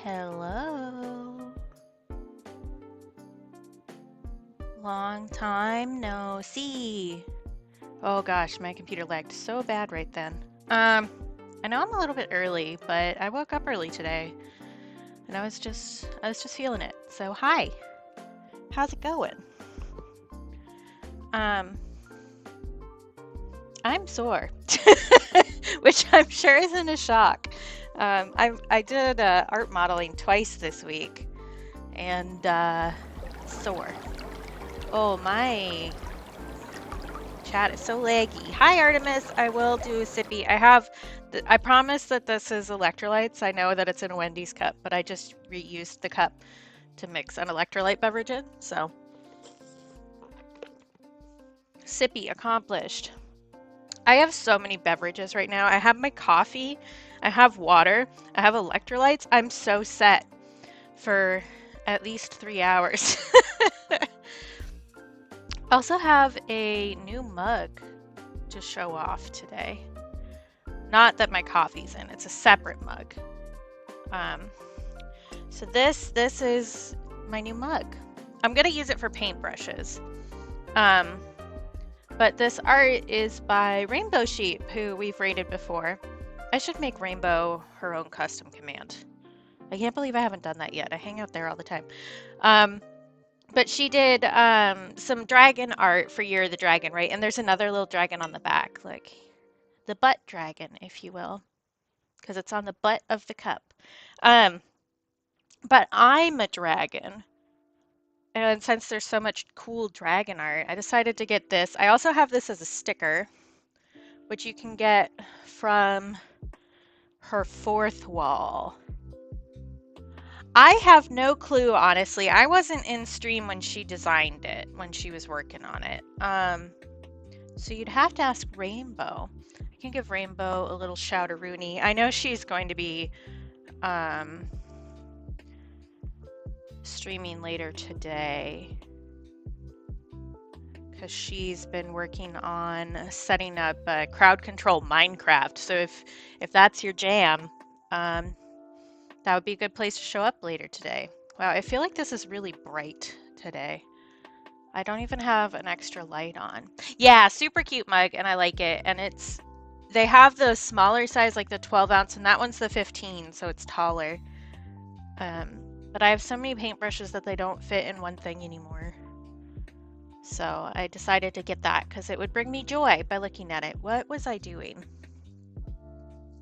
Hello. Long time no see. Oh gosh, my computer lagged so bad right then. Um, I know I'm a little bit early, but I woke up early today and I was just feeling it. So hi. How's it going? Um, I'm sore. Which I'm sure isn't a shock. I did art modeling twice this week and sore. Oh, my chat is so laggy. Hi, Artemis. I will do a sippy. I promise that this is electrolytes. I know that it's in a Wendy's cup, but I just reused the cup to mix an electrolyte beverage in. So, sippy accomplished. I have so many beverages right now. I have my coffee, I have water, I have electrolytes. I'm so set for at least 3 hours. I also have a new mug to show off today. Not that my coffee's in, it's a separate mug. Um, so this is my new mug. I'm gonna use it for paintbrushes. But this art is by Rainbow Sheep, who we've rated before. I should make Rainbow her own custom command. I can't believe I haven't done that yet. I hang out there all the time. But she did some dragon art for Year of the Dragon, right? And there's another little dragon on the back, like the butt dragon, if you will, because it's on the butt of the cup. Um, but I'm a dragon. And since there's so much cool dragon art, I decided to get this. I also have this as a sticker, which you can get from her fourth wall. I have no clue, honestly. I wasn't in stream when she designed it, when she was working on it. So you'd have to ask Rainbow. I can give Rainbow a little shout-a-rooney. I know she's going to be streaming later today because she's been working on setting up crowd control Minecraft. So if that's your jam, that would be a good place to show up later today. Wow, I feel like this is really bright today. I don't even have an extra light on. Yeah, super cute mug, and I like it. And they have the smaller size, like the 12 ounce, and that one's the 15, so it's taller. But I have so many paintbrushes that they don't fit in one thing anymore. So I decided to get that because it would bring me joy by looking at it. What was I doing?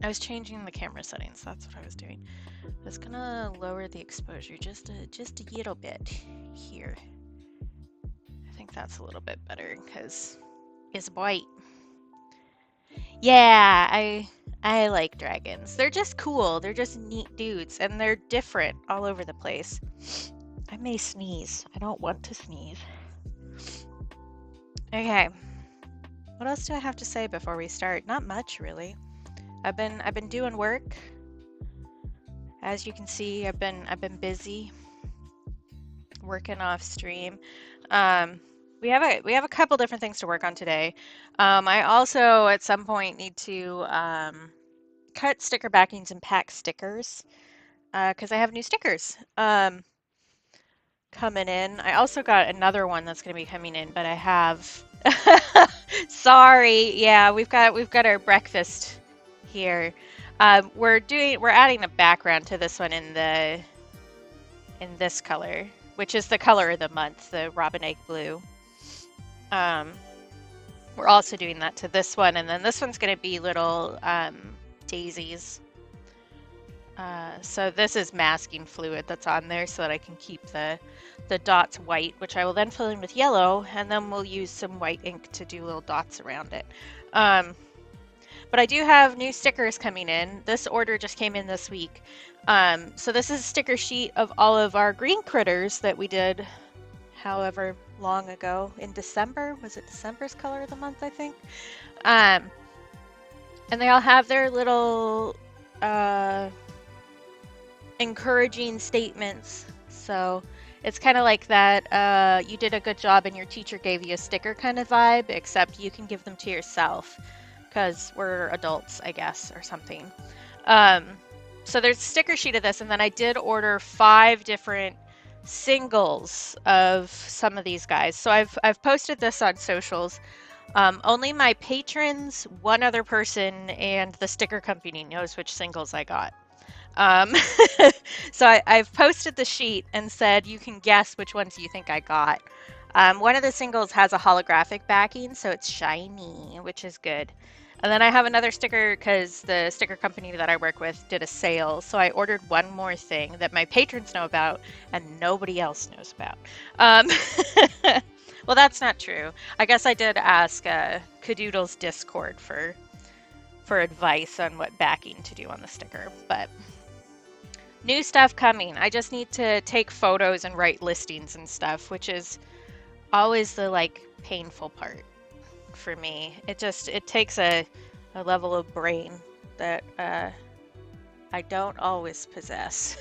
I was changing the camera settings. That's what I was doing. I was gonna lower the exposure just a little bit here. I think that's a little bit better because it's bright. Yeah, I like dragons. They're just cool. They're just neat dudes, and they're different all over the place. I may sneeze. I don't want to sneeze. Okay. What else do I have to say before we start? Not much, really. I've been doing work. As you can see, I've been busy working off stream. We have a couple different things to work on today. I also at some point need to cut sticker backings and pack stickers because I have new stickers coming in. I also got another one that's going to be coming in, but I have sorry. Yeah, we've got our breakfast here. We're adding a background to this one in this color, which is the color of the month, the robin egg blue. We're also doing that to this one, and then this one's going to be little daisies. So this is masking fluid that's on there so that I can keep the dots white, which I will then fill in with yellow, and then we'll use some white ink to do little dots around it. But I do have new stickers coming in. This order just came in this week. So this is a sticker sheet of all of our green critters that we did however long ago in December. Was it December's color of the month, I think? And they all have their little encouraging statements. So it's kind of like that you did a good job and your teacher gave you a sticker kind of vibe, except you can give them to yourself because we're adults, I guess, or something. So there's a sticker sheet of this, and then I did order 5 different singles of some of these guys. So I've posted this on socials. Only my patrons, one other person, and the sticker company knows which singles I got. Um, so I've posted the sheet and said you can guess which ones you think I got. One of the singles has a holographic backing, so it's shiny, which is good. And then I have another sticker because the sticker company that I work with did a sale. So I ordered one more thing that my patrons know about and nobody else knows about. Um, well, that's not true. I guess I did ask Cadoodle's Discord for advice on what backing to do on the sticker, but new stuff coming. I just need to take photos and write listings and stuff, which is always the like painful part for me. It takes a level of brain that I don't always possess.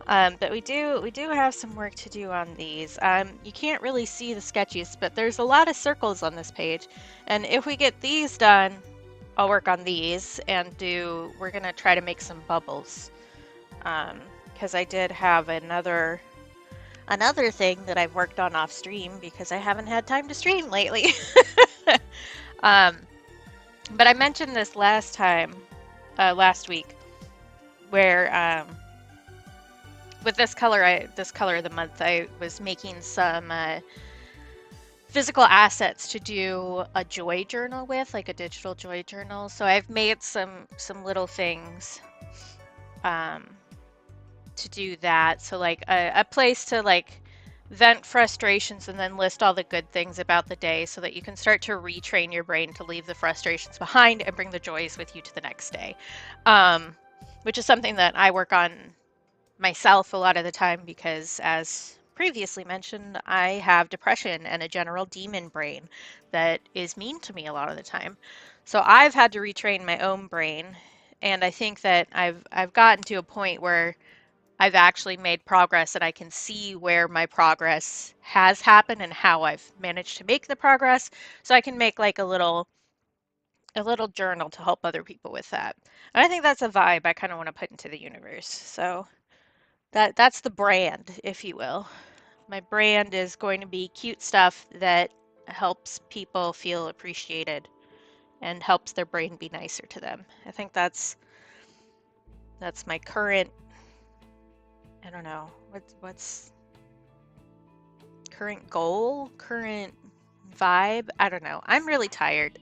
But we do have some work to do on these. You can't really see the sketches, but there's a lot of circles on this page, and if we get these done, I'll work on these and we're gonna try to make some bubbles. Because I did have another thing that I've worked on off stream because I haven't had time to stream lately. But I mentioned this last week, where with this color of the month, I was making some physical assets to do a joy journal with, like a digital joy journal. So I've made some little things to do that. So like a place to like vent frustrations and then list all the good things about the day so that you can start to retrain your brain to leave the frustrations behind and bring the joys with you to the next day. Which is something that I work on myself a lot of the time because, as previously mentioned, I have depression and a general demon brain that is mean to me a lot of the time. So I've had to retrain my own brain, and I think that I've gotten to a point where I've actually made progress and I can see where my progress has happened and how I've managed to make the progress. So I can make like a little journal to help other people with that. And I think that's a vibe I kind of want to put into the universe. So that's the brand, if you will. My brand is going to be cute stuff that helps people feel appreciated and helps their brain be nicer to them. I think that's my current, I don't know, what's current goal, current vibe? I don't know. I'm really tired.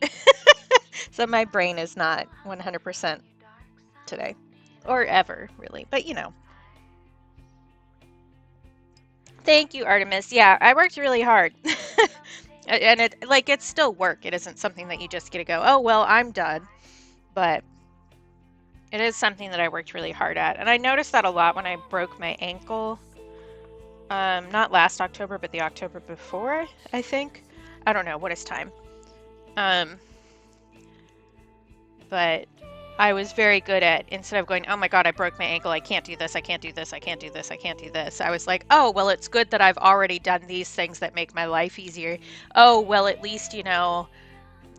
So my brain is not 100% today or ever, really. But you know. Thank you, Artemis. Yeah, I worked really hard. And it's still work. It isn't something that you just get to go, oh, well, I'm done. But it is something that I worked really hard at. And I noticed that a lot when I broke my ankle. Not last October, but the October before, I think. I don't know. What is time? But I was very good at, instead of going, oh my God, I broke my ankle, I can't do this, I can't do this, I can't do this, I can't do this. I was like, oh, well, it's good that I've already done these things that make my life easier. Oh, well, at least, you know,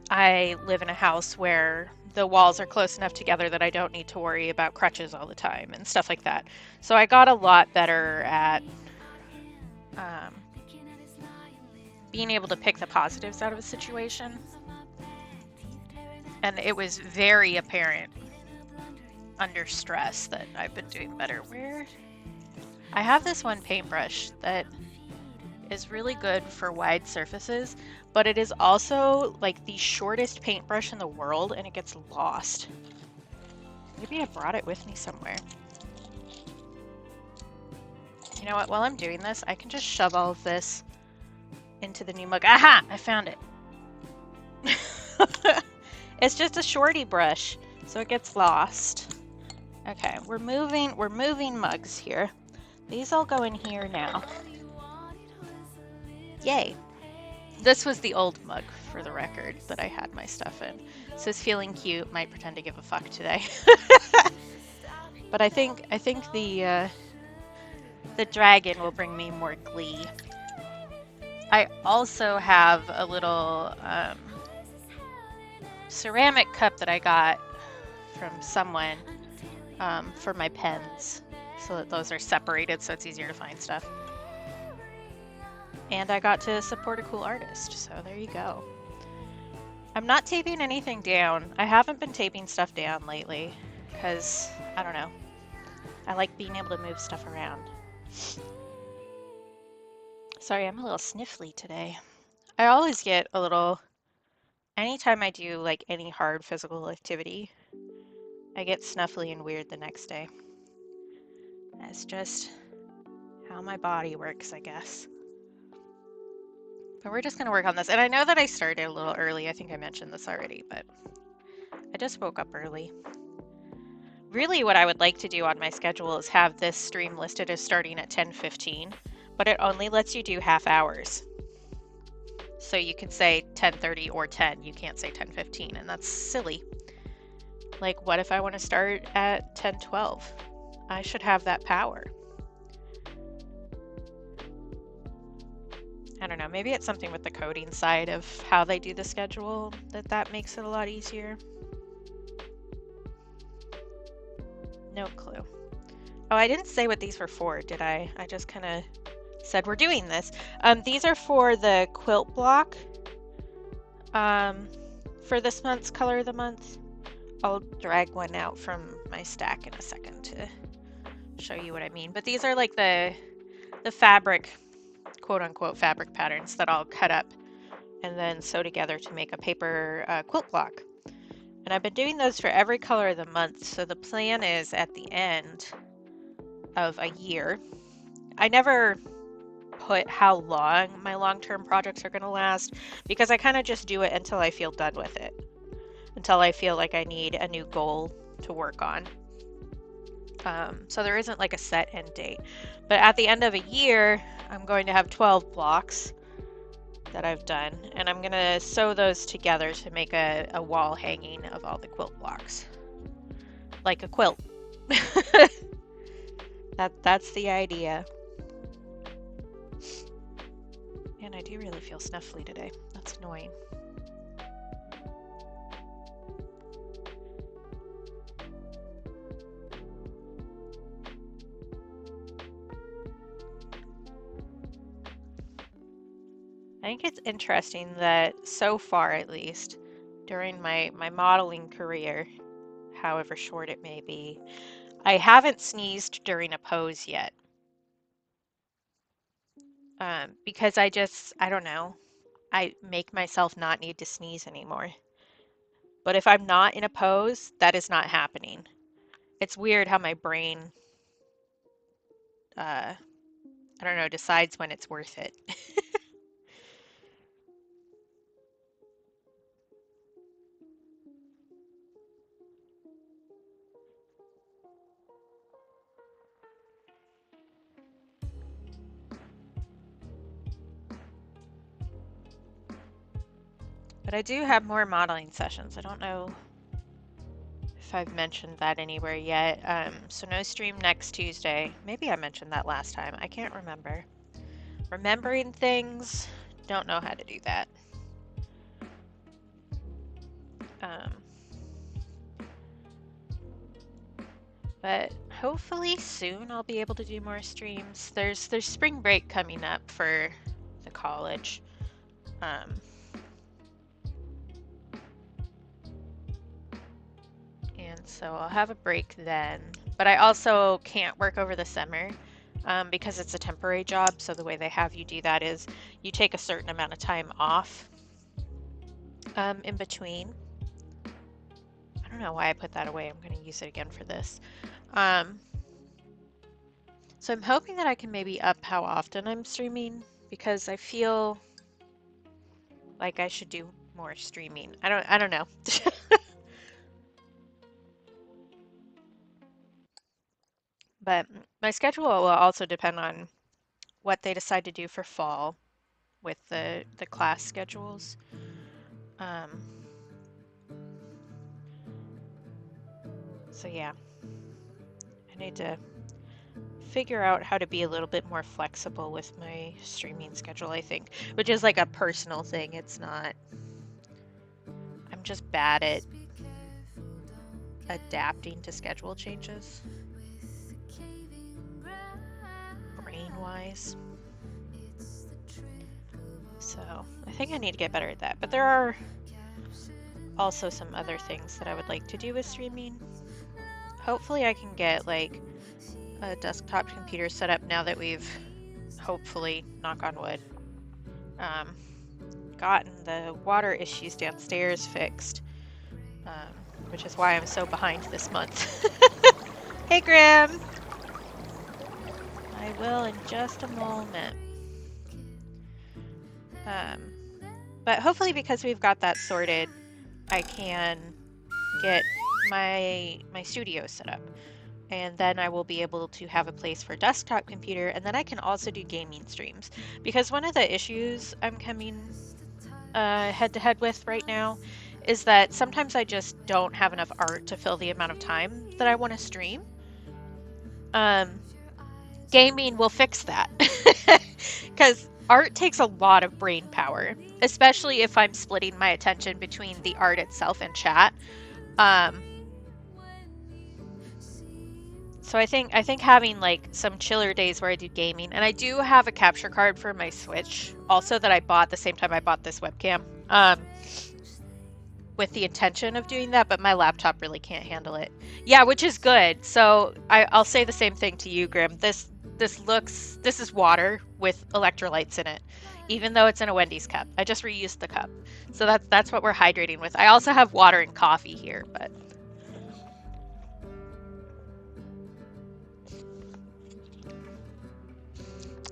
I live in a house where the walls are close enough together that I don't need to worry about crutches all the time and stuff like that. So I got a lot better at being able to pick the positives out of a situation. And it was very apparent under stress that I've been doing better. Where I have this one paintbrush that is really good for wide surfaces, but it is also like the shortest paintbrush in the world and it gets lost. Maybe I brought it with me somewhere. You know what? While I'm doing this, I can just shove all of this into the new mug. Aha! I found it. It's just a shorty brush, so it gets lost. Okay, we're moving mugs here. These all go in here now. Yay. This was the old mug, for the record, that I had my stuff in. It says feeling cute, might pretend to give a fuck today. But I think the dragon will bring me more glee. I also have a little ceramic cup that I got from someone for my pens, so that those are separated so it's easier to find stuff. And I got to support a cool artist, so there you go. I'm not taping anything down. I haven't been taping stuff down lately because, I don't know, I like being able to move stuff around. Sorry, I'm a little sniffly today. I always get a little, anytime I do like any hard physical activity, I get snuffly and weird the next day. That's just how my body works, I guess. But we're just going to work on this. And I know that I started a little early. I think I mentioned this already, but I just woke up early. Really, what I would like to do on my schedule is have this stream listed as starting at 10:15, but it only lets you do half hours. So you can say 10:30 or 10. You can't say 10:15, and that's silly. Like, what if I want to start at 10:12? I should have that power. I don't know, maybe it's something with the coding side of how they do the schedule that makes it a lot easier. No clue. Oh, I didn't say what these were for, did I? I just kind of said we're doing this. These are for the quilt block for this month's Color of the Month. I'll drag one out from my stack in a second to show you what I mean. But these are like the fabric, quote-unquote fabric patterns that I'll cut up and then sew together to make a paper quilt block. And I've been doing those for every color of the month, so the plan is at the end of a year. I never put how long my long-term projects are going to last because I kind of just do it until I feel done with it, until I feel like I need a new goal to work on. So there isn't like a set end date. But at the end of a year, I'm going to have 12 blocks that I've done, and I'm going to sew those together to make a wall hanging of all the quilt blocks. Like a quilt. That's the idea. And I do really feel snuffly today. That's annoying. I think it's interesting that so far, at least, during my modeling career, however short it may be, I haven't sneezed during a pose yet. Because I don't know, I make myself not need to sneeze anymore. But if I'm not in a pose, that is not happening. It's weird how my brain, I don't know, decides when it's worth it. But I do have more modeling sessions. I don't know if I've mentioned that anywhere yet. So no stream next Tuesday. Maybe I mentioned that last time. I can't remember. Remembering things, don't know how to do that. But hopefully soon I'll be able to do more streams. There's spring break coming up for the college. And so I'll have a break then. But I also can't work over the summer because it's a temporary job. So the way they have you do that is you take a certain amount of time off in between. I don't know why I put that away. I'm going to use it again for this. So I'm hoping that I can maybe up how often I'm streaming because I feel like I should do more streaming. I don't know. But my schedule will also depend on what they decide to do for fall with the class schedules. So yeah, I need to figure out how to be a little bit more flexible with my streaming schedule, I think, which is like a personal thing. It's not, I'm just bad at adapting to schedule changes. Brain-wise. So I think I need to get better at that. But there are also some other things that I would like to do with streaming. Hopefully I can get like a desktop computer set up now that we've hopefully, knock on wood, gotten the water issues downstairs fixed, which is why I'm so behind this month. Hey Grim! I will in just a moment. But hopefully because we've got that sorted, I can get my studio set up. And then I will be able to have a place for a desktop computer, and then I can also do gaming streams. Because one of the issues I'm coming head-to-head with right now is that sometimes I just don't have enough art to fill the amount of time that I want to stream. Gaming will fix that. Because art takes a lot of brain power, especially if I'm splitting my attention between the art itself and chat. So I think having like some chiller days where I do gaming, and I do have a capture card for my Switch also that I bought the same time I bought this webcam, with the intention of doing that, but my laptop really can't handle it. Yeah, which is good. So I'll say the same thing to you, Grim. This is water with electrolytes in it, even though it's in a Wendy's cup. I just reused the cup. So that's what we're hydrating with. I also have water and coffee here, but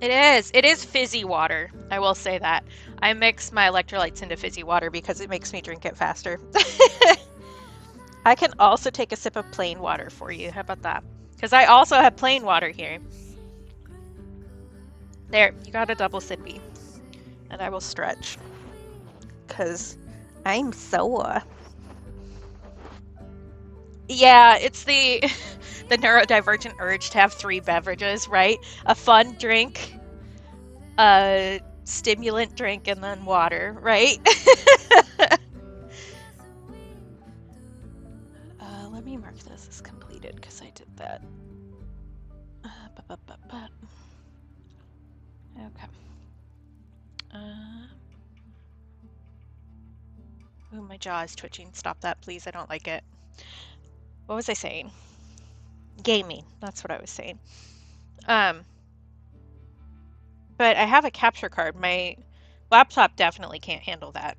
it is fizzy water. I will say that. I mix my electrolytes into fizzy water because it makes me drink it faster. I can also take a sip of plain water for you. How about that? Because I also have plain water here. There, you got a double sippy. And I will stretch. Because I'm sore. Yeah, it's the neurodivergent urge to have 3 beverages, right? A fun drink, a stimulant drink, and then water, right? Let me mark this as completed because I did that. Okay. Ooh, my jaw is twitching. Stop that, please. I don't like it. What was I saying? Gaming. That's what I was saying. But I have a capture card. My laptop definitely can't handle that.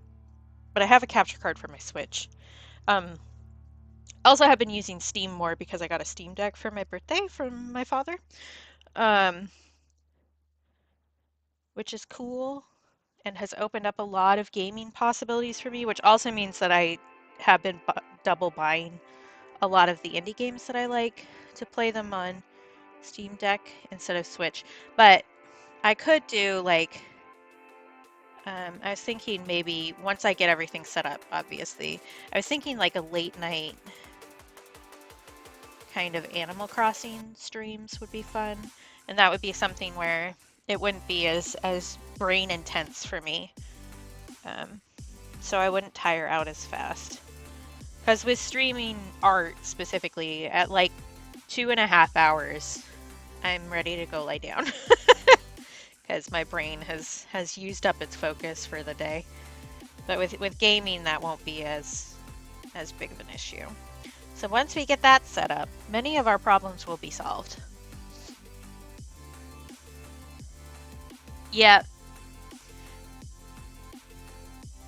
But I have a capture card for my Switch. Also, have been using Steam more because I got a Steam Deck for my birthday from my father. Which is cool and has opened up a lot of gaming possibilities for me, which also means that I have been double buying a lot of the indie games that I like to play them on Steam Deck instead of Switch. But I could do like, I was thinking maybe once I get everything set up, obviously, I was thinking like a late night kind of Animal Crossing streams would be fun. And that would be something where it wouldn't be as brain intense for me. So I wouldn't tire out as fast. Because with streaming art specifically, at like 2.5 hours, I'm ready to go lie down. Because my brain has used up its focus for the day. But with gaming, that won't be as big of an issue. So once we get that set up, many of our problems will be solved. Yeah.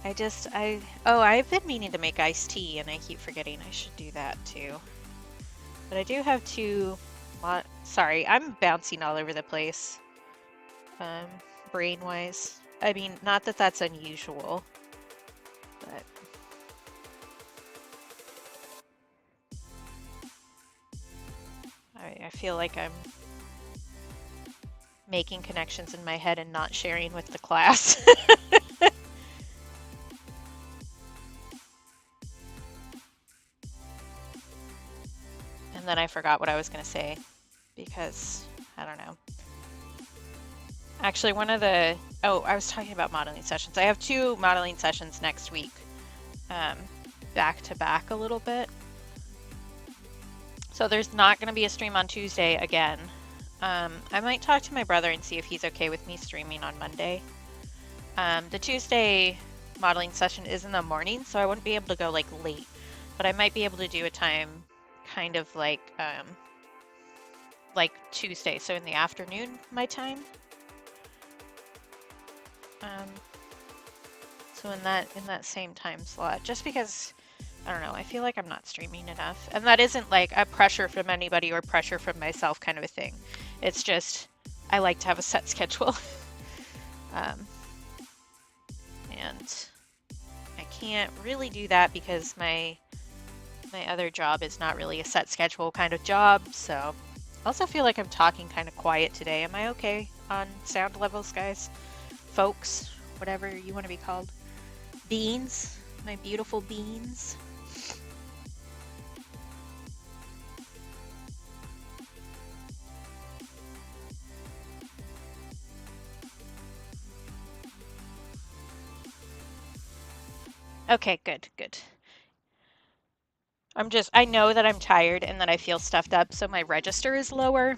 I've been meaning to make iced tea and I keep forgetting I should do that too. But I do have 2, sorry, I'm bouncing all over the place. Brain-wise. I mean, not that that's unusual, but I feel like I'm making connections in my head and not sharing with the class. And then I forgot what I was going to say because, I don't know. Actually, I was talking about modeling sessions. I have 2 modeling sessions next week, back to back a little bit. So there's not going to be a stream on Tuesday again. I might talk to my brother and see if he's okay with me streaming on Monday. The Tuesday modeling session is in the morning, so I wouldn't be able to go like late, but I might be able to do a time kind of like Tuesday, so in the afternoon my time. So in that same time slot, just because I don't know, I feel like I'm not streaming enough, and that isn't like a pressure from anybody or pressure from myself kind of a thing. It's just I like to have a set schedule. And I can't really do that because my other job is not really a set schedule kind of job, so I also feel like I'm talking kind of quiet today. Am I okay on sound levels, guys? Folks, whatever you want to be called. Beans, my beautiful beans. Okay, good, good. I know that I'm tired and that I feel stuffed up, so my register is lower,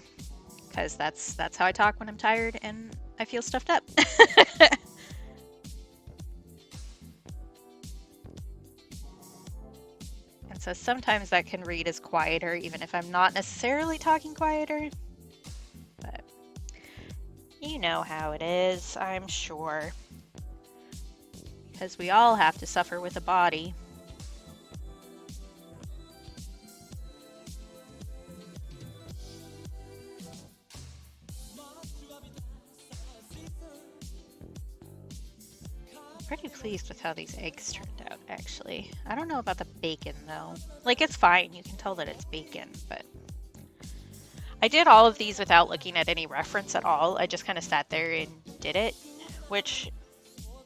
because that's how I talk when I'm tired and I feel stuffed up. And so sometimes that can read as quieter, even if I'm not necessarily talking quieter. But you know how it is, I'm sure. Because we all have to suffer with a body. Pretty pleased with how these eggs turned out, actually. I don't know about the bacon, though. Like, it's fine. You can tell that it's bacon, but... I did all of these without looking at any reference at all. I just kind of sat there and did it, which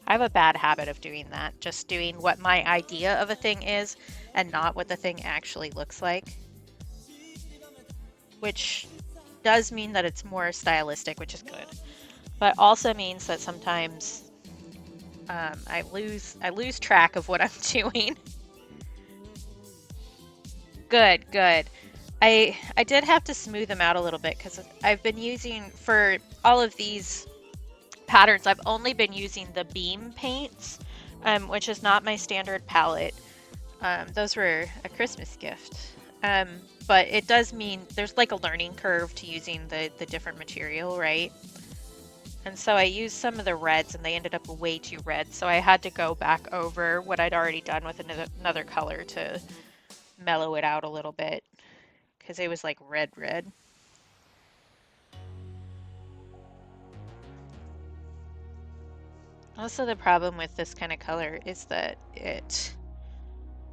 I have a bad habit of doing that. Just doing what my idea of a thing is and not what the thing actually looks like. Which does mean that it's more stylistic, which is good. But also means that sometimes... I lose track of what I'm doing. Good, good. I did have to smooth them out a little bit because I've been using, for all of these patterns, I've only been using the beam paints, which is not my standard palette. Those were a Christmas gift. But it does mean there's like a learning curve to using the different material, right? And so I used some of the reds and they ended up way too red. So I had to go back over what I'd already done with another color to mellow it out a little bit. Because it was like red. Also the problem with this kind of color is that it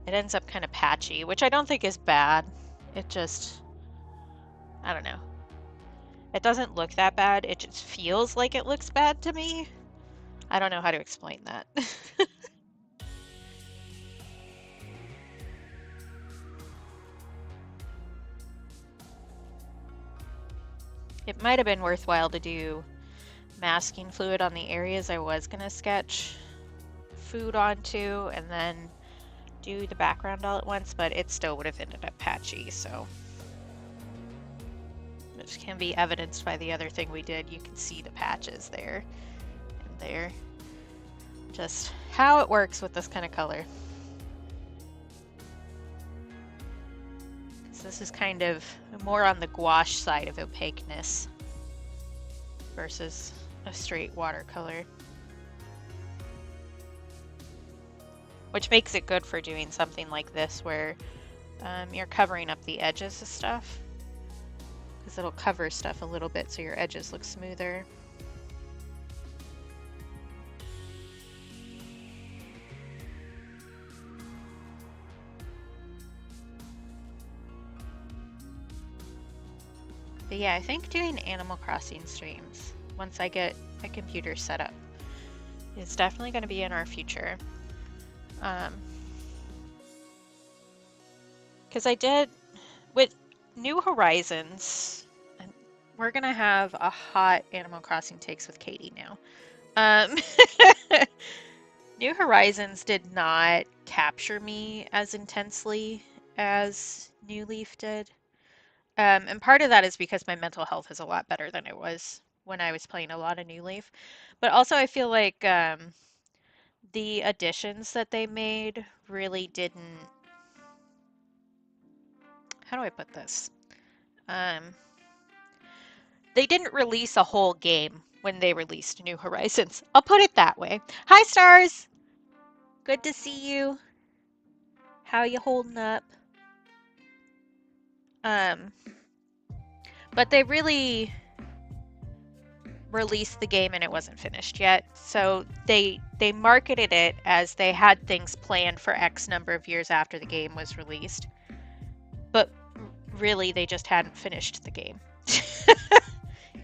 ends up kind of patchy, which I don't think is bad. It just, I don't know. It doesn't look that bad, it just feels like it looks bad to me. I don't know how to explain that. It might have been worthwhile to do masking fluid on the areas I was going to sketch food onto and then do the background all at once, but it still would have ended up patchy, so. Which can be evidenced by the other thing we did. You can see the patches there and there. Just how it works with this kind of color. Because this is kind of more on the gouache side of opaqueness versus a straight watercolor. Which makes it good for doing something like this where you're covering up the edges of stuff. Because it'll cover stuff a little bit so your edges look smoother. But yeah, I think doing Animal Crossing streams, once I get a computer set up, is definitely going to be in our future. Because I did, with New Horizons, we're going to have a hot Animal Crossing takes with Katie now. New Horizons did not capture me as intensely as New Leaf did. And part of that is because my mental health is a lot better than it was when I was playing a lot of New Leaf. But also, I feel like the additions that they made really didn't. How do I put this? Um, they didn't release a whole game when they released New Horizons. I'll put it that way. Hi, Stars. Good to see you. How you holding up? Um, but they really released the game and it wasn't finished yet. So they marketed it as they had things planned for X number of years after the game was released. But really they just hadn't finished the game.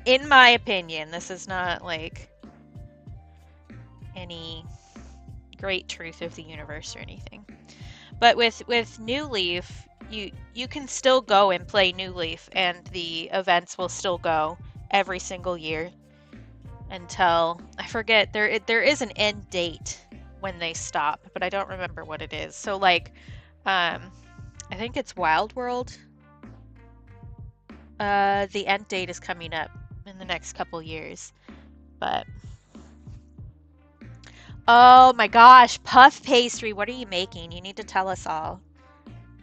In my opinion, this is not like any great truth of the universe or anything. But with New Leaf, you can still go and play New Leaf and the events will still go every single year until I forget there is an end date when they stop, but I don't remember what it is. So like I think it's Wild World. The end date is coming up in the next couple years. But oh my gosh, puff pastry, what are you making? You need to tell us all.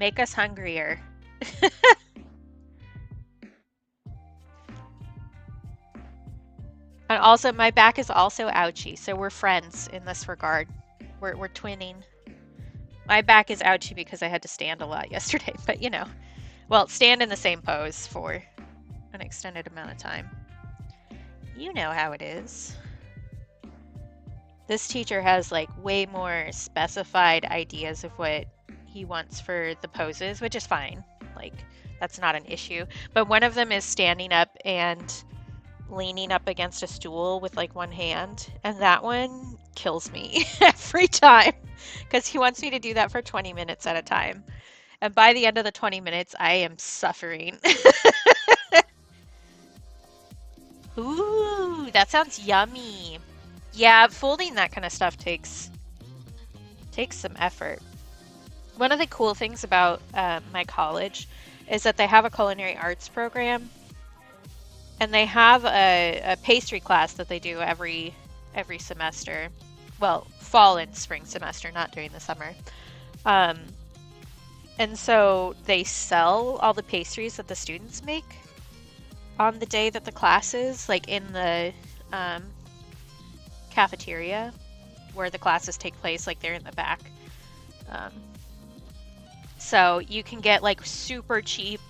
Make us hungrier. And also my back is also ouchy, so we're friends in this regard. We're twinning. My back is ouchy because I had to stand a lot yesterday, but you know. Well, stand in the same pose for an extended amount of time. You know how it is. This teacher has like way more specified ideas of what he wants for the poses, which is fine. Like, that's not an issue. But one of them is standing up and leaning up against a stool with like one hand, and that one kills me every time because he wants me to do that for 20 minutes at a time. And by the end of the 20 minutes, I am suffering. Ooh, that sounds yummy. Yeah, folding that kind of stuff takes some effort. One of the cool things about my college is that they have a culinary arts program, and they have a pastry class that they do every semester. Well, fall and spring semester, not during the summer. Um, and so they sell all the pastries that the students make on the day that the class is, like in the um, cafeteria where the classes take place, like they're in the back. Um, so you can get like super cheap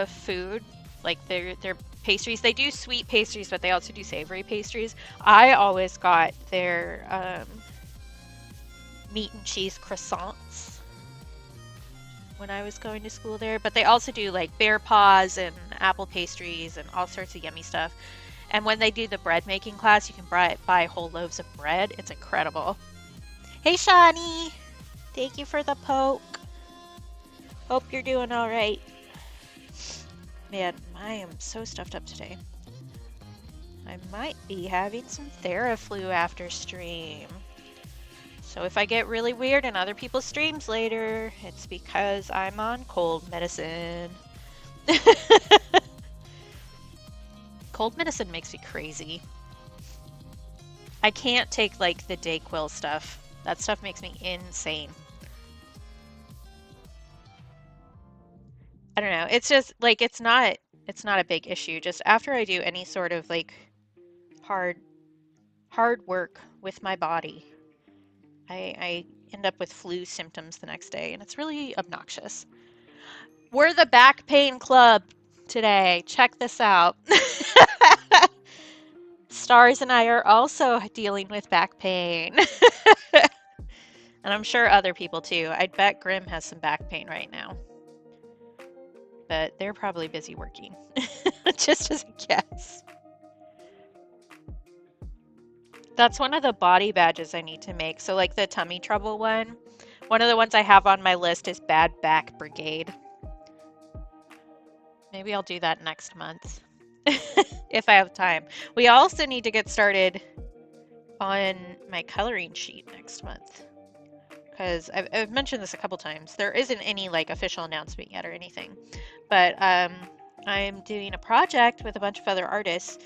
food, like their pastries. They do sweet pastries, but they also do savory pastries. I always got their meat and cheese croissants when I was going to school there, but they also do like bear paws and apple pastries and all sorts of yummy stuff. And when they do the bread making class, you can buy whole loaves of bread. It's incredible. Hey, Shawnee! Thank you for the poke. Hope you're doing all right. Man, I am so stuffed up today. I might be having some Theraflu after stream. So if I get really weird in other people's streams later, it's because I'm on cold medicine. Cold medicine makes me crazy. I can't take like the Dayquil stuff. That stuff makes me insane. I don't know. It's just like it's not a big issue. Just after I do any sort of like hard work with my body, I end up with flu symptoms the next day, and it's really obnoxious. We're the back pain club today. Check this out. Stars and I are also dealing with back pain. And I'm sure other people too. I'd bet Grim has some back pain right now. But they're probably busy working. Just as a guess. That's one of the body badges I need to make. So like the tummy trouble one. One of the ones I have on my list is Bad Back Brigade. Maybe I'll do that next month. If I have time. We also need to get started on my coloring sheet next month. because I've mentioned this a couple times. There isn't any like official announcement yet or anything, but I'm doing a project with a bunch of other artists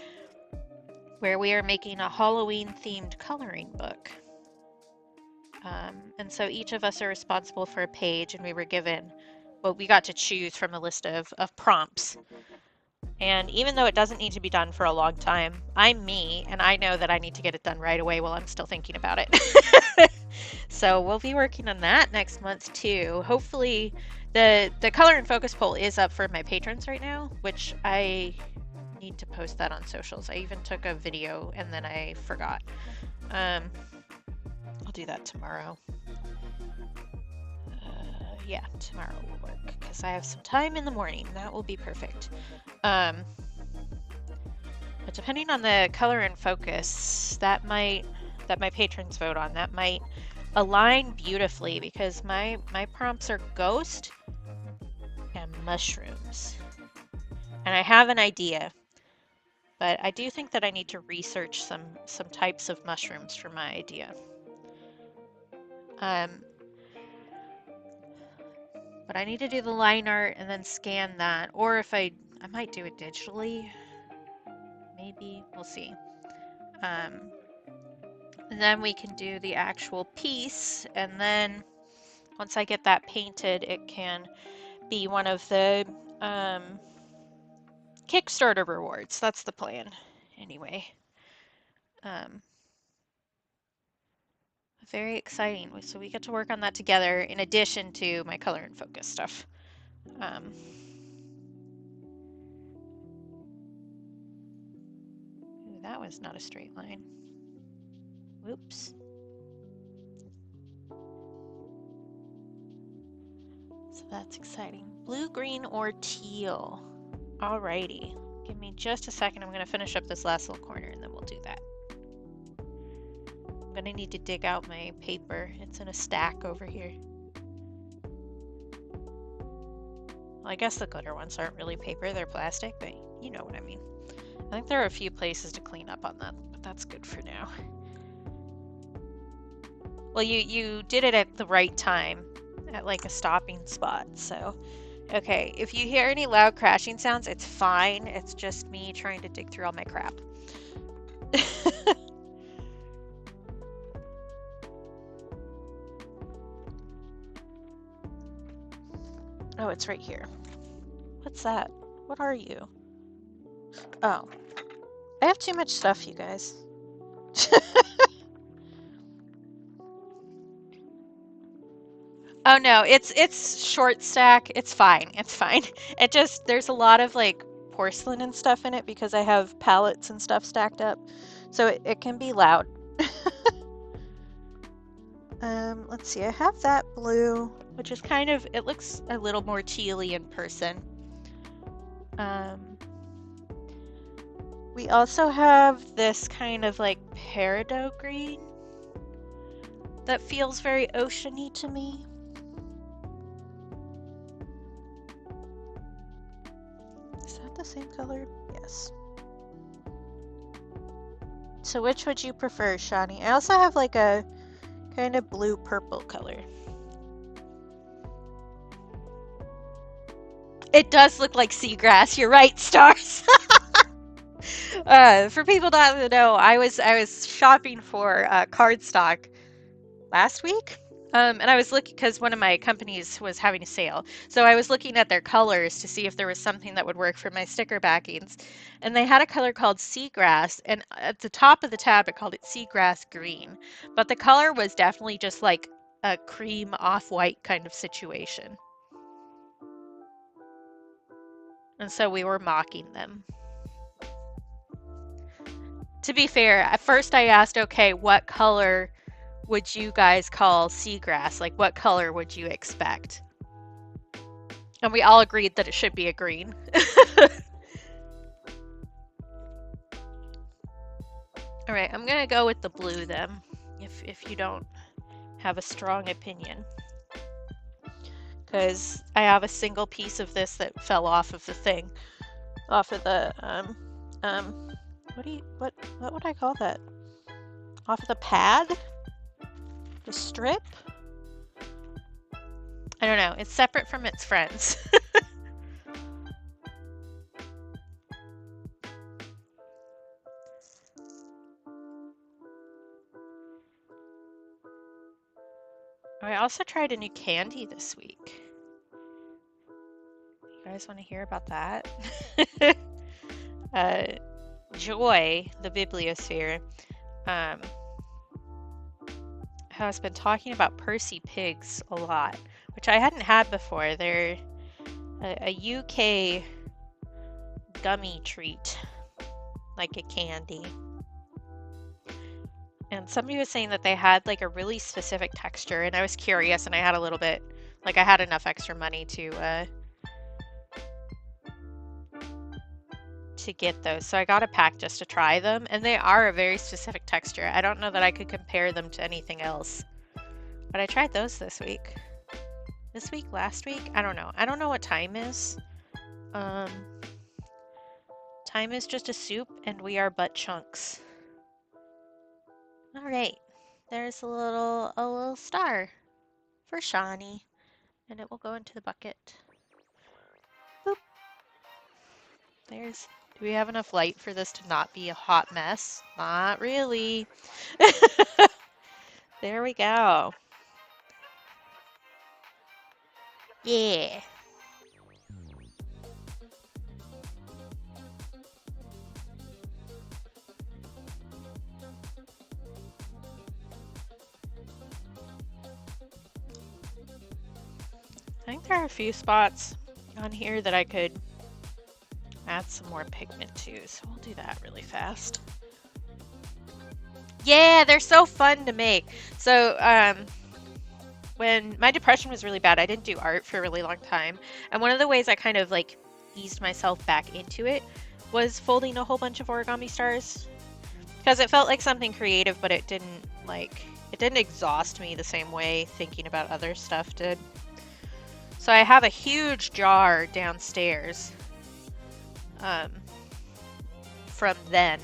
where we are making a Halloween themed coloring book. And so each of us are responsible for a page, and we were given, well, we got to choose from a list of prompts. And even though it doesn't need to be done for a long time, I'm me, and I know that I need to get it done right away while I'm still thinking about it. So we'll be working on that next month too. Hopefully, the color and focus poll is up for my patrons right now, which I need to post that on socials. I even took a video and then I forgot. I'll do that tomorrow. Yeah, tomorrow will work because I have some time in the morning. That will be perfect. But depending on the color and focus that my patrons vote on, that might align beautifully because my prompts are ghost and mushrooms. And I have an idea, but I do think that I need to research some types of mushrooms for my idea. But I need to do the line art and then scan that, or if I might do it digitally. Maybe, we'll see. And then we can do the actual piece, and then once I get that painted, it can be one of the Kickstarter rewards. That's the plan, anyway. Very exciting. So we get to work on that together in addition to my color and focus stuff. Ooh, that was not a straight line. Whoops. So that's exciting. Blue, green, or teal. Alrighty. Give me just a second. I'm going to finish up this last little corner and then we'll do that. I'm going to need to dig out my paper. It's in a stack over here. Well, I guess the glitter ones aren't really paper. They're plastic, but you know what I mean. I think there are a few places to clean up on that, but that's good for now. Well, you did it at the right time, at like a stopping spot, so. Okay, if you hear any loud crashing sounds, it's fine. It's just me trying to dig through all my crap. Oh, it's right here. What's that? What are you? Oh. I have too much stuff, you guys. Oh no, it's short stack. It's fine. It's fine. It just, there's a lot of like porcelain and stuff in it because I have pallets and stuff stacked up. So it can be loud. Let's see. I have that blue, which is kind of, it looks a little more tealy in person. We also have this kind of like peridot green that feels very oceany to me. Is that the same color? Yes. So which would you prefer, Shani? I also have like a kind of blue-purple color. It does look like seagrass. You're right, Stars. For people not to know, I was shopping for cardstock last week. And I was looking because one of my companies was having a sale. So I was looking at their colors to see if there was something that would work for my sticker backings. And they had a color called seagrass. And at the top of the tab, it called it seagrass green. But the color was definitely just like a cream off-white kind of situation. And so we were mocking them. To be fair, at first I asked, okay, what color would you guys call seagrass? Like, what color would you expect? And we all agreed that it should be a green. All right, I'm gonna go with the blue then, if you don't have a strong opinion. Because I have a single piece of this that fell off of the thing. Off of the, what would I call that? Off of the pad? The strip? I don't know. It's separate from its friends. I also tried a new candy this week. You guys want to hear about that? Joy, the Bibliosphere, has been talking about Percy Pigs a lot, which I hadn't had before. They're a UK gummy treat, like a candy. And somebody was saying that they had like a really specific texture, and I was curious, and I had a little bit, like I had enough extra money to get those. So I got a pack just to try them, and they are a very specific texture. I don't know that I could compare them to anything else. But I tried those this week. This week? Last week? I don't know. I don't know what time is. Time is just a soup, and we are butt chunks. All right. There's a little star for Shani, and it will go into the bucket. Boop. There's. Do we have enough light for this to not be a hot mess? Not really. There we go. Yeah. I think there are a few spots on here that I could add some more pigment to, so we'll do that really fast. Yeah, they're so fun to make. So, when my depression was really bad, I didn't do art for a really long time. And one of the ways I kind of like eased myself back into it was folding a whole bunch of origami stars. Because it felt like something creative, but it didn't exhaust me the same way thinking about other stuff did. So I have a huge jar downstairs from then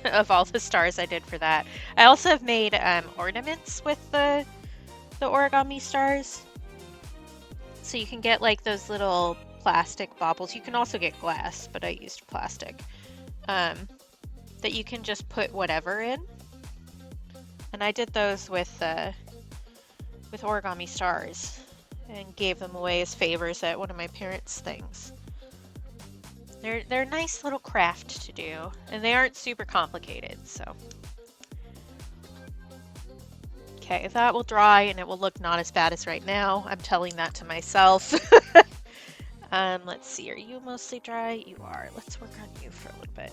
of all the stars I did for that. I also have made ornaments with the origami stars. So you can get like those little plastic baubles. You can also get glass, but I used plastic. That you can just put whatever in. And I did those with origami stars and gave them away as favors at one of my parents' things. They're a nice little craft to do, and they aren't super complicated, so. Okay, that will dry and it will look not as bad as right now. I'm telling that to myself. Let's see, are you mostly dry? You are. Let's work on you for a little bit.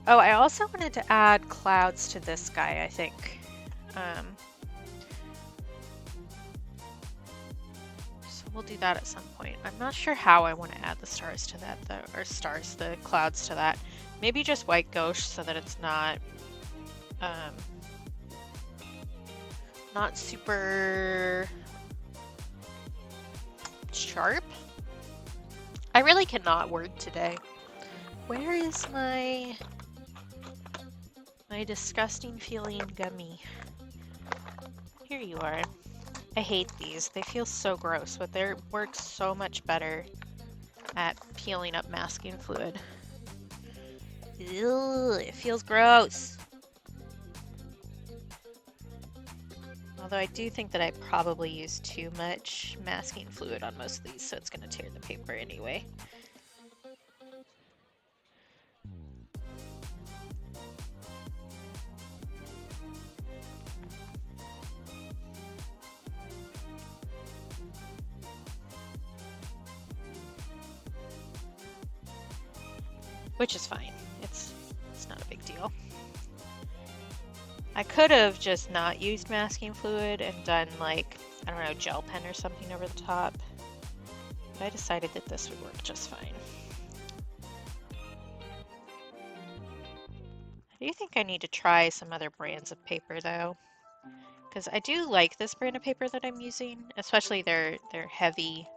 Oh, I also wanted to add clouds to this guy, I think. So we'll do that at some point. I'm not sure how I want to add the stars to that, though, or the clouds to that. Maybe just white gouache so that it's not super sharp. I really cannot word today. Where is my disgusting feeling gummy? Here you are. I hate these. They feel so gross, but they work so much better at peeling up masking fluid. Ew, it feels gross. Although I do think that I probably used too much masking fluid on most of these, so it's going to tear the paper anyway. Which is fine. It's not a big deal. I could have just not used masking fluid and done like, I don't know, gel pen or something over the top. But I decided that this would work just fine. I do think I need to try some other brands of paper though. Because I do like this brand of paper that I'm using, especially their heavy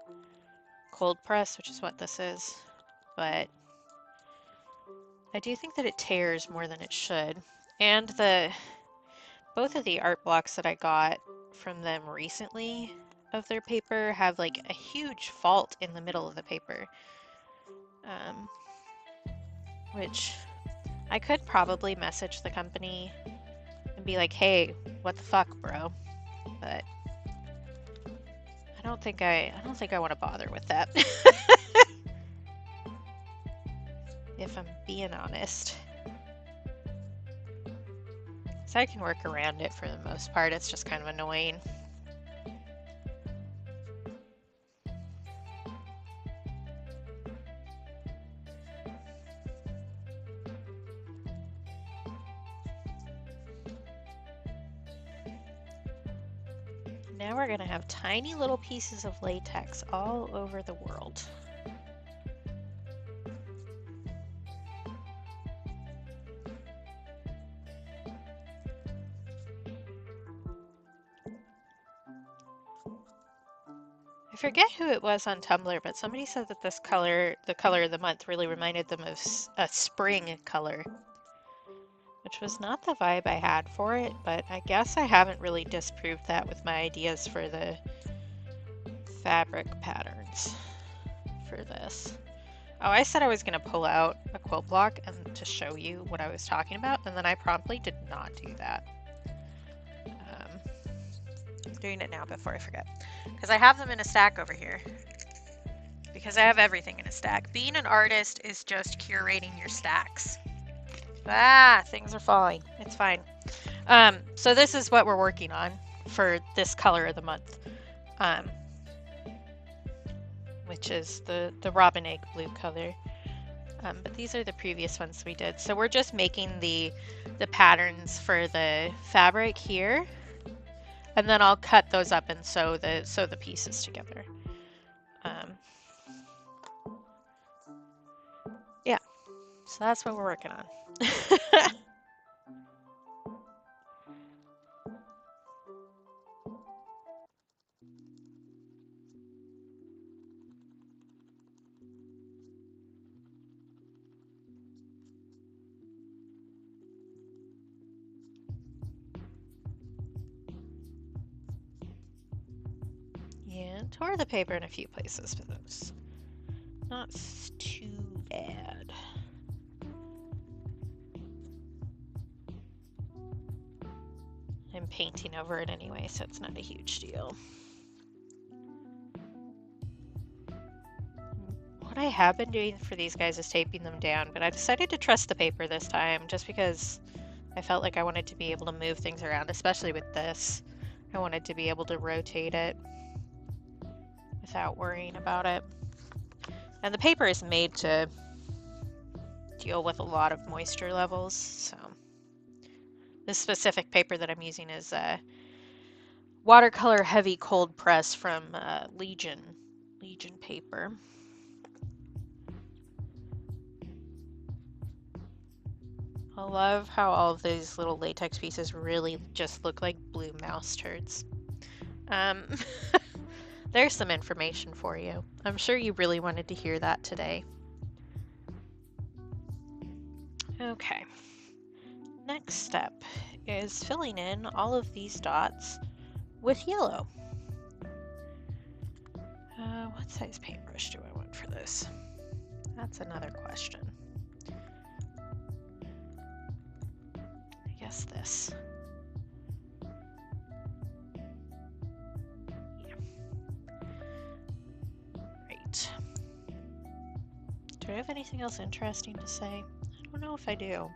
cold press, which is what this is. But I do think that it tears more than it should. And both of the art blocks that I got from them recently of their paper have like a huge fault in the middle of the paper, which I could probably message the company and be like, hey, what the fuck, bro? But I don't think I want to bother with that. If I'm being honest. So I can work around it for the most part. It's just kind of annoying. Now we're gonna have tiny little pieces of latex all over the world. I forget who it was on Tumblr, but somebody said that this color, the color of the month, really reminded them of a spring color, which was not the vibe I had for it, but I guess I haven't really disproved that with my ideas for the fabric patterns for this. Oh, I said I was going to pull out a quilt block and to show you what I was talking about, and then I promptly did not do that. I'm doing it now before I forget, because I have them in a stack over here. Because I have everything in a stack. Being an artist is just curating your stacks. Ah, things are falling. It's fine. So this is what we're working on for this color of the month, which is the robin egg blue color. But these are the previous ones we did. So we're just making the patterns for the fabric here, and then I'll cut those up and sew the pieces together. Yeah, so that's what we're working on. Yeah, tore the paper in a few places, but that's not too bad. I'm painting over it anyway, so it's not a huge deal. What I have been doing for these guys is taping them down, but I decided to trust the paper this time just because I felt like I wanted to be able to move things around, especially with this. I wanted to be able to rotate it without worrying about it. And the paper is made to deal with a lot of moisture levels, so this specific paper that I'm using is a watercolor heavy cold press from Legion paper. I love how all of these little latex pieces really just look like blue mouse turds. There's some information for you. I'm sure you really wanted to hear that today. Okay. Next step is filling in all of these dots with yellow. What size paintbrush do I want for this? That's another question. I guess this. Yeah. Right. Do I have anything else interesting to say? I don't know if I do.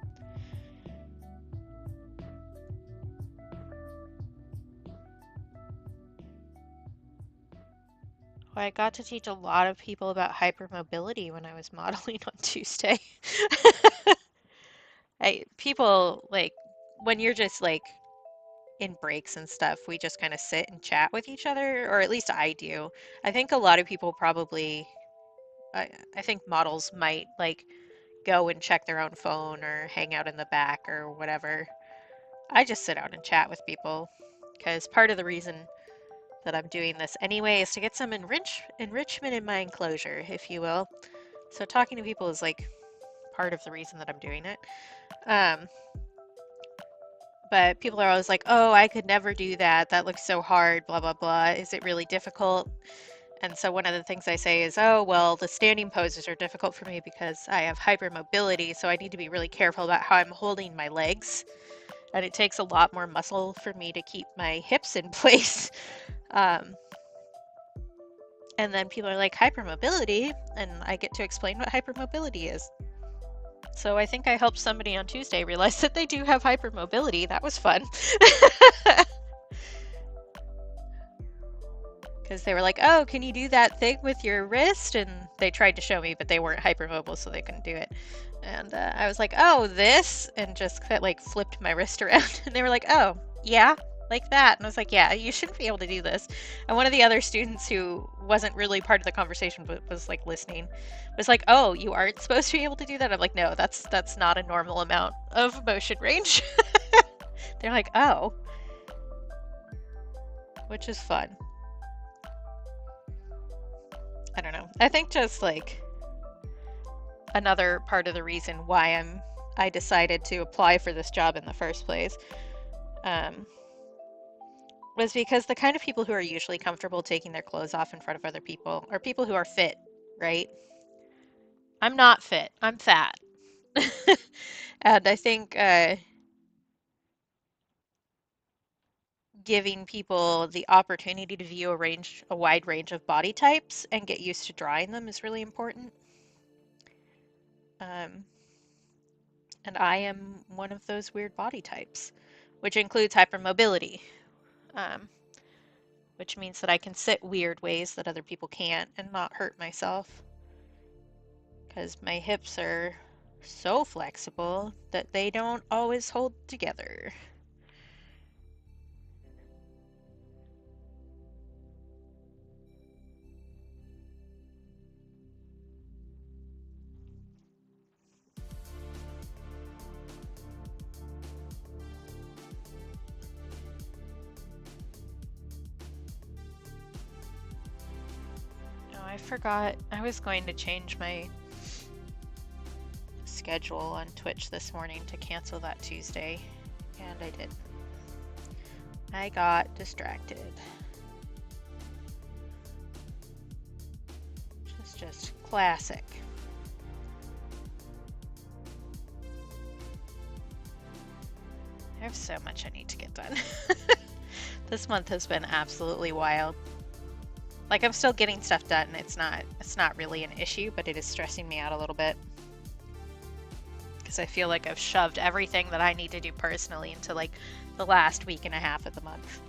Well, I got to teach a lot of people about hypermobility when I was modeling on Tuesday. People, like, when you're just, like, in breaks and stuff, we just kind of sit and chat with each other, or at least I do. I think a lot of people probably, I think models might, like, go and check their own phone or hang out in the back or whatever. I just sit out and chat with people, because part of the reason that I'm doing this anyway is to get some enrichment in my enclosure, if you will. So talking to people is like part of the reason that I'm doing it. But people are always like, oh, I could never do that. That looks so hard, blah, blah, blah. Is it really difficult? And so one of the things I say is, oh, well, the standing poses are difficult for me because I have hypermobility, so I need to be really careful about how I'm holding my legs. And it takes a lot more muscle for me to keep my hips in place. Um, and then people are like, hypermobility? And I get to explain what hypermobility is. So I think I helped somebody on Tuesday realize that they do have hypermobility. That was fun. Because they were like, oh, can you do that thing with your wrist? And they tried to show me, but they weren't hypermobile, so they couldn't do it. And I was like, oh, this? And just like flipped my wrist around. And they were like, oh, yeah, like that. And I was like, yeah, you shouldn't be able to do this. And one of the other students who wasn't really part of the conversation, but was like listening, was like, oh, you aren't supposed to be able to do that? I'm like, no, that's not a normal amount of motion range. They're like, oh, which is fun. I don't know. I think just like another part of the reason why I decided to apply for this job in the first place was because the kind of people who are usually comfortable taking their clothes off in front of other people are people who are fit, right? I'm not fit. I'm fat. And I think giving people the opportunity to view a wide range of body types and get used to drawing them is really important. And I am one of those weird body types, which includes hypermobility, which means that I can sit weird ways that other people can't and not hurt myself. Because my hips are so flexible that they don't always hold together. Oh, I forgot. I was going to change my schedule on Twitch this morning to cancel that Tuesday, and I did. I got distracted. Just classic. I have so much I need to get done. This month has been absolutely wild. Like, I'm still getting stuff done. It's not really an issue, but it is stressing me out a little bit. Because I feel like I've shoved everything that I need to do personally into like the last week and a half of the month.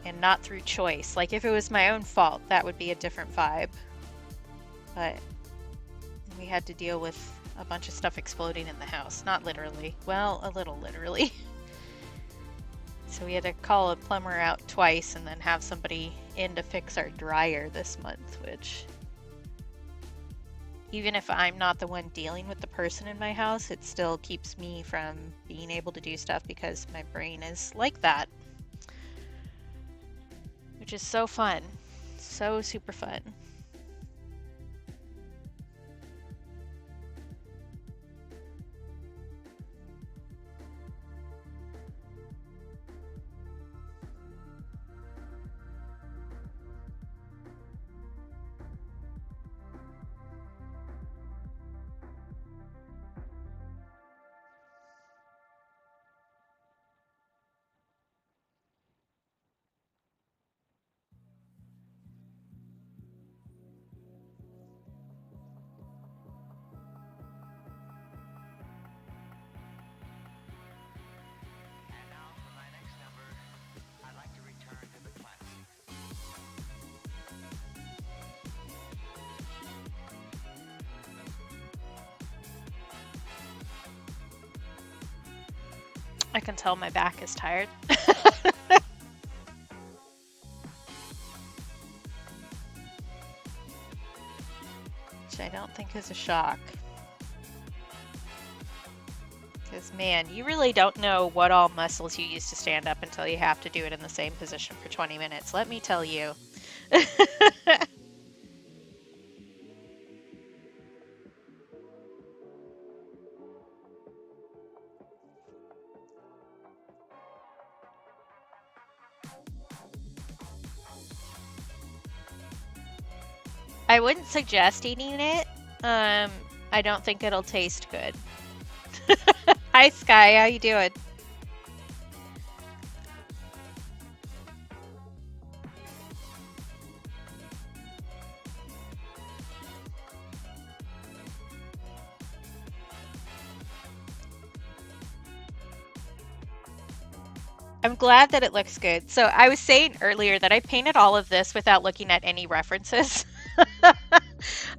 And not through choice. Like, if it was my own fault, that would be a different vibe. But we had to deal with a bunch of stuff exploding in the house. Not literally. Well, a little literally. So we had to call a plumber out twice and then have somebody in to fix our dryer this month, which, even if I'm not the one dealing with the person in my house, it still keeps me from being able to do stuff because my brain is like that. Which is so fun. So super fun. I can tell my back is tired. Which I don't think is a shock. Because, man, you really don't know what all muscles you use to stand up until you have to do it in the same position for 20 minutes. Let me tell you. I wouldn't suggest eating it. I don't think it'll taste good. Hi, Sky. How you doing? I'm glad that it looks good. So I was saying earlier that I painted all of this without looking at any references.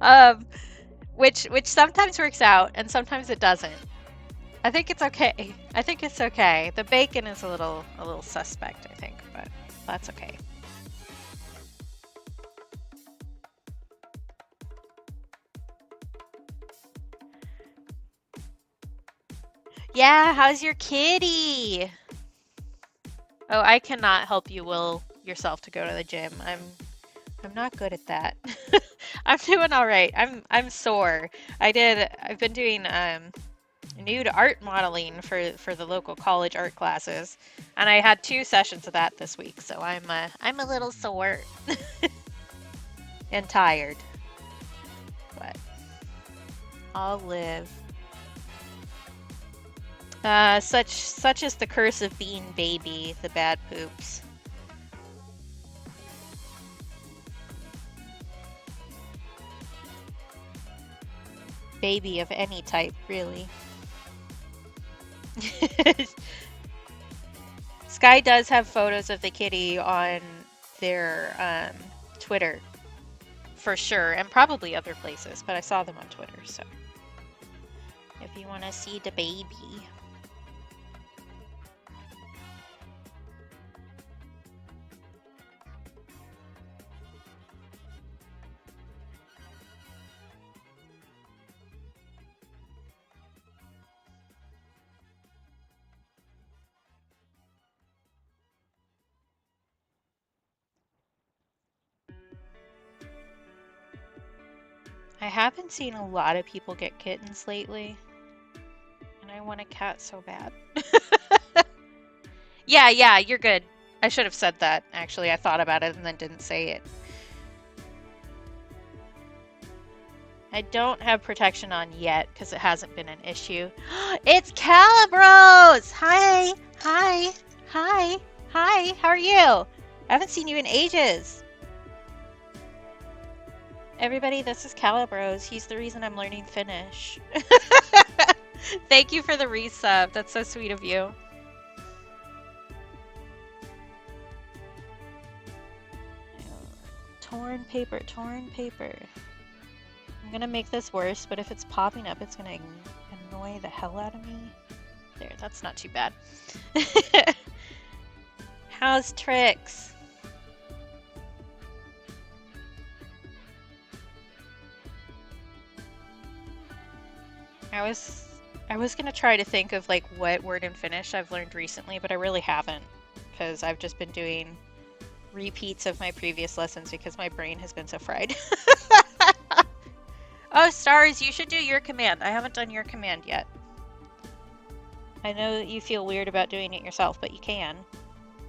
um, which sometimes works out and sometimes it doesn't. I think it's okay. I think it's okay. The bacon is a little suspect, I think, but that's okay. Yeah, how's your kitty? Oh, I cannot help you will yourself to go to the gym. I'm not good at that. I'm doing all right. I'm sore. I've been doing nude art modeling for the local college art classes, and I had 2 sessions of that this week, so I'm a little sore and tired, but I'll live. Such is the curse of being baby, the bad poops. Baby of any type, really. Sky does have photos of the kitty on their Twitter, for sure, and probably other places, but I saw them on Twitter, so if you want to see the baby. I haven't seen a lot of people get kittens lately, and I want a cat so bad. Yeah, you're good. I should have said that, actually. I thought about it and then didn't say it. I don't have protection on yet because it hasn't been an issue. It's Calibros! Hi! Hi! Hi! Hi! How are you? I haven't seen you in ages. Everybody, this is Calibros. He's the reason I'm learning Finnish. Thank you for the resub. That's so sweet of you. Torn paper, torn paper. I'm gonna make this worse, but if it's popping up, it's gonna annoy the hell out of me. There, that's not too bad. How's Trix? I was gonna try to think of like what word in Finnish I've learned recently, but I really haven't, because I've just been doing repeats of my previous lessons because my brain has been so fried. Oh, Stars, you should do your command. I haven't done your command yet. I know that you feel weird about doing it yourself, but you can.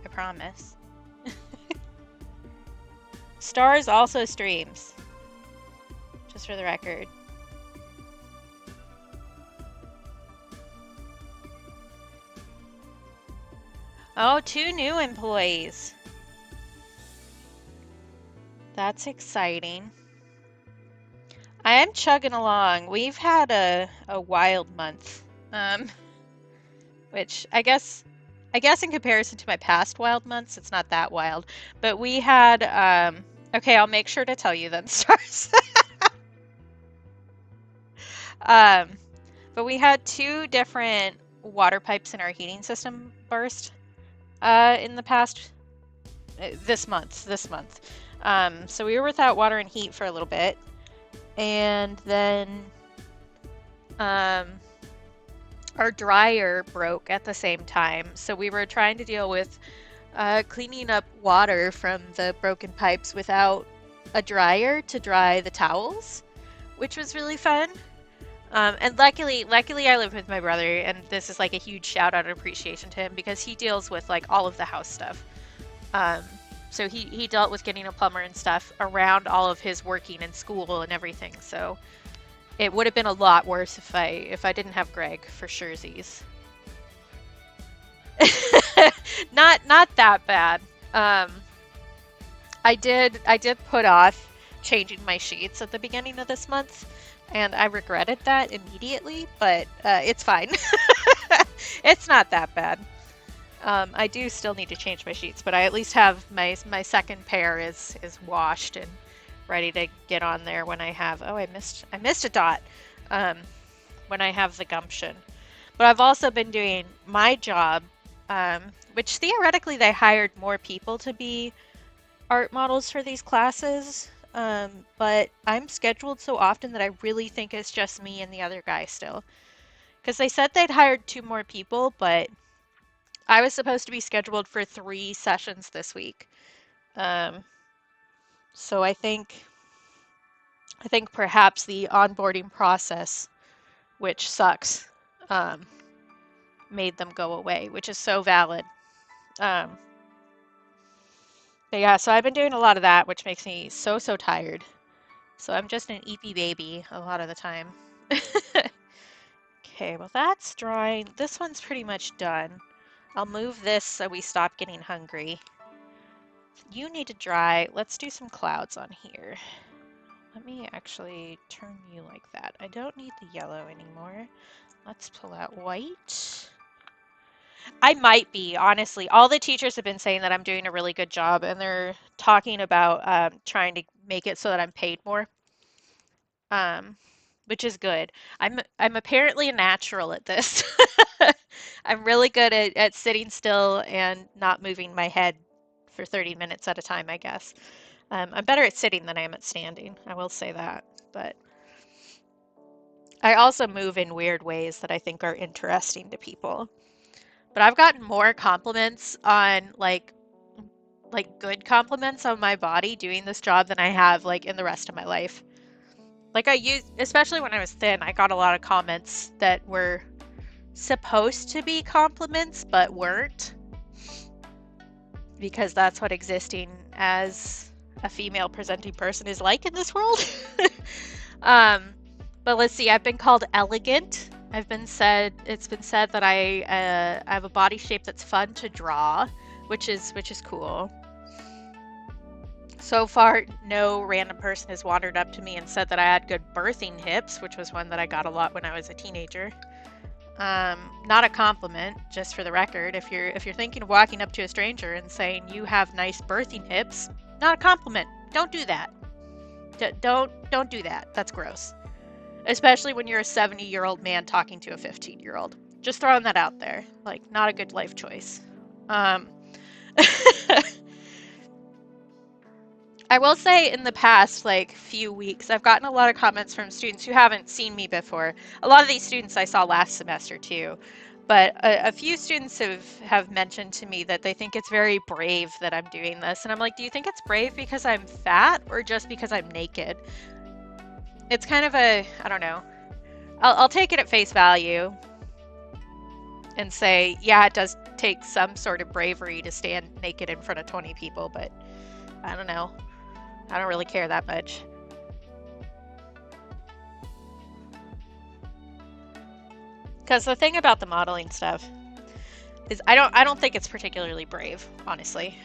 I promise. Stars also streams. Just for the record. Oh, 2 new employees. That's exciting. I am chugging along. We've had a wild month. Which I guess in comparison to my past wild months, it's not that wild. But we had okay, I'll make sure to tell you then, Stars. But we had 2 different water pipes in our heating system burst in the past this month. So we were without water and heat for a little bit, and then our dryer broke at the same time. So we were trying to deal with cleaning up water from the broken pipes without a dryer to dry the towels, which was really fun. And luckily I live with my brother, and this is like a huge shout out and appreciation to him because he deals with like all of the house stuff. So he dealt with getting a plumber and stuff around all of his working and school and everything. So it would have been a lot worse if I didn't have Greg for surezies. Not that bad. Um, I did put off changing my sheets at the beginning of this month, and I regretted that immediately. But it's fine. It's not that bad. I do still need to change my sheets, but I at least have my second pair is washed and ready to get on there when I have. Oh, I missed a dot. Um, when I have the gumption. But I've also been doing my job, which theoretically they hired more people to be art models for these classes. But I'm scheduled so often that I really think it's just me and the other guy still. Because they said they'd hired 2 more people, but I was supposed to be scheduled for 3 sessions this week. Um, so I think perhaps the onboarding process, which sucks, um, made them go away, which is so valid. Um, but yeah, so I've been doing a lot of that, which makes me so tired. So I'm just an eepy baby a lot of the time. Okay, well that's drying. This one's pretty much done. I'll move this so we stop getting hungry. You need to dry. Let's do some clouds on here. Let me actually turn you like that. I don't need the yellow anymore. Let's pull out white. I might be, honestly. All the teachers have been saying that I'm doing a really good job, and they're talking about trying to make it so that I'm paid more, um, which is good. I'm apparently a natural at this. I'm really good at sitting still and not moving my head for 30 minutes at a time, I guess. I'm better at sitting than I am at standing, I will say that. But I also move in weird ways that I think are interesting to people. But I've gotten more compliments on like good compliments on my body doing this job than I have like in the rest of my life. Like I used, especially when I was thin, I got a lot of comments that were supposed to be compliments but weren't, because that's what existing as a female presenting person is like in this world. um, but let's see, I've been called elegant. It's been said that I have a body shape that's fun to draw, which is cool. So far, no random person has wandered up to me and said that I had good birthing hips, which was one that I got a lot when I was a teenager. Not a compliment, just for the record. If you're thinking of walking up to a stranger and saying you have nice birthing hips, not a compliment. Don't do that. Don't do that. That's gross. Especially when you're a 70-year-old man talking to a 15-year-old. Just throwing that out there. Like, not a good life choice. I will say in the past, like, few weeks, I've gotten a lot of comments from students who haven't seen me before. A lot of these students I saw last semester too. But a few students have mentioned to me that they think it's very brave that I'm doing this. And I'm like, do you think it's brave because I'm fat or just because I'm naked? It's kind of I don't know. I'll take it at face value and say, yeah, it does take some sort of bravery to stand naked in front of 20 people, but I don't know. I don't really care that much. Because the thing about the modeling stuff is I don't think it's particularly brave, honestly.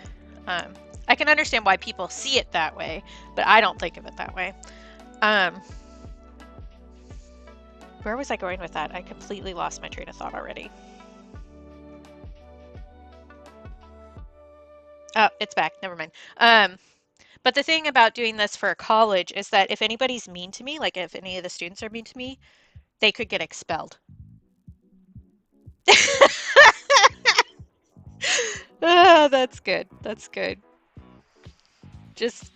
I can understand why people see it that way, but I don't think of it that way. Where was I going with that? I completely lost my train of thought already. Oh, it's back. Never mind. But the thing about doing this for college is that if anybody's mean to me, like if any of the students are mean to me, they could get expelled. Ah, that's good. That's good. Just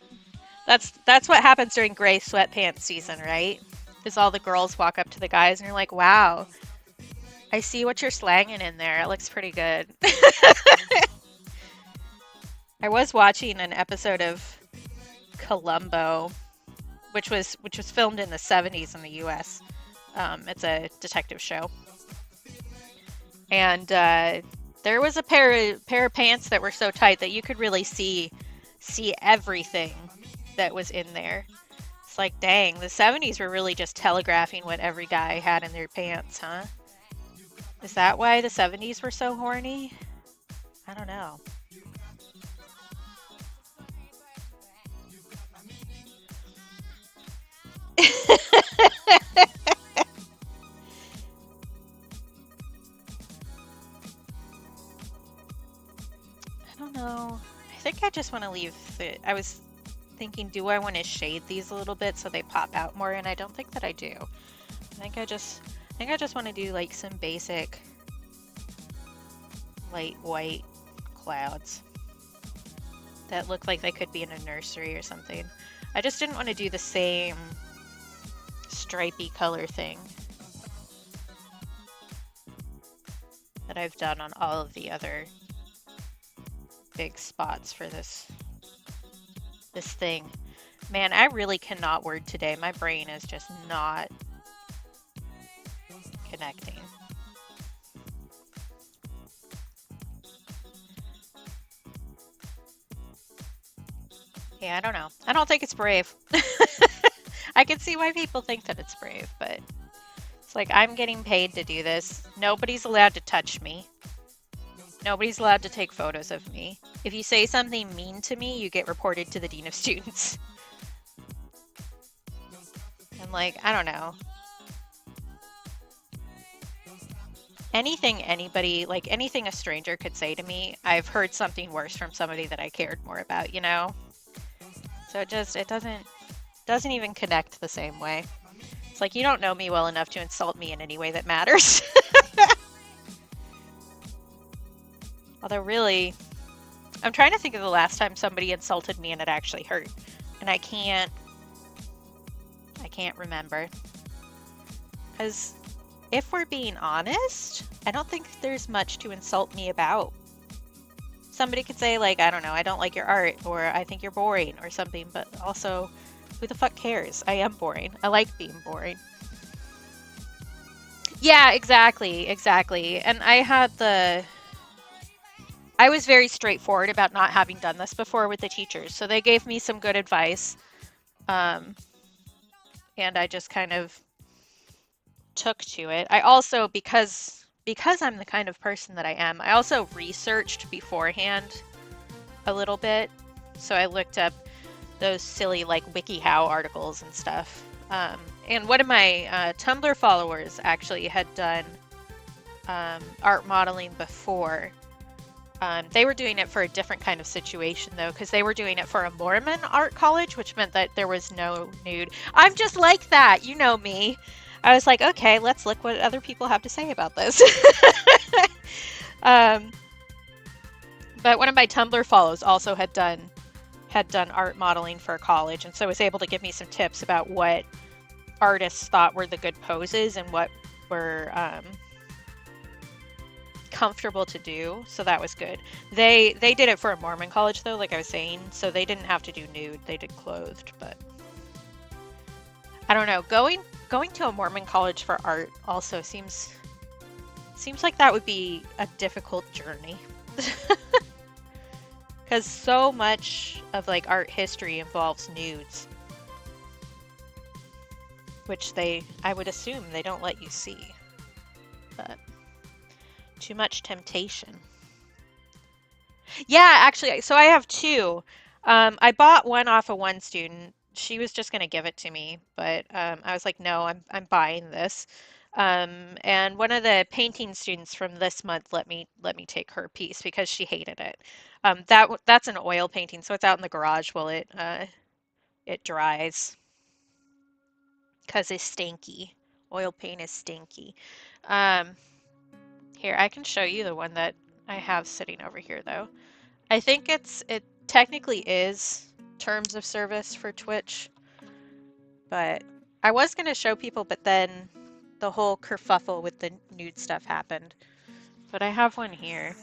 that's what happens during gray sweatpants season, right? Is all the girls walk up to the guys and you're like, "Wow, I see what you're slanging in there. It looks pretty good." I was watching an episode of Columbo, which was filmed in the 70s in the US. It's a detective show. And there was a pair of pants that were so tight that you could really see see everything that was in there. It's like, dang, the 70s were really just telegraphing what every guy had in their pants, huh? Is that why the 70s were so horny? I don't know. I don't know. I think I just want to leave the. I was thinking, do I want to shade these a little bit so they pop out more? And I don't think that I do. I think I just want to do like some basic light white clouds that look like they could be in a nursery or something. I just didn't want to do the same stripy color thing that I've done on all of the other big spots for this thing. Man, I really cannot word today. My brain is just not connecting. Yeah, I don't know. I don't think it's brave. I can see why people think that it's brave, but it's like I'm getting paid to do this. Nobody's allowed to touch me. Nobody's allowed to take photos of me. If you say something mean to me, you get reported to the Dean of Students. And like, I don't know. Anything anybody, like anything a stranger could say to me, I've heard something worse from somebody that I cared more about, you know? So it doesn't even connect the same way. It's like you don't know me well enough to insult me in any way that matters. Although really, I'm trying to think of the last time somebody insulted me and it actually hurt. And I can't remember. Because if we're being honest, I don't think there's much to insult me about. Somebody could say like, I don't know, I don't like your art, or I think you're boring or something, but also, who the fuck cares? I am boring. I like being boring. Yeah, exactly. And I was very straightforward about not having done this before with the teachers. So they gave me some good advice. And I just kind of took to it. I also, because I'm the kind of person that I am, I also researched beforehand a little bit. So I looked up those silly like WikiHow articles and stuff. And one of my Tumblr followers actually had done art modeling before. They were doing it for a different kind of situation though, because they were doing it for a Mormon art college, which meant that there was no nude. I'm just like that, you know me. I was like, okay, let's look what other people have to say about this. But one of my Tumblr follows also had done art modeling for a college, and so was able to give me some tips about what artists thought were the good poses and what were comfortable to do. So that was good. They did it for a Mormon college though, like I was saying, so they didn't have to do nude. They did clothed, but I don't know. Going to a Mormon college for art also seems like that would be a difficult journey. Because so much of like art history involves nudes, which I would assume they don't let you see, but too much temptation. Yeah, actually, so I have two. I bought one off of one student. She was just gonna give it to me, but I was like, no, I'm buying this. And one of the painting students from this month let me take her piece because she hated it. That's an oil painting, so it's out in the garage while it dries because it's stinky. Oil paint is stinky. Um, Here, I can show you the one that I have sitting over here though. I think it technically is terms of service for Twitch, but I was gonna show people, but then the whole kerfuffle with the nude stuff happened. But I have one here.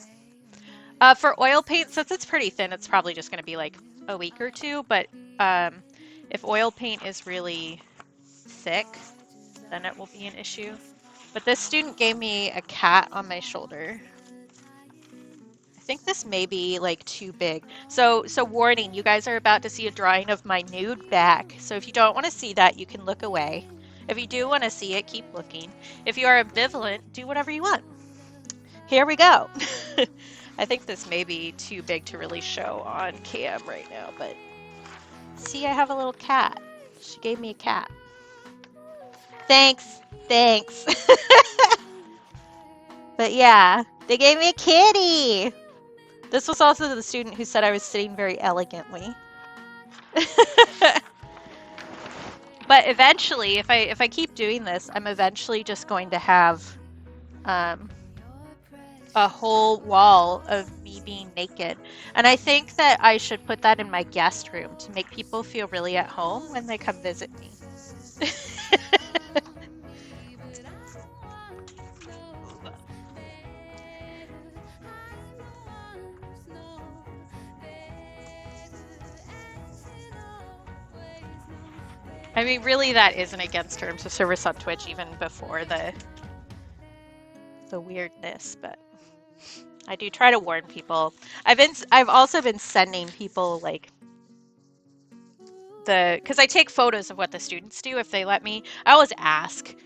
For oil paint, since it's pretty thin, it's probably just gonna be like a week or two, but if oil paint is really thick, then it will be an issue. But this student gave me a cat on my shoulder. I think this may be like too big. So warning, you guys are about to see a drawing of my nude back. So if you don't want to see that, you can look away. If you do want to see it, keep looking. If you are ambivalent, do whatever you want. Here we go. I think this may be too big to really show on cam right now, but see, I have a little cat. She gave me a cat. Thanks. But yeah, they gave me a kitty. This was also the student who said I was sitting very elegantly. But eventually, if I keep doing this, I'm eventually just going to have a whole wall of me being naked. And I think that I should put that in my guest room to make people feel really at home when they come visit me. I mean, really, that isn't against terms of service on Twitch, even before the weirdness, but I do try to warn people. I've also been sending people like because I take photos of what the students do if they let me. I always ask,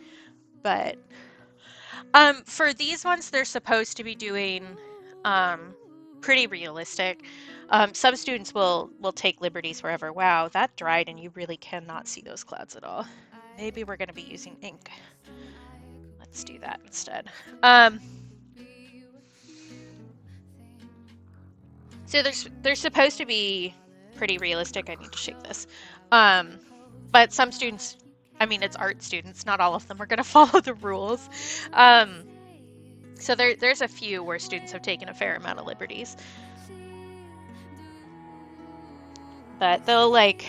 but for these ones, they're supposed to be doing pretty realistic. Some students will take liberties wherever. Wow, that dried and you really cannot see those clouds at all. Maybe we're going to be using ink. Let's do that instead. So they're supposed to be pretty realistic. I need to shake this. But some students, I mean, it's art students, not all of them are going to follow the rules. So there's a few where students have taken a fair amount of liberties. But they'll it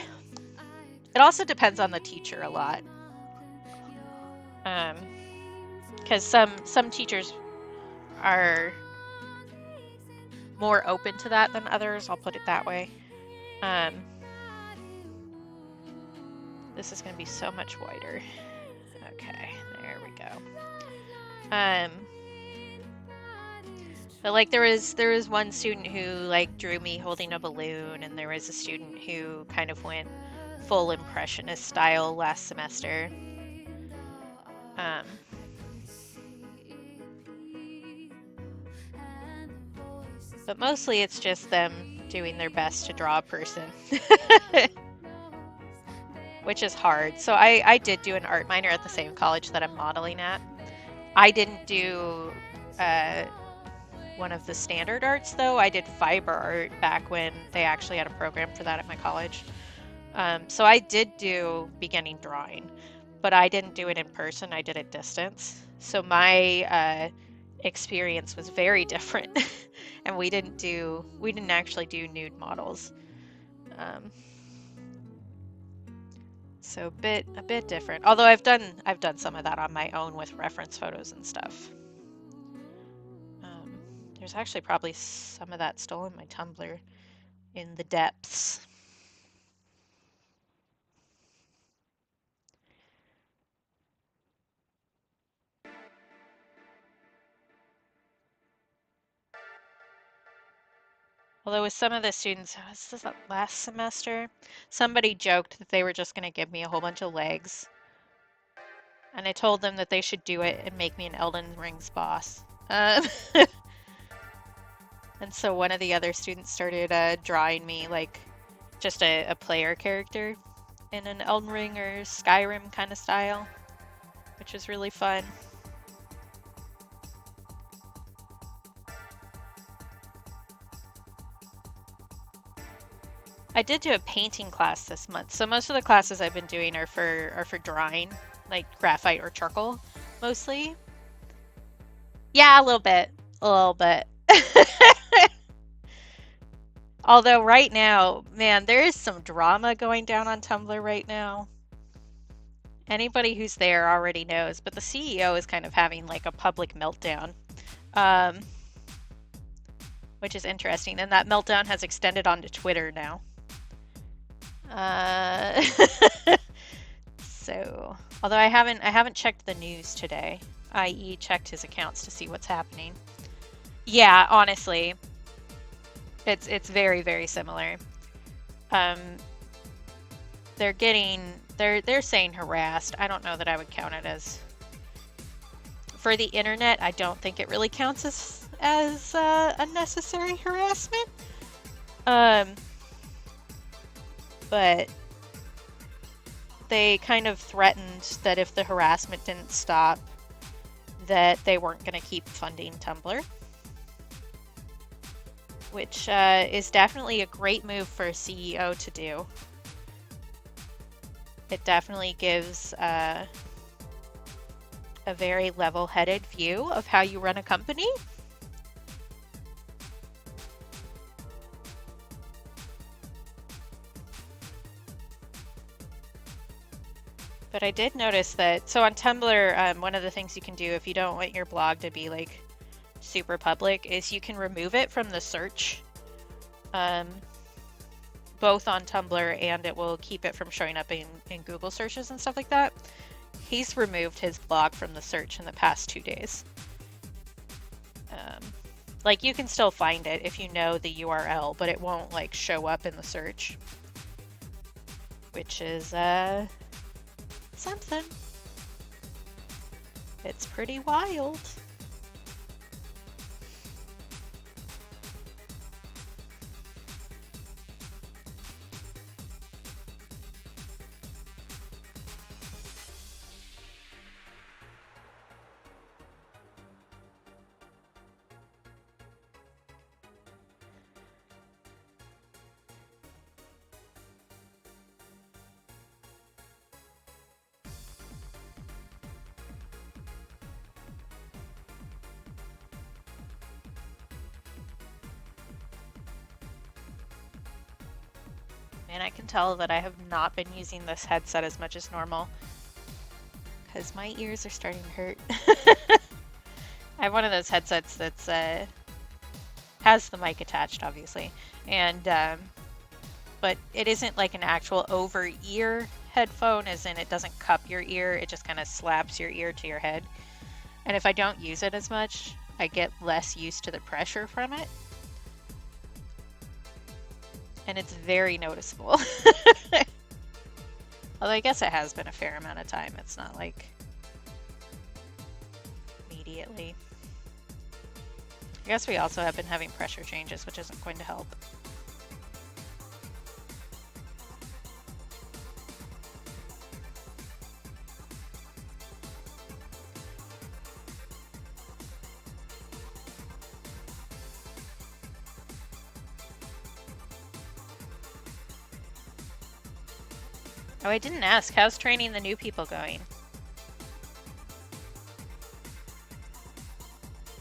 also depends on the teacher a lot. Because some teachers are more open to that than others, I'll put it that way. This is going to be so much wider. Okay, there we go. But there was one student who drew me holding a balloon, and there was a student who kind of went full impressionist style last semester. But mostly it's just them doing their best to draw a person. Which is hard. So I did do an art minor at the same college that I'm modeling at. I didn't do one of the standard arts though. I did fiber art back when they actually had a program for that at my college. So I did do beginning drawing, but I didn't do it in person. I did it distance. So my experience was very different. And we didn't actually do nude models. So a bit different. Although I've done some of that on my own with reference photos and stuff. There's actually probably some of that still in my Tumblr in the depths. Although with some of the students, was this last semester? Somebody joked that they were just going to give me a whole bunch of legs. And I told them that they should do it and make me an Elden Rings boss. And so one of the other students started drawing me just a player character in an Elden Ring or Skyrim kind of style, which was really fun. I did do a painting class this month, so most of the classes I've been doing are for drawing, like graphite or charcoal, mostly. Yeah, a little bit. Although right now, man, there is some drama going down on Tumblr right now. Anybody who's there already knows, but the CEO is kind of having a public meltdown, which is interesting, and that meltdown has extended onto Twitter now. So, although I haven't checked the news today, i.e. checked his accounts to see what's happening. Yeah, honestly, It's very, very similar. Um, they're saying harassed. I don't know that I would count it as, for the internet, I don't think it really counts as unnecessary harassment. But they kind of threatened that if the harassment didn't stop, that they weren't going to keep funding Tumblr, which is definitely a great move for a CEO to do. It definitely gives a very level-headed view of how you run a company. But I did notice that, so on Tumblr, one of the things you can do if you don't want your blog to be like super public is you can remove it from the search, both on Tumblr, and it will keep it from showing up in Google searches and stuff like that. He's removed his blog from the search in the past 2 days. Like, you can still find it if you know the URL, but it won't like show up in the search, which is something. It's pretty wild. And I can tell that I have not been using this headset as much as normal because my ears are starting to hurt. I have one of those headsets that's has the mic attached, obviously, and but it isn't like an actual over-ear headphone, as in it doesn't cup your ear, it just kind of slaps your ear to your head. And if I don't use it as much, I get less used to the pressure from it. And it's very noticeable. Although I guess it has been a fair amount of time. It's not like immediately. I guess we also have been having pressure changes, which isn't going to help. Oh, I didn't ask. How's training the new people going?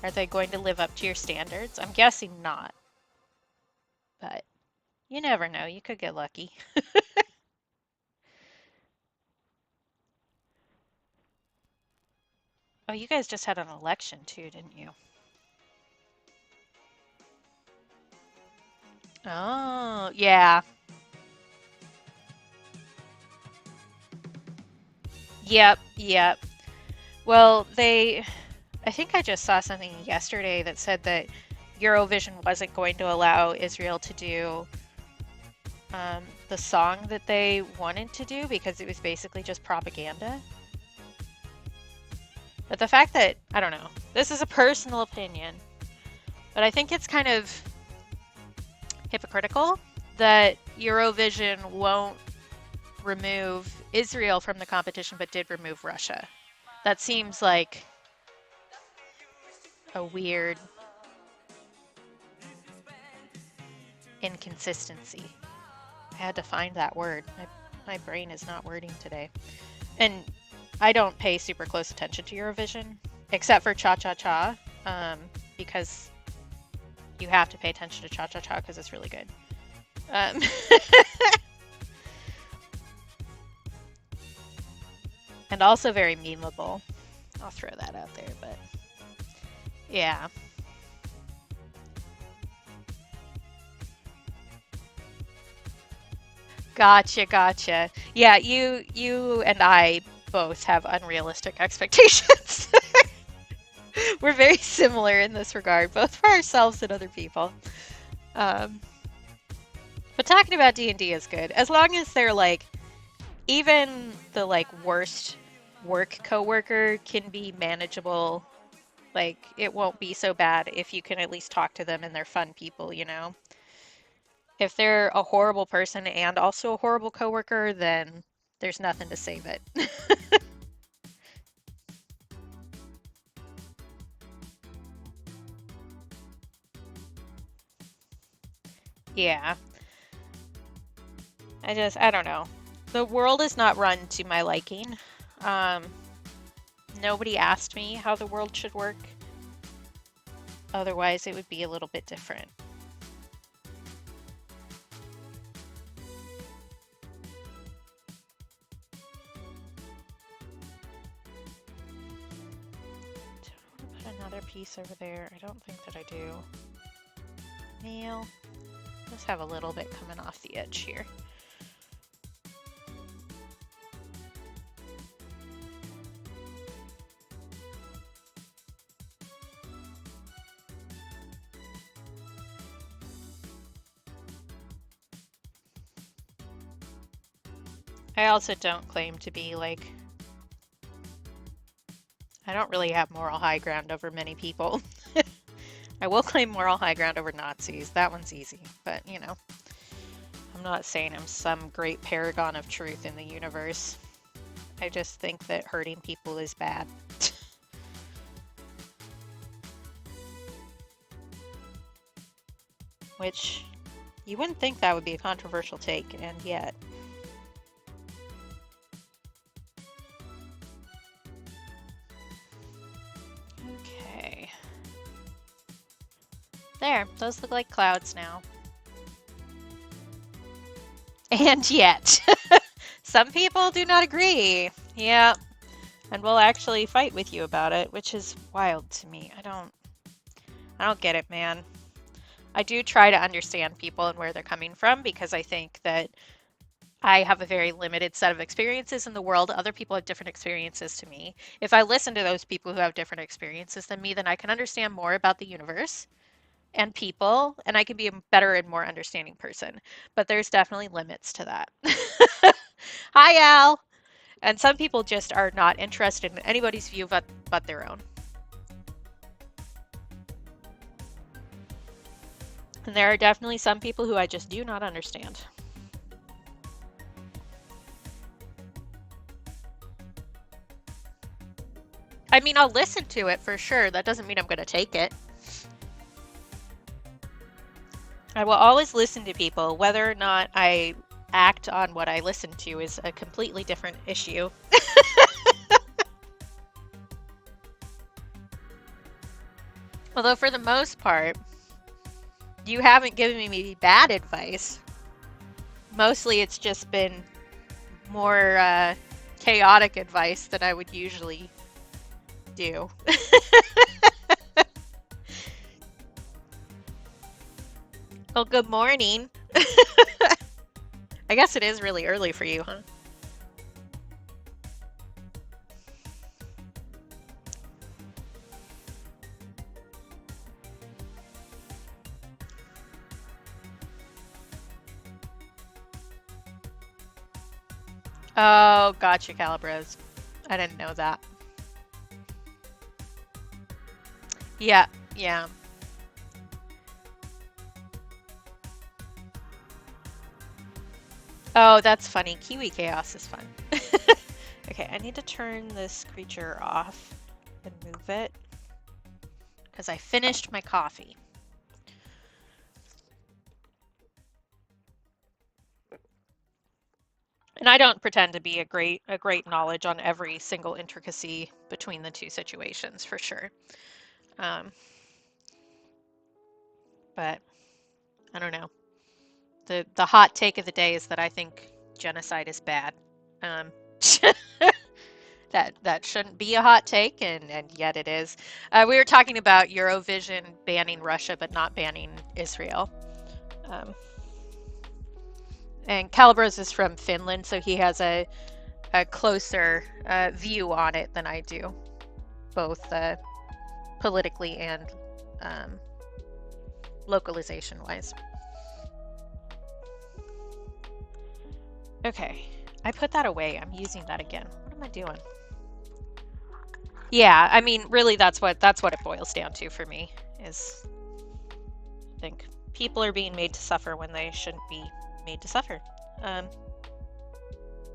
Are they going to live up to your standards? I'm guessing not. But you never know. You could get lucky. Oh, you guys just had an election too, didn't you? Oh, yeah. Yep. Well, I think I just saw something yesterday that said that Eurovision wasn't going to allow Israel to do the song that they wanted to do because it was basically just propaganda. But the fact that, I don't know, this is a personal opinion, but I think it's kind of hypocritical that Eurovision won't remove Israel from the competition but did remove Russia. That seems like a weird inconsistency. I had to find that word. My brain is not wording today. And I don't pay super close attention to Eurovision, except for Cha-Cha-Cha, because you have to pay attention to Cha-Cha-Cha because it's really good. And also very memeable. I'll throw that out there, but yeah. Gotcha. Yeah, you and I both have unrealistic expectations. We're very similar in this regard, both for ourselves and other people. Um, but talking about D&D is good as long as they're like even the like worst work coworker can be manageable. Like it won't be so bad if you can at least talk to them and they're fun people, you know. If they're a horrible person and also a horrible coworker, then there's nothing to save it. Yeah. I don't know. The world is not run to my liking. Um, Nobody asked me how the world should work. Otherwise, it would be a little bit different. Do I want to put another piece over there? I don't think that I do. Nail. Let's have a little bit coming off the edge here. I also don't claim to be like, I don't really have moral high ground over many people. I will claim moral high ground over Nazis. That one's easy, but you know, I'm not saying I'm some great paragon of truth in the universe. I just think that hurting people is bad. Which you wouldn't think that would be a controversial take, and yet. Okay. There, those look like clouds now. And yet. Some people do not agree. Yeah. And will actually fight with you about it, which is wild to me. I don't get it, man. I do try to understand people and where they're coming from because I think that I have a very limited set of experiences in the world. Other people have different experiences to me. If I listen to those people who have different experiences than me, then I can understand more about the universe and people, and I can be a better and more understanding person. But there's definitely limits to that. Hi, Al. And some people just are not interested in anybody's view but their own. And there are definitely some people who I just do not understand. I mean, I'll listen to it for sure. That doesn't mean I'm going to take it. I will always listen to people. Whether or not I act on what I listen to is a completely different issue. Although for the most part, you haven't given me bad advice. Mostly it's just been more chaotic advice than I would usually do. Well, good morning. I guess it is really early for you, huh? Oh, gotcha, Calibros. I didn't know that. Yeah, yeah. Oh, that's funny. Kiwi Chaos is fun. Okay, I need to turn this creature off and move it because I finished my coffee. And I don't pretend to be a great knowledge on every single intricacy between the two situations for sure. But I don't know. The hot take of the day is that I think genocide is bad. That shouldn't be a hot take, and yet it is. We were talking about Eurovision banning Russia but not banning Israel. And Calibros is from Finland, so he has a closer view on it than I do, both politically and localization-wise. Okay, I put that away. I'm using that again. What am I doing? Yeah, I mean, really, that's what it boils down to for me. Is I think people are being made to suffer when they shouldn't be made to suffer.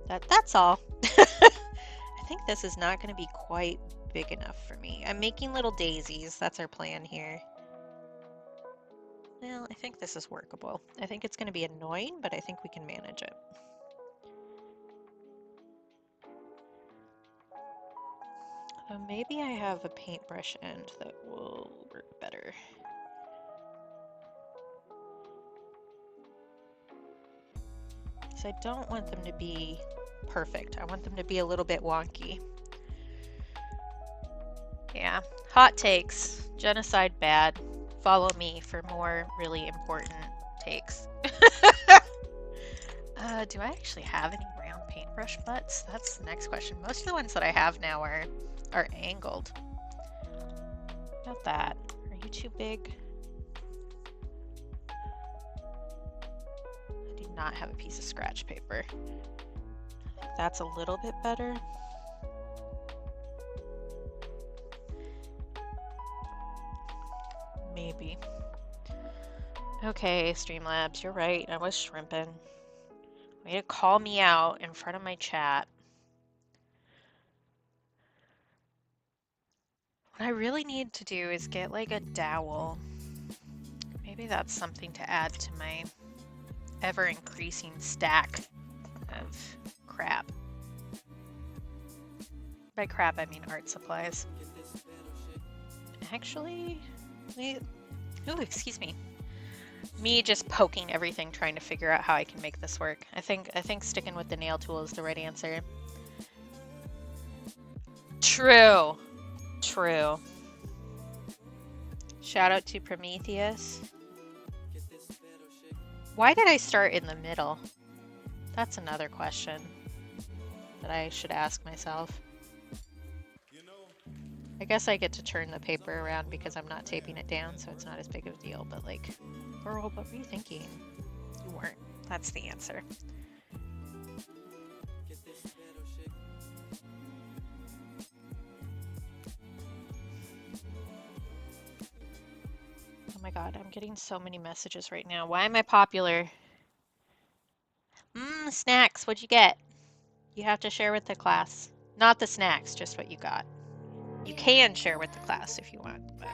That's all. I think this is not going to be quite big enough for me. I'm making little daisies. That's our plan here. Well, I think this is workable. I think it's going to be annoying, but I think we can manage it. Maybe I have a paintbrush end that will work better. Because I don't want them to be perfect. I want them to be a little bit wonky. Yeah, hot takes. Genocide bad. Follow me for more really important takes. Do I actually have any round paintbrush butts? That's the next question. Most of the ones that I have now are angled. Not that. Are you too big? I do not have a piece of scratch paper. I think that's a little bit better. Maybe. Okay, Streamlabs, you're right. I was shrimping. Way to call me out in front of my chat. What I really need to do is get like a dowel. Maybe that's something to add to my ever-increasing stack of crap. By crap, I mean art supplies. Actually, oh, excuse me. Me just poking everything, trying to figure out how I can make this work. I think sticking with the nail tool is the right answer. True. True. Shout out to Prometheus. Why did I start in the middle? That's another question that I should ask myself. I guess I get to turn the paper around because I'm not taping it down, so it's not as big of a deal, but like, girl, what were you thinking? You weren't. That's the answer. Oh my god, I'm getting so many messages right now. Why am I popular? Snacks, what'd you get? You have to share with the class. Not the snacks, just what you got. You can share with the class if you want, but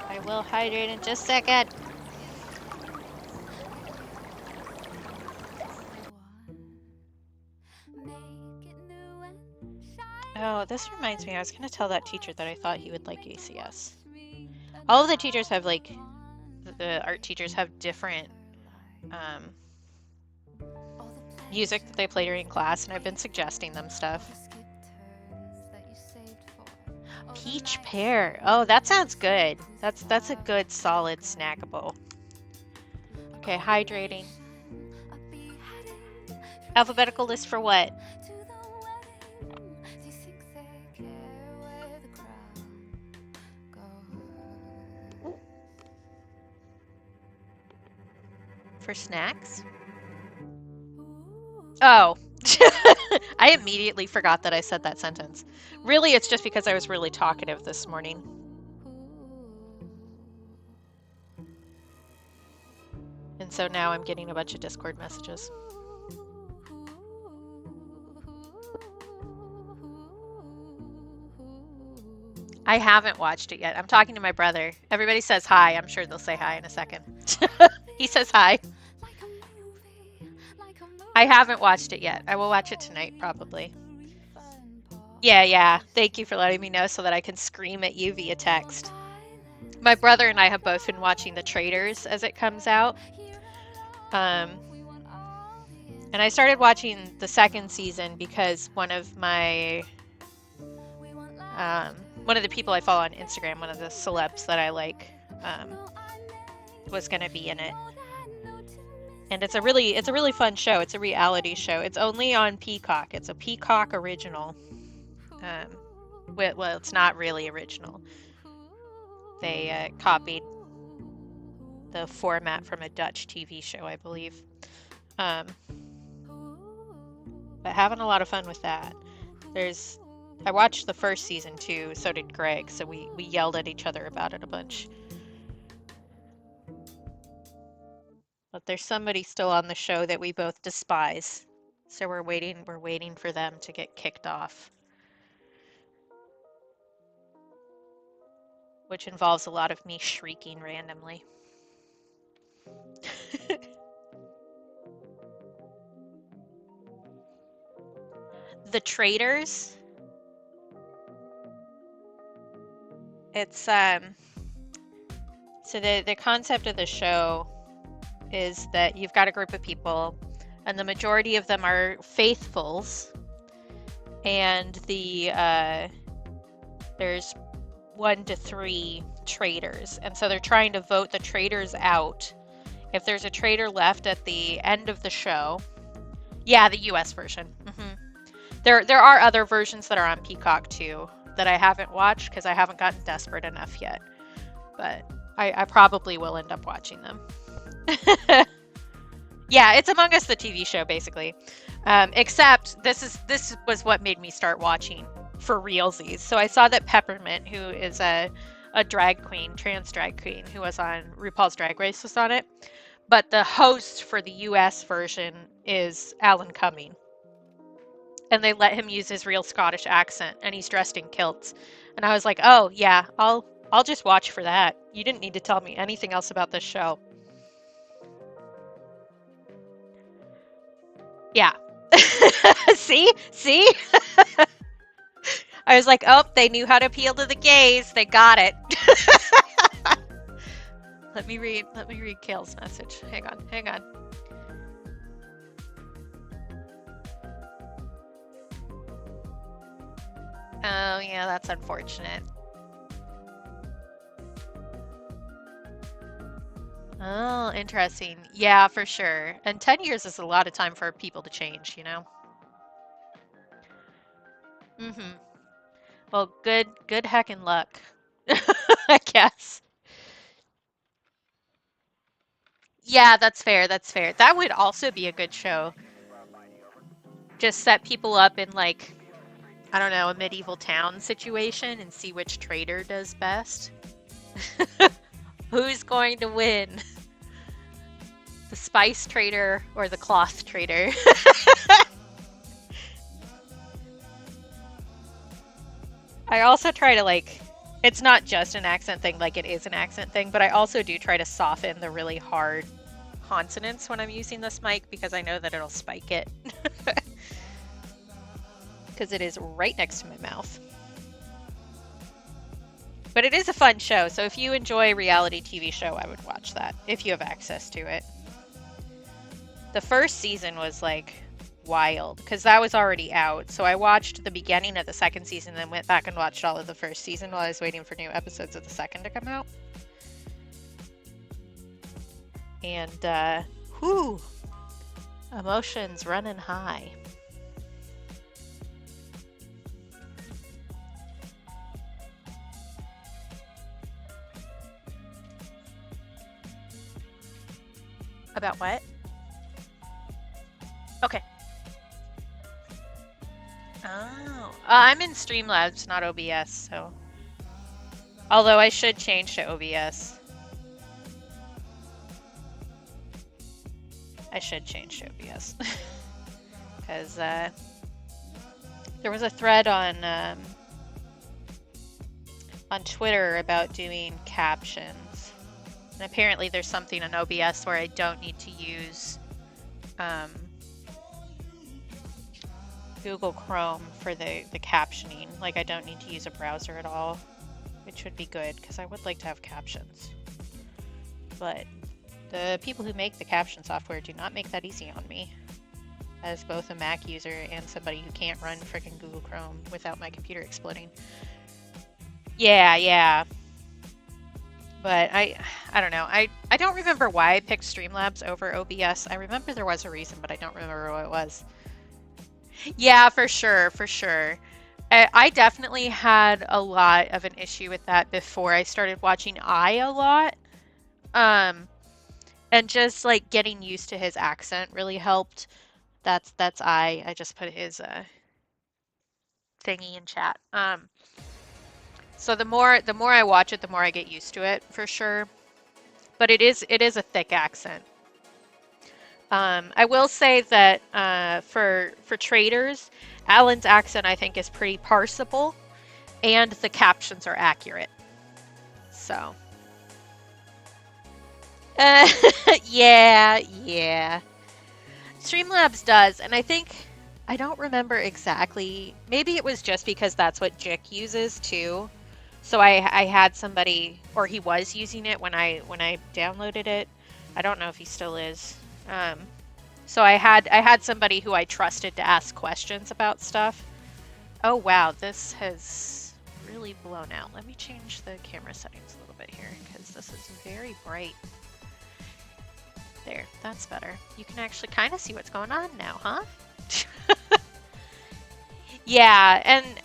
I will hydrate in just a second. Oh, this reminds me, I was going to tell that teacher that I thought he would like ACS. All of the teachers have, like, the art teachers have different music that they play during class, and I've been suggesting them stuff. Peach pear. Oh, that sounds good. That's a good, solid snackable. Okay, hydrating. Alphabetical list for what? For snacks? Oh. I immediately forgot that I said that sentence. Really, it's just because I was really talkative this morning. And so now I'm getting a bunch of Discord messages. I haven't watched it yet. I'm talking to my brother. Everybody says hi. I'm sure they'll say hi in a second. He says hi. I haven't watched it yet. I will watch it tonight, probably. Yeah. Thank you for letting me know so that I can scream at you via text. My brother and I have both been watching The Traitors as it comes out. And I started watching the second season because one of the people I follow on Instagram, one of the celebs that I like, was going to be in it. And it's a really fun show. It's a reality show. It's only on Peacock. It's a Peacock original. Well, it's not really original. they copied the format from a Dutch TV show, I believe. But having a lot of fun with that. I watched the first season too, so did Greg, so we yelled at each other about it a bunch. But there's somebody still on the show that we both despise. So we're waiting for them to get kicked off. Which involves a lot of me shrieking randomly. The Traitors. It's so the concept of the show is that you've got a group of people, and the majority of them are faithfuls, and there's 1 to 3 traitors, and so they're trying to vote the traitors out. If there's a traitor left at the end of the show, yeah, the US version. There are other versions that are on Peacock too that I haven't watched because I haven't gotten desperate enough yet, but I probably will end up watching them. Yeah, it's Among Us the TV show basically, except this was what made me start watching for realsies. So I saw that Peppermint, who is a drag queen, trans drag queen, who was on RuPaul's Drag Race, was on it, but the host for the US version is Alan Cumming, and they let him use his real Scottish accent, and he's dressed in kilts, and I was like, oh yeah, I'll just watch for that. You didn't need to tell me anything else about this show. Yeah. See? I was like, oh, they knew how to appeal to the gays. They got it. Let me read Kale's message. Hang on. Oh, yeah, that's unfortunate. Oh, interesting. Yeah, for sure. And 10 years is a lot of time for people to change, you know? Well, good heckin' luck, I guess. Yeah, that's fair. That would also be a good show. Just set people up in, like, I don't know, a medieval town situation and see which traitor does best. Who's going to win? The spice traitor or the cloth traitor? I also try to, like, it's not just an accent thing, like it is an accent thing, but I also do try to soften the really hard consonants when I'm using this mic because I know that it'll spike it. Because it is right next to my mouth. But it is a fun show, so if you enjoy a reality TV show, I would watch that, if you have access to it. The first season was, like, wild, because that was already out, so I watched the beginning of the second season, then went back and watched all of the first season while I was waiting for new episodes of the second to come out. And, whew, emotions running high. About what? Okay. Oh, I'm in Streamlabs, not OBS, so. Although I should change to OBS. I should change to OBS. Because there was a thread on Twitter about doing captions. And apparently there's something in OBS where I don't need to use Google Chrome for the captioning. Like, I don't need to use a browser at all, which would be good because I would like to have captions. But the people who make the caption software do not make that easy on me, as both a Mac user and somebody who can't run frickin' Google Chrome without my computer exploding. Yeah. But I don't know. I don't remember why I picked Streamlabs over OBS. I remember there was a reason, but I don't remember what it was. Yeah, for sure. I definitely had a lot of an issue with that before I started watching I a lot. Um, and just like getting used to his accent really helped. That's I. I just put his thingy in chat. So the more I watch it, the more I get used to it for sure. But it is a thick accent. I will say that for traders, Alan's accent I think is pretty parsable, and the captions are accurate. So, uh, yeah, yeah. Streamlabs does, and I think I don't remember exactly. Maybe it was just because that's what Jick uses too. So I had somebody, or he was using it when I downloaded it. I don't know if he still is. Um, so I had somebody who I trusted to ask questions about stuff. Oh wow, this has really blown out. Let me change the camera settings a little bit here because this is very bright. There, that's better. You can actually kind of see what's going on now, huh? Yeah,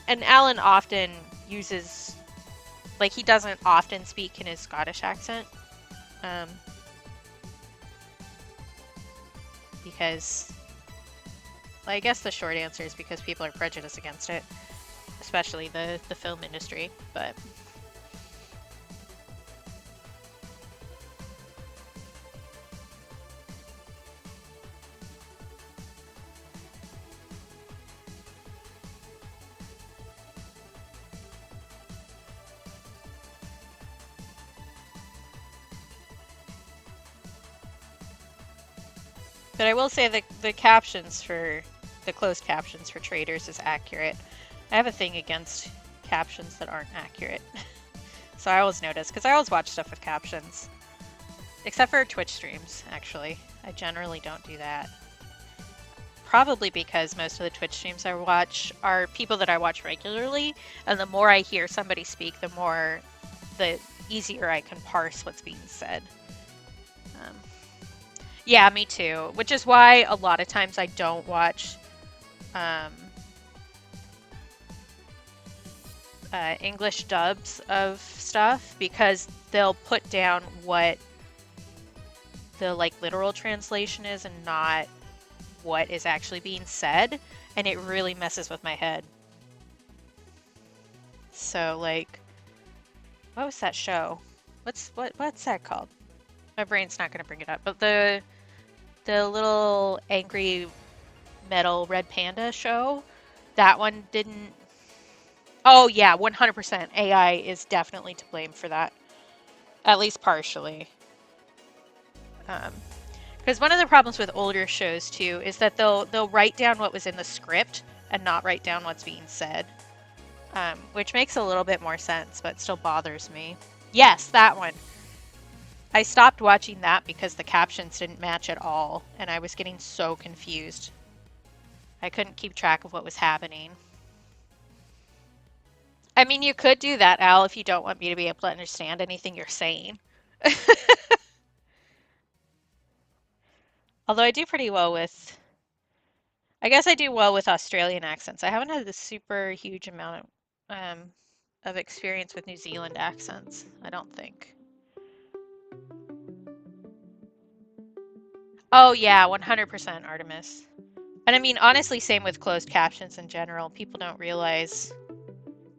and Alan often uses, like, he doesn't often speak in his Scottish accent, um, because, well, I guess the short answer is because people are prejudiced against it, especially the film industry, but... But I will say that the captions for the closed captions for traders is accurate. I have a thing against captions that aren't accurate. So I always notice, because I always watch stuff with captions. Except for Twitch streams, actually. I generally don't do that. Probably because most of the Twitch streams I watch are people that I watch regularly, and the more I hear somebody speak, the easier I can parse what's being said. Yeah, me too. Which is why a lot of times I don't watch English dubs of stuff, because they'll put down what the like literal translation is and not what is actually being said, and it really messes with my head. So like, what was that show? What's that called? My brain's not gonna bring it up, but the little angry metal red panda show, that one didn't. Oh yeah, 100%. AI is definitely to blame for that, at least partially. Because one of the problems with older shows too is that they'll write down what was in the script and not write down what's being said, which makes a little bit more sense, but still bothers me. Yes, that one. I stopped watching that because the captions didn't match at all, and I was getting so confused. I couldn't keep track of what was happening. I mean, you could do that, Al, if you don't want me to be able to understand anything you're saying. Although I do pretty well with, I guess I do well with Australian accents. I haven't had a super huge amount of experience with New Zealand accents, I don't think. Oh yeah, 100% Artemis. And I mean, honestly, same with closed captions in general. People don't realize,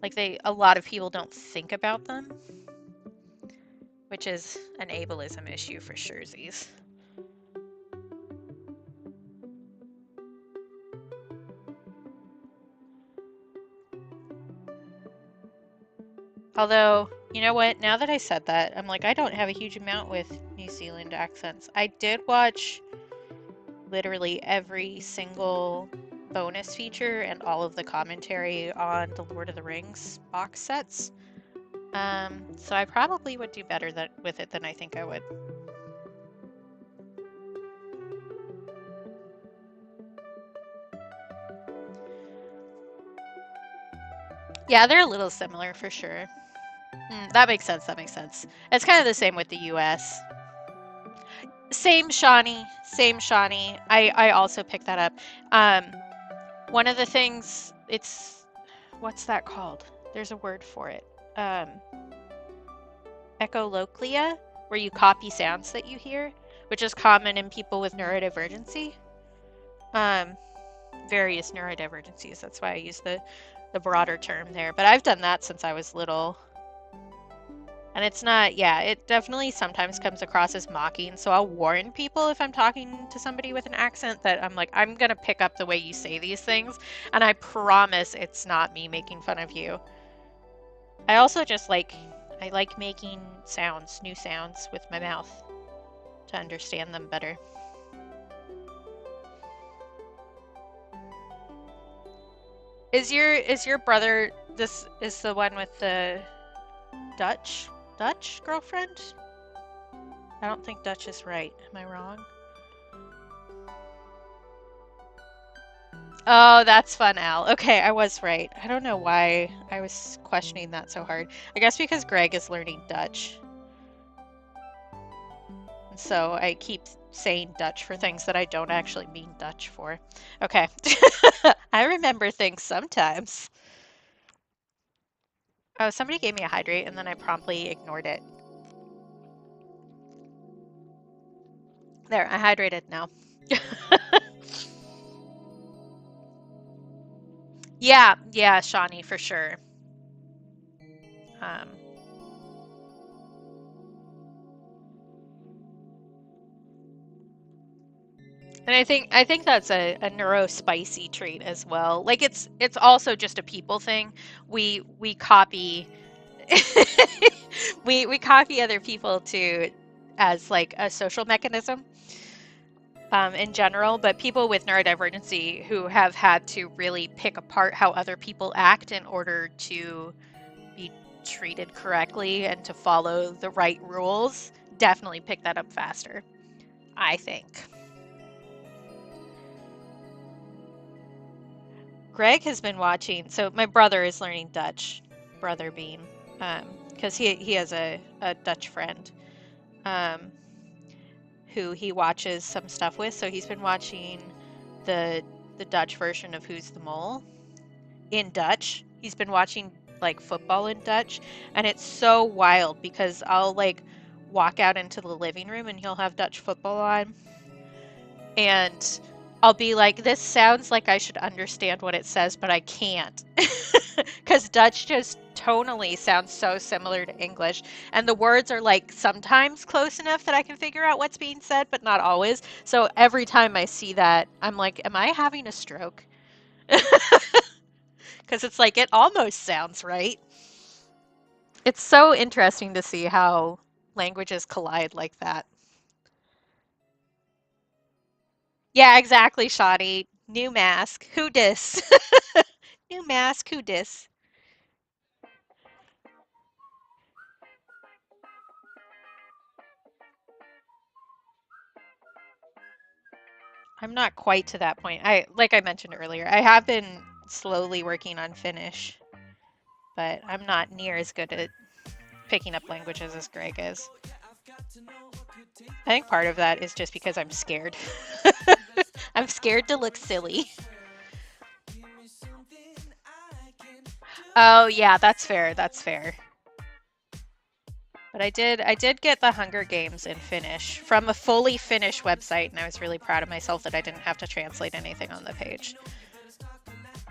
like a lot of people don't think about them, which is an ableism issue for surezies. Although, you know what? Now that I said that, I'm like, I don't have a huge amount with New Zealand accents. I did watch literally every single bonus feature and all of the commentary on the Lord of the Rings box sets. So I probably would do better with it than I think I would. Yeah, they're a little similar for sure. That makes sense. That makes sense. It's kind of the same with the US. Same Shawnee. Same Shawnee. I also picked that up. One of the things, what's that called? There's a word for it. Echolocalia, where you copy sounds that you hear, which is common in people with neurodivergency. Various neurodivergencies. That's why I use the broader term there. But I've done that since I was little. And it's not, yeah, it definitely sometimes comes across as mocking. So I'll warn people if I'm talking to somebody with an accent that I'm like, I'm going to pick up the way you say these things. And I promise it's not me making fun of you. I also just like, I like making sounds, new sounds with my mouth to understand them better. Is your brother, this is the one with the Dutch girlfriend? I don't think Dutch is right. Am I wrong? Oh, that's fun, Al. Okay, I was right. I don't know why I was questioning that so hard. I guess because Greg is learning Dutch. And so I keep saying Dutch for things that I don't actually mean Dutch for. Okay. I remember things sometimes. Oh, somebody gave me a hydrate and then I promptly ignored it. There, I hydrated now. Yeah, Shawnee, for sure. And I think that's a neurospicy trait as well. Like it's also just a people thing. We copy we copy other people to as like a social mechanism in general, but people with neurodivergency who have had to really pick apart how other people act in order to be treated correctly and to follow the right rules definitely pick that up faster, I think. Greg has been watching, so my brother is learning Dutch, brother Beam, because he has a Dutch friend who he watches some stuff with. So he's been watching the Dutch version of Who's the Mole in Dutch. He's been watching like football in Dutch, and it's so wild because I'll like walk out into the living room and he'll have Dutch football on, and I'll be like, this sounds like I should understand what it says, but I can't. Because Dutch just tonally sounds so similar to English. And the words are like sometimes close enough that I can figure out what's being said, but not always. So every time I see that, I'm like, am I having a stroke? Because it's like, it almost sounds right. It's so interesting to see how languages collide like that. Yeah, exactly, Shoddy. New mask. Who dis? New mask. Who dis? I'm not quite to that point. Like I mentioned earlier, I have been slowly working on Finnish, but I'm not near as good at picking up languages as Greg is. I think part of that is just because I'm scared. I'm scared to look silly. Oh yeah, that's fair. That's fair. But I did get the Hunger Games in Finnish from a fully Finnish website, and I was really proud of myself that I didn't have to translate anything on the page.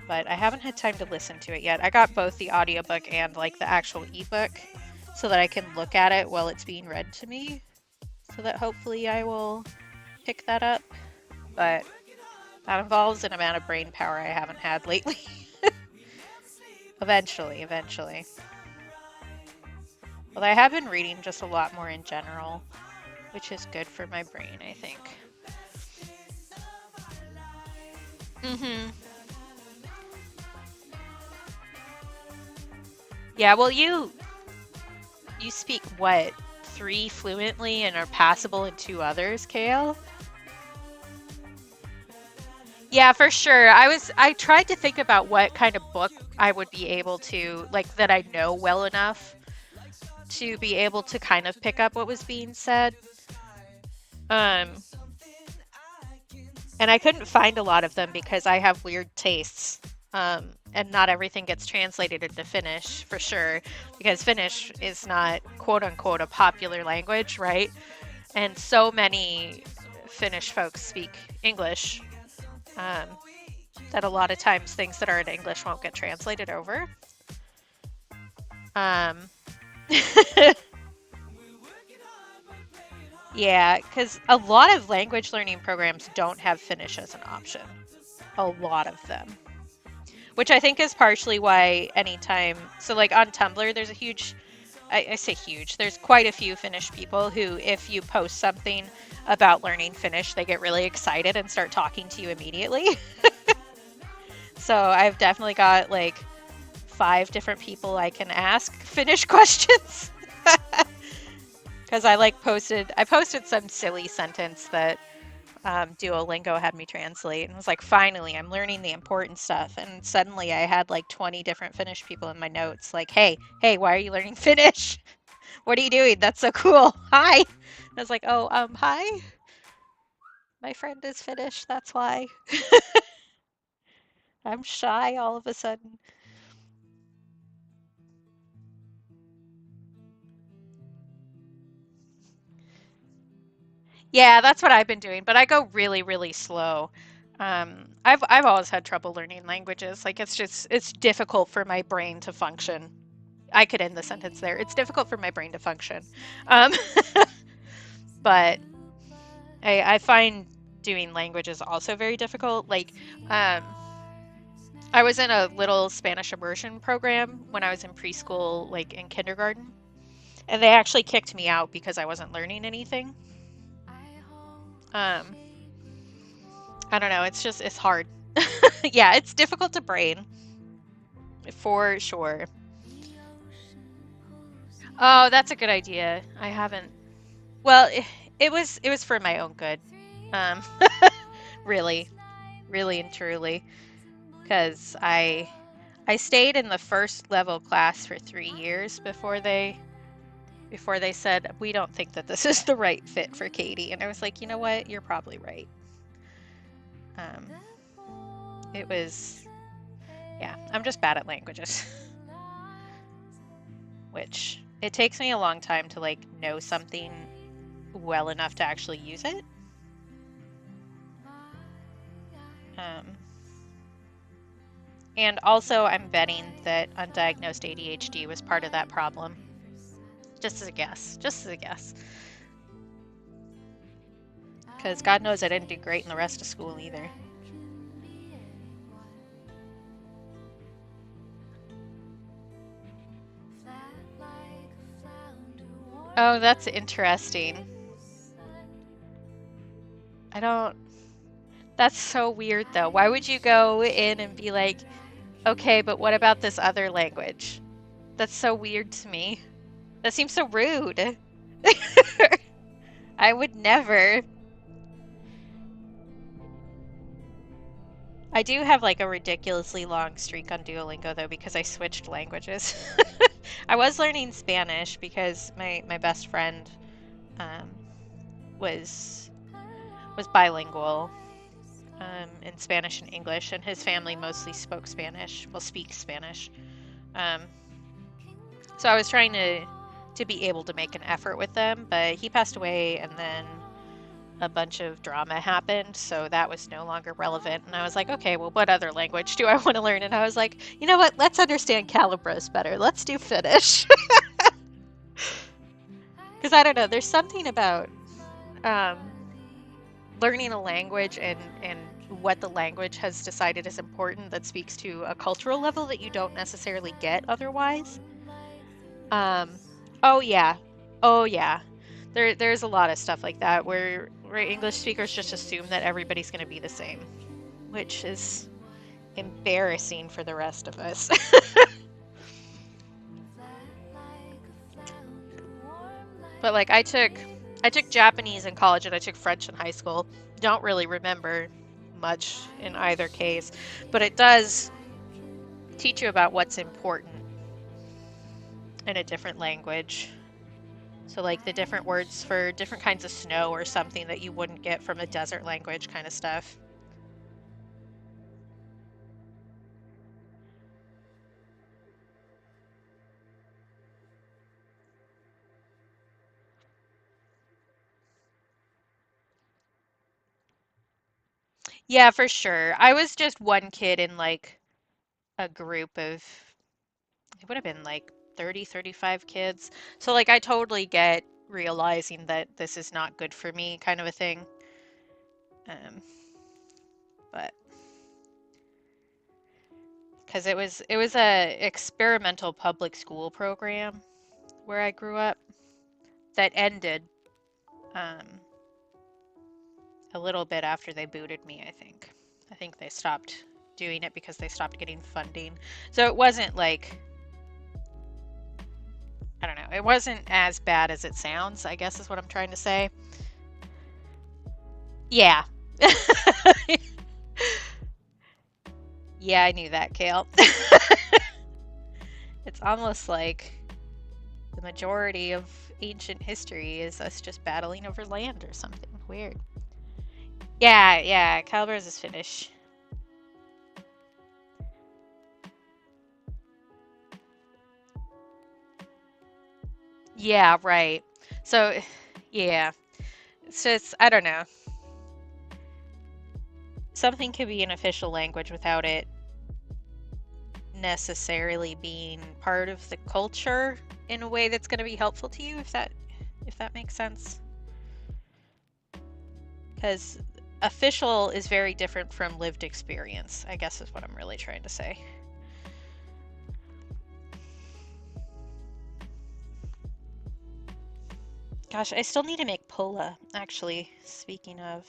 But I haven't had time to listen to it yet. I got both the audiobook and like the actual ebook so that I can look at it while it's being read to me, so that hopefully I will pick that up. But that involves an amount of brain power I haven't had lately. Eventually. Although I have been reading just a lot more in general, which is good for my brain, I think. Mm-hmm. Yeah, well, you speak what, 3 fluently and are passable in 2 others, Kale? Yeah, for sure. I tried to think about what kind of book I would be able to, like, that I know well enough to be able to kind of pick up what was being said. Um, and I couldn't find a lot of them because I have weird tastes. and not everything gets translated into Finnish for sure, because Finnish is not quote unquote a popular language, right? And so many Finnish folks speak English um, that a lot of times things that are in English won't get translated over. Um, yeah, because a lot of language learning programs don't have Finnish as an option. A lot of them. Which I think is partially why anytime, so like on Tumblr, there's a huge, I say huge, there's quite a few Finnish people who, if you post something about learning Finnish, they get really excited and start talking to you immediately. So I've definitely got like 5 different people I can ask Finnish questions. Because I posted some silly sentence that Duolingo had me translate, and I was like, finally, I'm learning the important stuff. And suddenly I had like 20 different Finnish people in my notes, like, hey, why are you learning Finnish? What are you doing? That's so cool. Hi. And I was like, oh, hi. My friend is Finnish, that's why. I'm shy all of a sudden. Yeah, that's what I've been doing, but I go really, really slow. I've always had trouble learning languages. Like it's difficult for my brain to function. I could end the sentence there. It's difficult for my brain to function. Um, but I find doing languages also very difficult. Like um, I was in a little Spanish immersion program when I was in preschool, like in kindergarten, and they actually kicked me out because I wasn't learning anything. Um, I don't know. It's hard. Yeah, it's difficult to brain for sure. Oh, that's a good idea. I haven't. Well, it was for my own good. Um, really, really and truly, because I stayed in the first level class for 3 years before they said we don't think that this is the right fit for Katie, and I was like, you know what, you're probably right. Um, it was yeah, I'm just bad at languages, which it takes me a long time to like know something well enough to actually use it. Um, and also, I'm betting that undiagnosed ADHD was part of that problem. Just as a guess. Just as a guess. Because God knows I didn't do great in the rest of school either. Oh, that's interesting. I don't. That's so weird, though. Why would you go in and be like, okay, but what about this other language? That's so weird to me. That seems so rude. I would never. I do have like a ridiculously long streak on Duolingo though because I switched languages. I was learning Spanish because my best friend um, was was bilingual in Spanish and English, and his family mostly spoke Spanish. Well, speaks Spanish. Um, so I was trying to be able to make an effort with them, but he passed away, and then a bunch of drama happened, so that was no longer relevant. And I was like, okay, well, what other language do I want to learn? And I was like, you know what? Let's understand Calibros better. Let's do Finnish. Because I don't know, there's something about um, learning a language and what the language has decided is important that speaks to a cultural level that you don't necessarily get otherwise. Um, oh yeah, oh yeah. There's a lot of stuff like that where English speakers just assume that everybody's going to be the same, which is embarrassing for the rest of us. But like I took Japanese in college and I took French in high school. Don't really remember much in either case, but it does teach you about what's important in a different language. So like the different words for different kinds of snow or something that you wouldn't get from a desert language kind of stuff. Yeah, for sure. I was just one kid in like a group of, it would have been like 30, 35 kids. So like I totally get realizing that this is not good for me kind of a thing. Um, but because it was a experimental public school program where I grew up that ended um, a little bit after they booted me, I think. I think they stopped doing it because they stopped getting funding. So it wasn't like, I don't know, it wasn't as bad as it sounds, I guess is what I'm trying to say. Yeah. Yeah, I knew that, Kale. It's almost like the majority of ancient history is us just battling over land or something weird. Yeah, yeah, Calibers is Finnish. Yeah, right. So, yeah. So it's, I don't know. Something could be an official language without it necessarily being part of the culture in a way that's going to be helpful to you, if that makes sense. Because official is very different from lived experience, I guess is what I'm really trying to say. Gosh, I still need to make Pola, actually, speaking of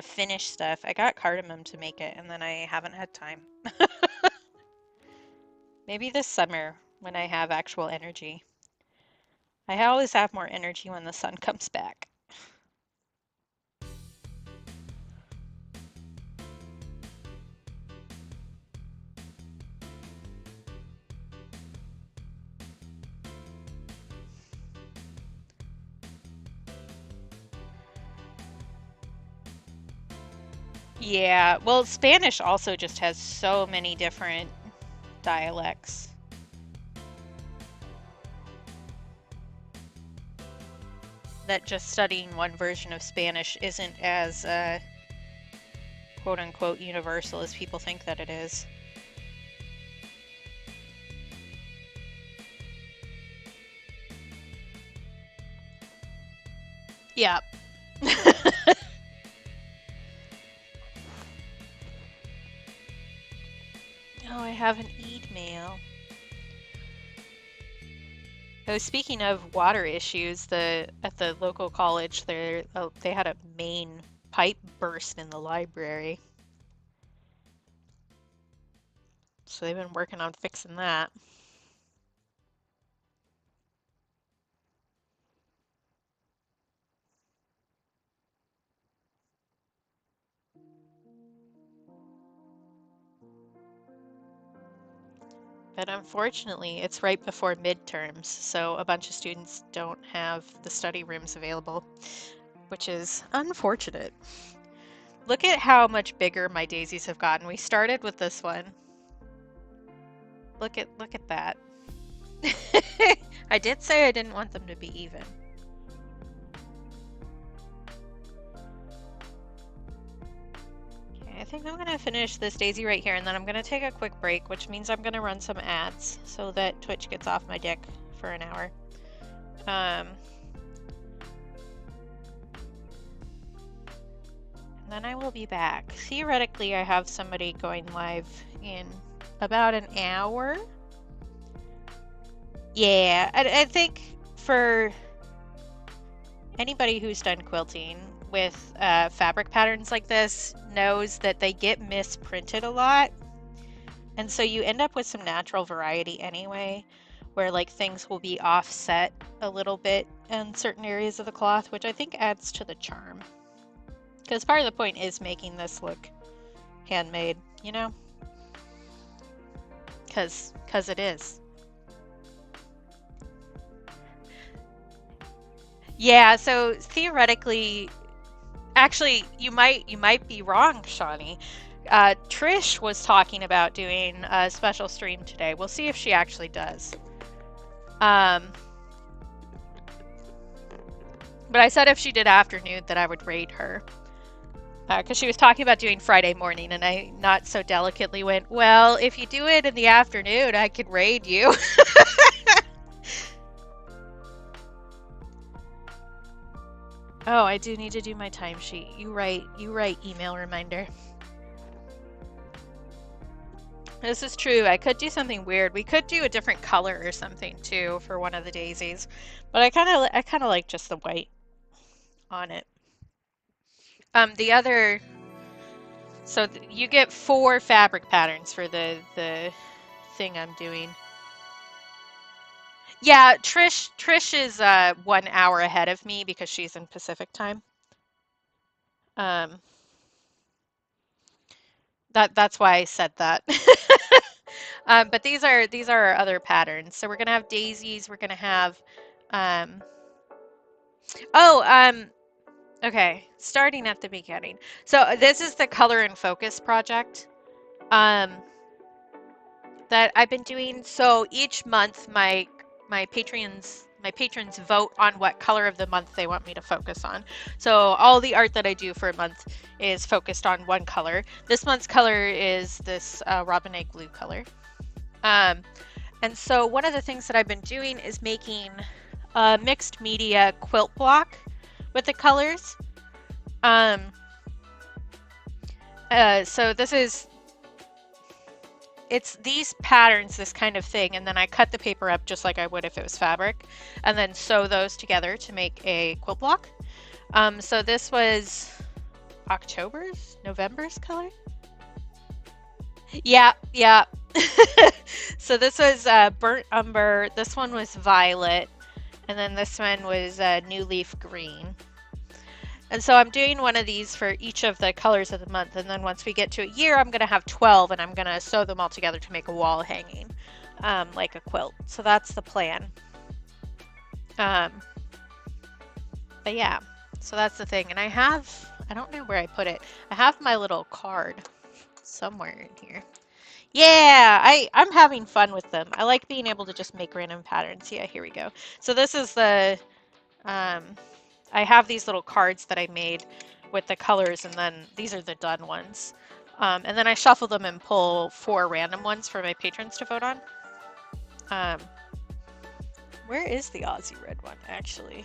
Finnish stuff. I got cardamom to make it and then I haven't had time. Maybe this summer when I have actual energy. I always have more energy when the sun comes back. Yeah, well, Spanish also just has so many different dialects that just studying one version of Spanish isn't as quote unquote universal as people think that it is. Yeah. Oh, I have an email. Oh, speaking of water issues, at the local college there, oh, they had a main pipe burst in the library. So they've been working on fixing that. But unfortunately, it's right before midterms, so a bunch of students don't have the study rooms available, which is unfortunate. Look at how much bigger my daisies have gotten. We started with this one. Look at that. I did say I didn't want them to be even. Okay, I think I'm gonna finish this daisy right here and then I'm gonna take a quick break, which means I'm gonna run some ads so that Twitch gets off my dick for an hour. And then I will be back. Theoretically, I have somebody going live in about an hour. Yeah, I think for anybody who's done quilting with fabric patterns like this knows that they get misprinted a lot. And so you end up with some natural variety anyway, where like things will be offset a little bit in certain areas of the cloth, which I think adds to the charm. Because part of the point is making this look handmade, you know? Because it is. Yeah, so theoretically, actually, you might be wrong, Shawnee. Trish was talking about doing a special stream today. We'll see if she actually does. But I said if she did afternoon that I would raid her. Because she was talking about doing Friday morning, and I not so delicately went, well, if you do it in the afternoon, I could raid you. Oh, I do need to do my timesheet. You right, email reminder. This is true. I could do something weird. We could do a different color or something too for one of the daisies. But I kind of like just the white on it. The other so you get 4 fabric patterns for the thing I'm doing. Yeah, Trish is 1 hour ahead of me because she's in Pacific time. Um, that's why I said that. But these are our other patterns. So we're gonna have daisies. We're gonna have um, oh okay. Starting at the beginning. So this is the color and focus project um, that I've been doing. So each month, my patrons vote on what color of the month they want me to focus on. So all the art that I do for a month is focused on one color. This month's color is this robin egg blue color. Um, and so one of the things that I've been doing is making a mixed media quilt block with the colors. Um, so it's these patterns, this kind of thing, and then I cut the paper up just like I would if it was fabric, and then sew those together to make a quilt block. So this was November's color? Yeah, yeah. So this was burnt umber, this one was violet, and then this one was new leaf green. And so I'm doing one of these for each of the colors of the month, and then once we get to a year, I'm going to have 12, and I'm going to sew them all together to make a wall hanging, like a quilt. So that's the plan. But yeah, so that's the thing. And I don't know where I put it. I have my little card somewhere in here. Yeah, I'm having fun with them. I like being able to just make random patterns. Yeah, here we go. So this is I have these little cards that I made with the colors, and then these are the done ones. And then I shuffle them and pull 4 random ones for my patrons to vote on. Where is the Aussie red one, actually?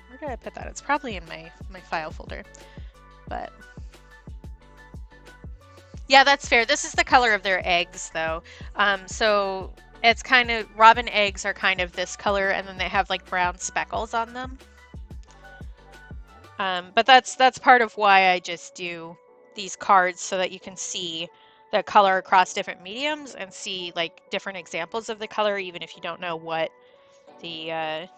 Where did I put that? It's probably in my file folder. But yeah, that's fair. This is the color of their eggs, though. So it's kind of, robin eggs are kind of this color, and then they have like brown speckles on them. But that's part of why I just do these cards so that you can see the color across different mediums and see like different examples of the color, even if you don't know what the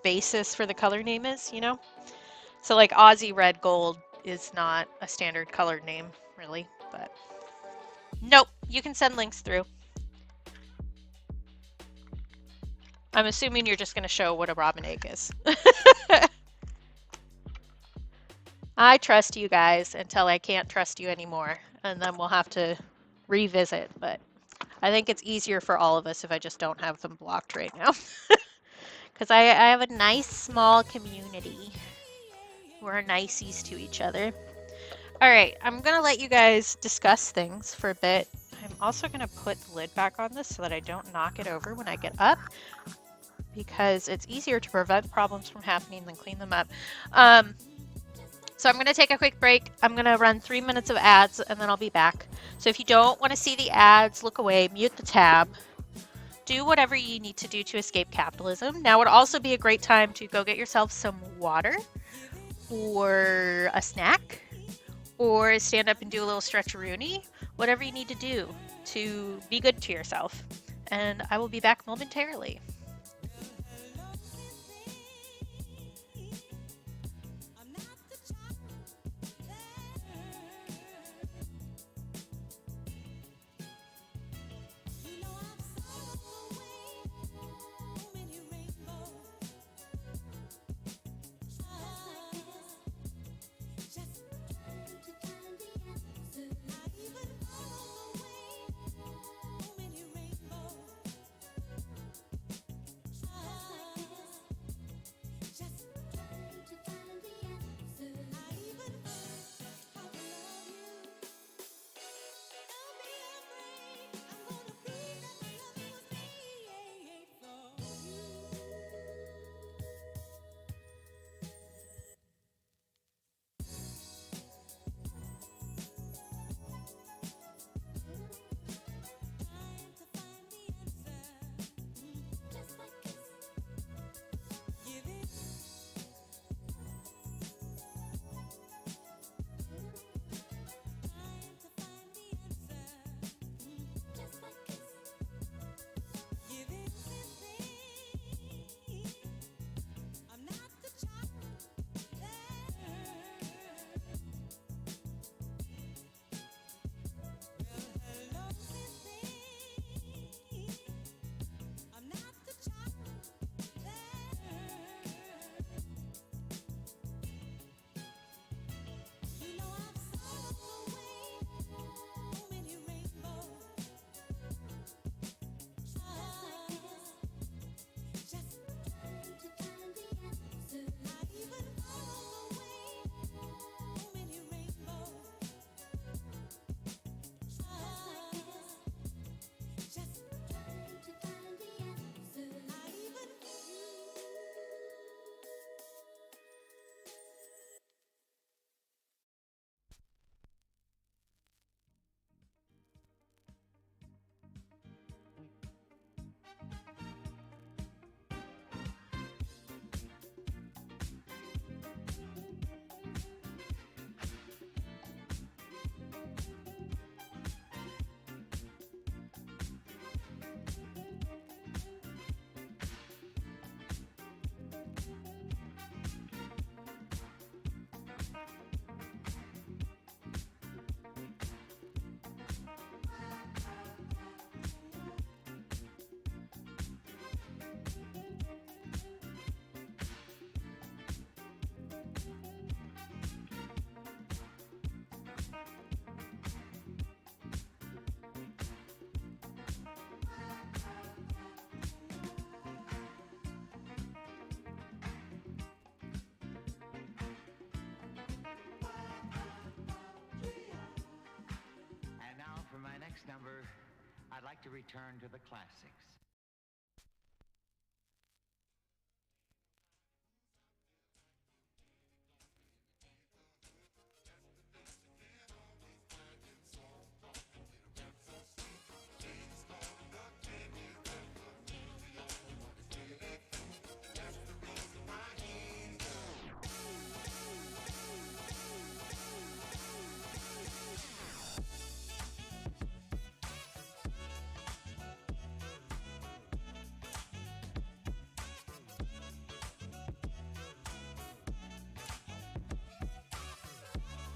basis for the color name is, you know? So like Aussie red gold is not a standard colored name, really, but nope, you can send links through. I'm assuming you're just going to show what a robin egg is. I trust you guys until I can't trust you anymore, and then we'll have to revisit, but I think it's easier for all of us if I just don't have them blocked right now. Because I have a nice small community who are niceys to each other. All right, I'm going to let you guys discuss things for a bit. I'm also going to put the lid back on this so that I don't knock it over when I get up, because it's easier to prevent problems from happening than clean them up. So I'm going to take a quick break. I'm going to run 3 minutes of ads, and then I'll be back. So if you don't want to see the ads, look away, mute the tab. Do whatever you need to do to escape capitalism. Now would also be a great time to go get yourself some water or a snack or stand up and do a little stretch-a-rooney. Whatever you need to do to be good to yourself. And I will be back momentarily. like to return to the classics.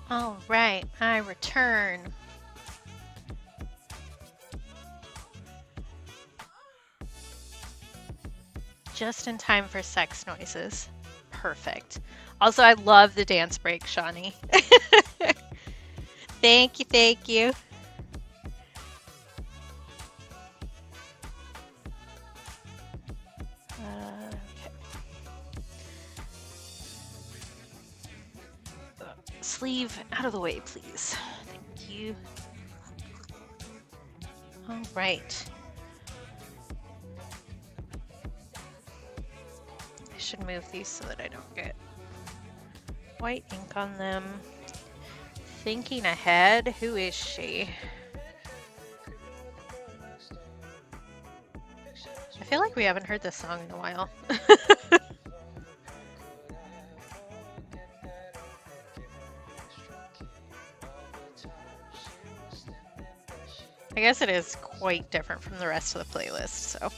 All right, I return. Just in time for sex noises. Perfect. Also, I love the dance break, Shawnee. Thank you, thank you. Sleeve out of the way, please. Thank you. All right. I should move these so that I don't get white ink on them. Thinking ahead, who is she? I feel like we haven't heard this song in a while. I guess it is quite different from the rest of the playlist, so.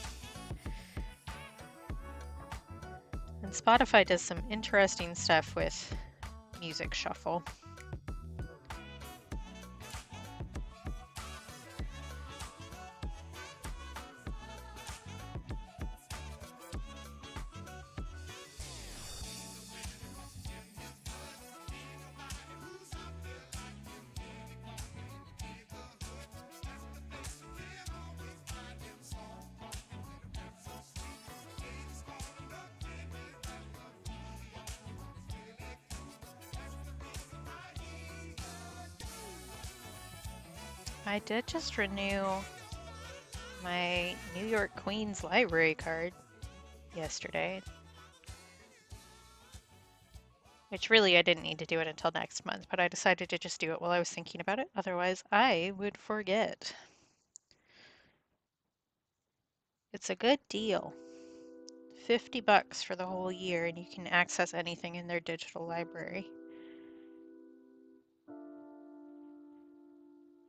And Spotify does some interesting stuff with music shuffle. I did just renew my New York Queens library card yesterday. Which really I didn't need to do it until next month, but I decided to just do it while I was thinking about it. Otherwise, I would forget. It's a good deal. $50 for the whole year, and you can access anything in their digital library.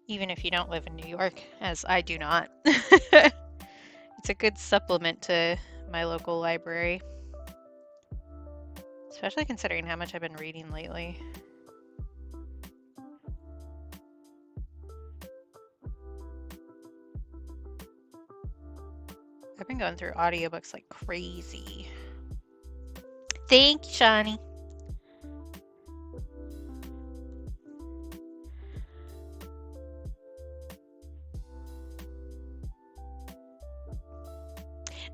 Even if you don't live in New York, as I do not. It's a good supplement to my local library. Especially considering how much I've been reading lately. I've been going through audiobooks like crazy. Thank you, Shawnee.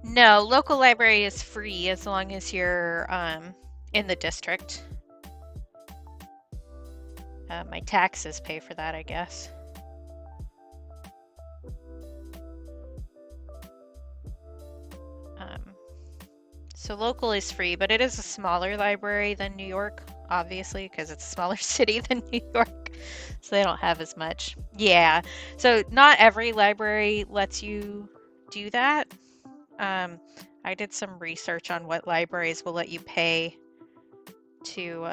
No, local library is free as long as you're in the district. My taxes pay for that, I guess. So local is free, but it is a smaller library than New York, obviously, because it's a smaller city than New York, so they don't have as much. Yeah, so not every library lets you do that. I did some research on what libraries will let you pay to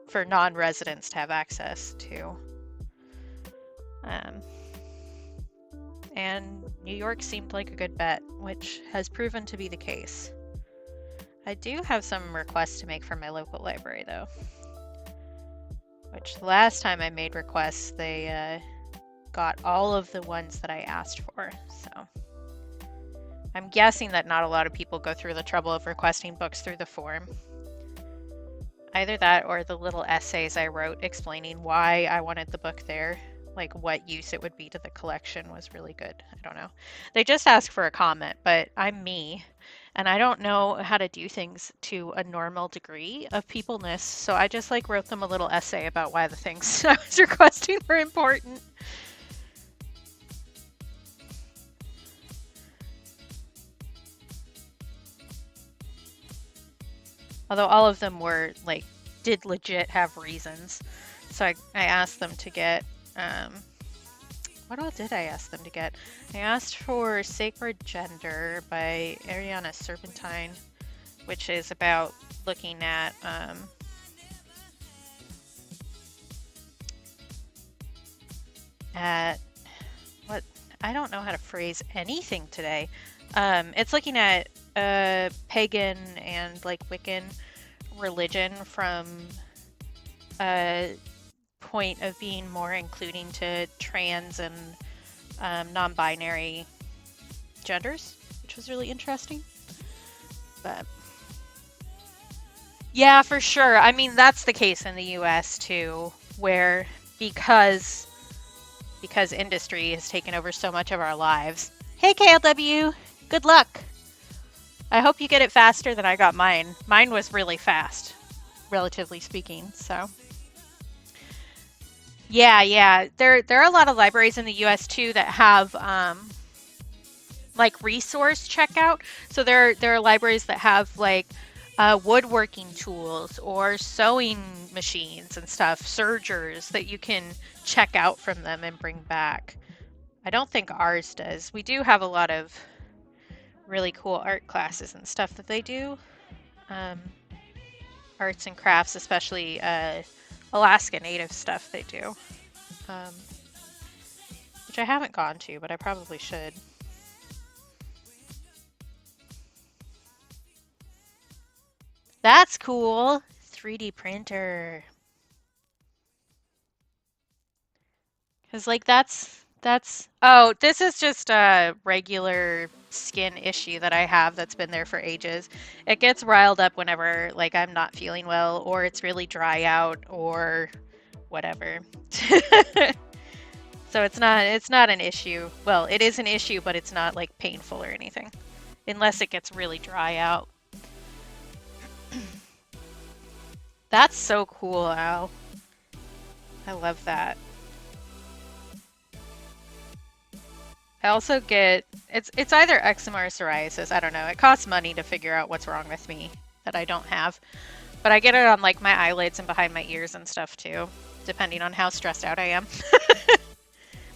for non-residents to have access to. And New York seemed like a good bet, which has proven to be the case. I do have some requests to make for my local library, though. Which last time I made requests, they got all of the ones that I asked for, so. I'm guessing that not a lot of people go through the trouble of requesting books through the form. Either that or the little essays I wrote explaining why I wanted the book there, like what use it would be to the collection, was really good. I don't know. They just ask for a comment, but I'm me, and I don't know how to do things to a normal degree of peopleness, so I just like wrote them a little essay about why the things I was requesting were important. Although all of them were like did legit have reasons. So I asked them to get what all did I ask them to get? I asked for Sacred Gender by Ariana Serpentine, which is about looking at what, I don't know how to phrase anything today. It's looking at pagan and like Wiccan religion from a point of being more including to trans and non-binary genders, which was really interesting. But yeah, for sure. I mean, that's the case in the US too, where because industry has taken over so much of our lives. Hey KLW, good luck. I hope you get it faster than I got mine. Mine was really fast, relatively speaking, so. Yeah. There are a lot of libraries in the US too that have like resource checkout. So there are libraries that have like woodworking tools or sewing machines and stuff, sergers that you can check out from them and bring back. I don't think ours does. We do have a lot of really cool art classes and stuff that they do. Arts and crafts, especially Alaska Native stuff they do. Which I haven't gone to, but I probably should. That's cool. 3D printer. Because like oh, this is just a regular skin issue that I have that's been there for ages. It gets riled up whenever like I'm not feeling well or it's really dry out or whatever. So it's not an issue. Well, it is an issue, but it's not like painful or anything. Unless it gets really dry out. That's so cool, Al. I love that. I also get it's either eczema or psoriasis. I don't know. It costs money to figure out what's wrong with me that I don't have. But I get it on like my eyelids and behind my ears and stuff too, depending on how stressed out I am.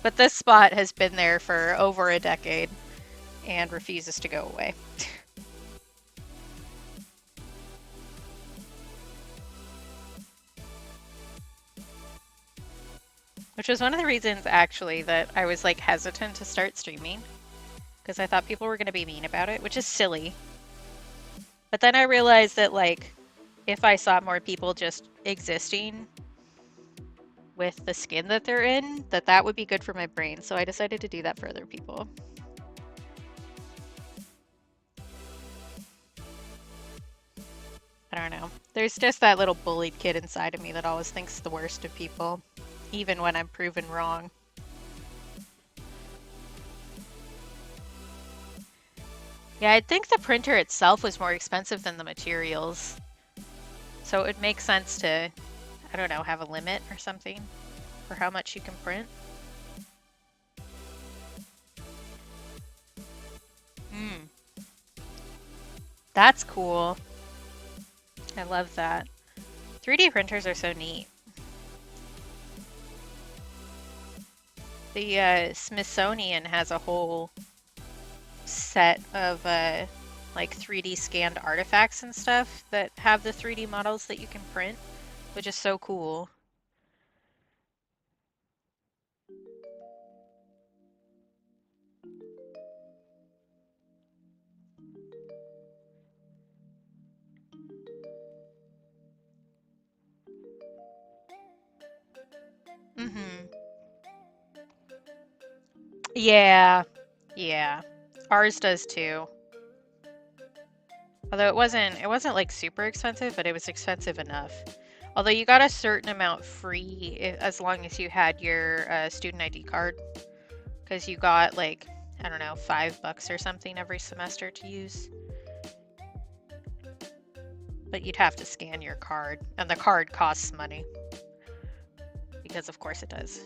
But this spot has been there for over a decade and refuses to go away. Which was one of the reasons actually that I was like hesitant to start streaming, because I thought people were going to be mean about it, which is silly. But then I realized that like if I saw more people just existing with the skin that they're in, that would be good for my brain. So I decided to do that for other people. I don't know. There's just that little bullied kid inside of me that always thinks the worst of people, even when I'm proven wrong. Yeah, I think the printer itself was more expensive than the materials. So it would make sense to, I don't know, have a limit or something for how much you can print. That's cool. I love that. 3D printers are so neat. The Smithsonian has a whole set of like 3D scanned artifacts and stuff that have the 3D models that you can print, which is so cool. Yeah. Ours does too. Although it wasn't like super expensive, but it was expensive enough. Although you got a certain amount free as long as you had your student ID card, because you got like, I don't know, $5 or something every semester to use. But you'd have to scan your card, and the card costs money. Because of course it does.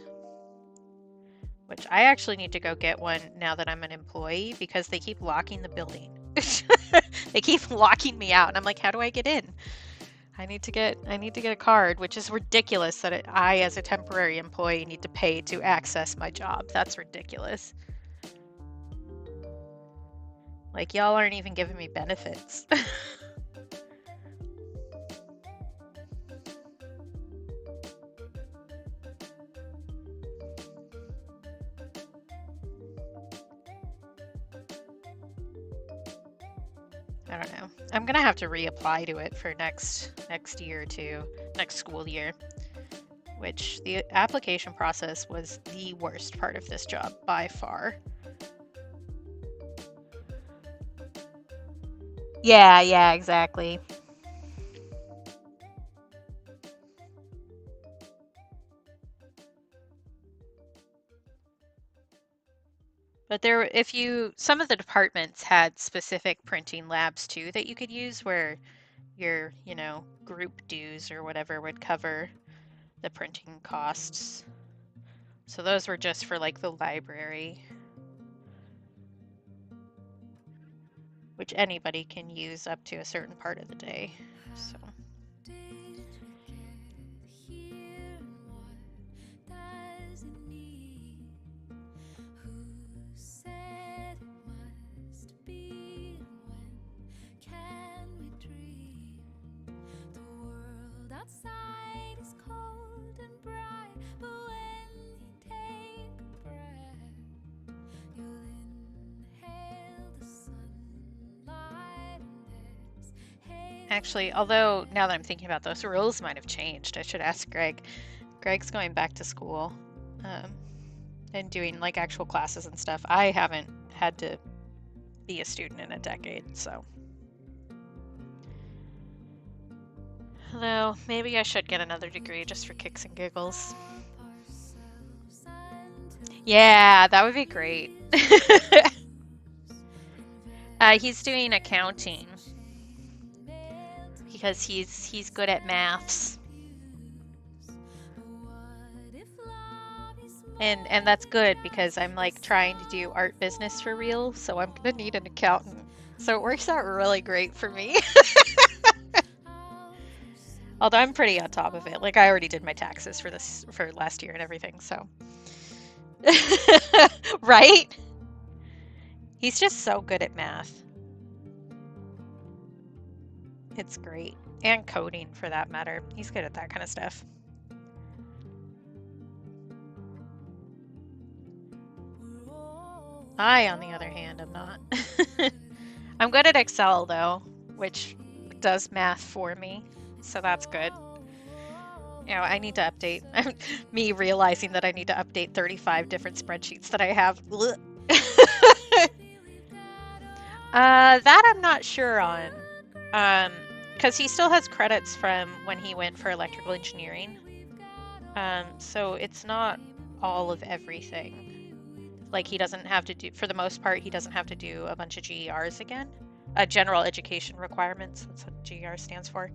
Which I actually need to go get one now that I'm an employee, because they keep locking the building. They keep locking me out, and I'm like, how do I get in? I need to get a card, which is ridiculous that I, as a temporary employee, need to pay to access my job. That's ridiculous. Like, y'all aren't even giving me benefits. I don't know. I'm gonna have to reapply to it for next year or two, next school year. Which the application process was the worst part of this job by far. Yeah, exactly. But some of the departments had specific printing labs too that you could use where your, group dues or whatever would cover the printing costs. So those were just for like the library, which anybody can use up to a certain part of the day. So. Outside is cold and bright, but when you take a breath, you'll inhale the sunlight and Actually, although now that I'm thinking about those rules might have changed, I should ask Greg. Greg's going back to school and doing like actual classes and stuff. I haven't had to be a student in a decade, so. Although, maybe I should get another degree just for kicks and giggles. Yeah, that would be great. He's doing accounting because he's good at maths. And that's good because I'm like trying to do art business for real, so I'm gonna need an accountant. So it works out really great for me. Although I'm pretty on top of it. Like I already did my taxes for last year and everything, so. Right? He's just so good at math. It's great. And coding for that matter. He's good at that kind of stuff. I, on the other hand, am not. I'm good at Excel though, which does math for me. So that's good. I need to update. Me realizing that I need to update 35 different spreadsheets that I have. That I'm not sure on. Because he still has credits from when he went for electrical engineering. So it's not all of everything. Like he doesn't have to do, for the most part, he doesn't have to do a bunch of GERs again. General education requirements, that's what GER stands for.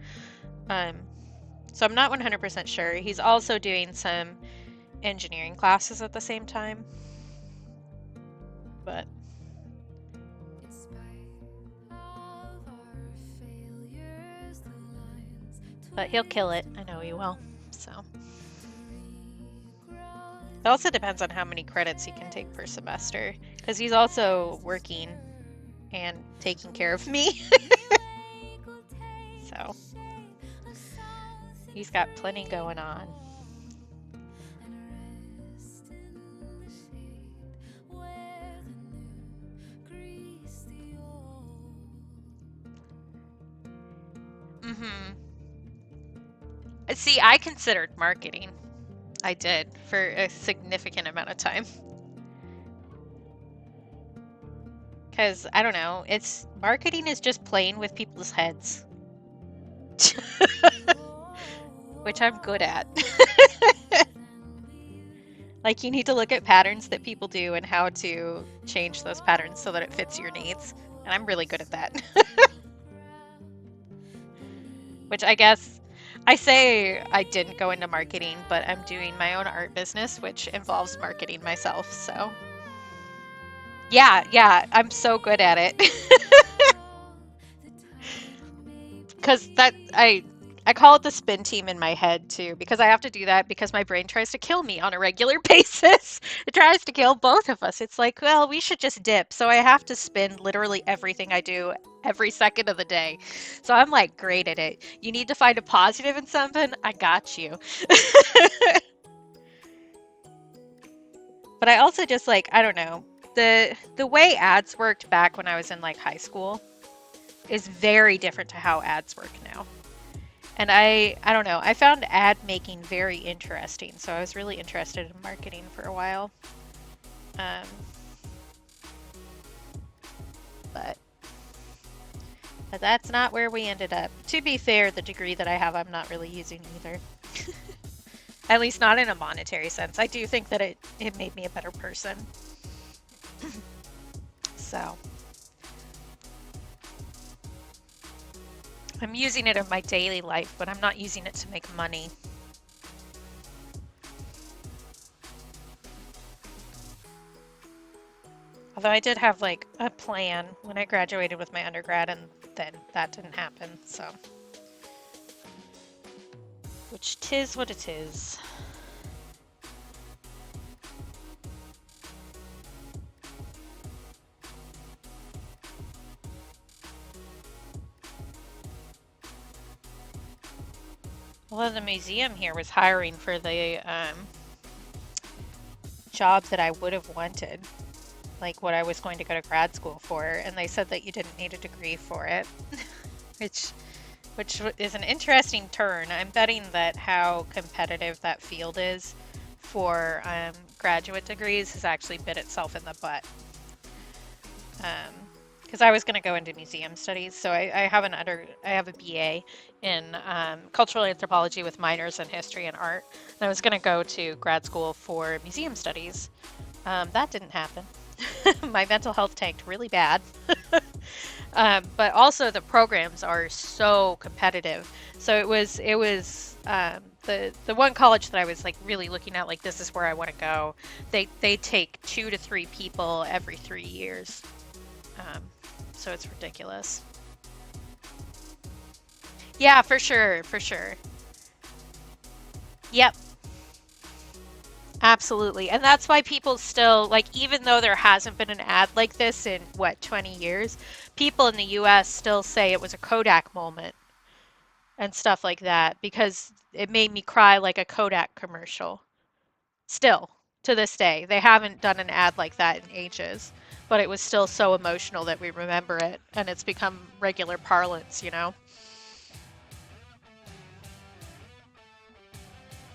So I'm not 100% sure. He's also doing some engineering classes at the same time. But he'll kill it. I know he will. So it also depends on how many credits he can take per semester, because he's also working and taking care of me. So he's got plenty going on. See, I considered marketing. I did for a significant amount of time. Because, I don't know, marketing is just playing with people's heads. Which I'm good at. Like, you need to look at patterns that people do and how to change those patterns so that it fits your needs. And I'm really good at that. Which I guess, I say I didn't go into marketing, but I'm doing my own art business, which involves marketing myself, so. Yeah, I'm so good at it. because I call it the spin team in my head too, because I have to do that because my brain tries to kill me on a regular basis. It tries to kill both of us. It's like, well, we should just dip. So I have to spin literally everything I do every second of the day. So I'm like great at it. You need to find a positive in something, I got you. But I also just like, I don't know, the way ads worked back when I was in like high school is very different to how ads work now. And I don't know, I found ad making very interesting, so I was really interested in marketing for a while. Um, but that's not where we ended up. To be fair, the degree that I have, I'm not really using either. At least not in a monetary sense. I do think that it made me a better person. So I'm using it in my daily life, but I'm not using it to make money. Although I did have like a plan when I graduated with my undergrad, and then that didn't happen, so. Which 'tis what it is. Well, the museum here was hiring for the job that I would have wanted, like what I was going to go to grad school for, and they said that you didn't need a degree for it, which is an interesting turn. I'm betting that how competitive that field is for graduate degrees has actually bit itself in the butt. Because I was going to go into museum studies, so I have a BA in cultural anthropology with minors in history and art, and I was going to go to grad school for museum studies. That didn't happen. My mental health tanked really bad. But also the programs are so competitive. So it was the one college that I was like really looking at, like this is where I want to go. They take 2 to 3 people every 3 years. So it's ridiculous. Yeah, for sure, for sure. Yep, absolutely. And that's why people still, like, even though there hasn't been an ad like this in, what, 20 years, people in the US still say it was a Kodak moment and stuff like that because it made me cry like a Kodak commercial. Still, to this day, they haven't done an ad like that in ages, but it was still so emotional that we remember it, and it's become regular parlance, you know?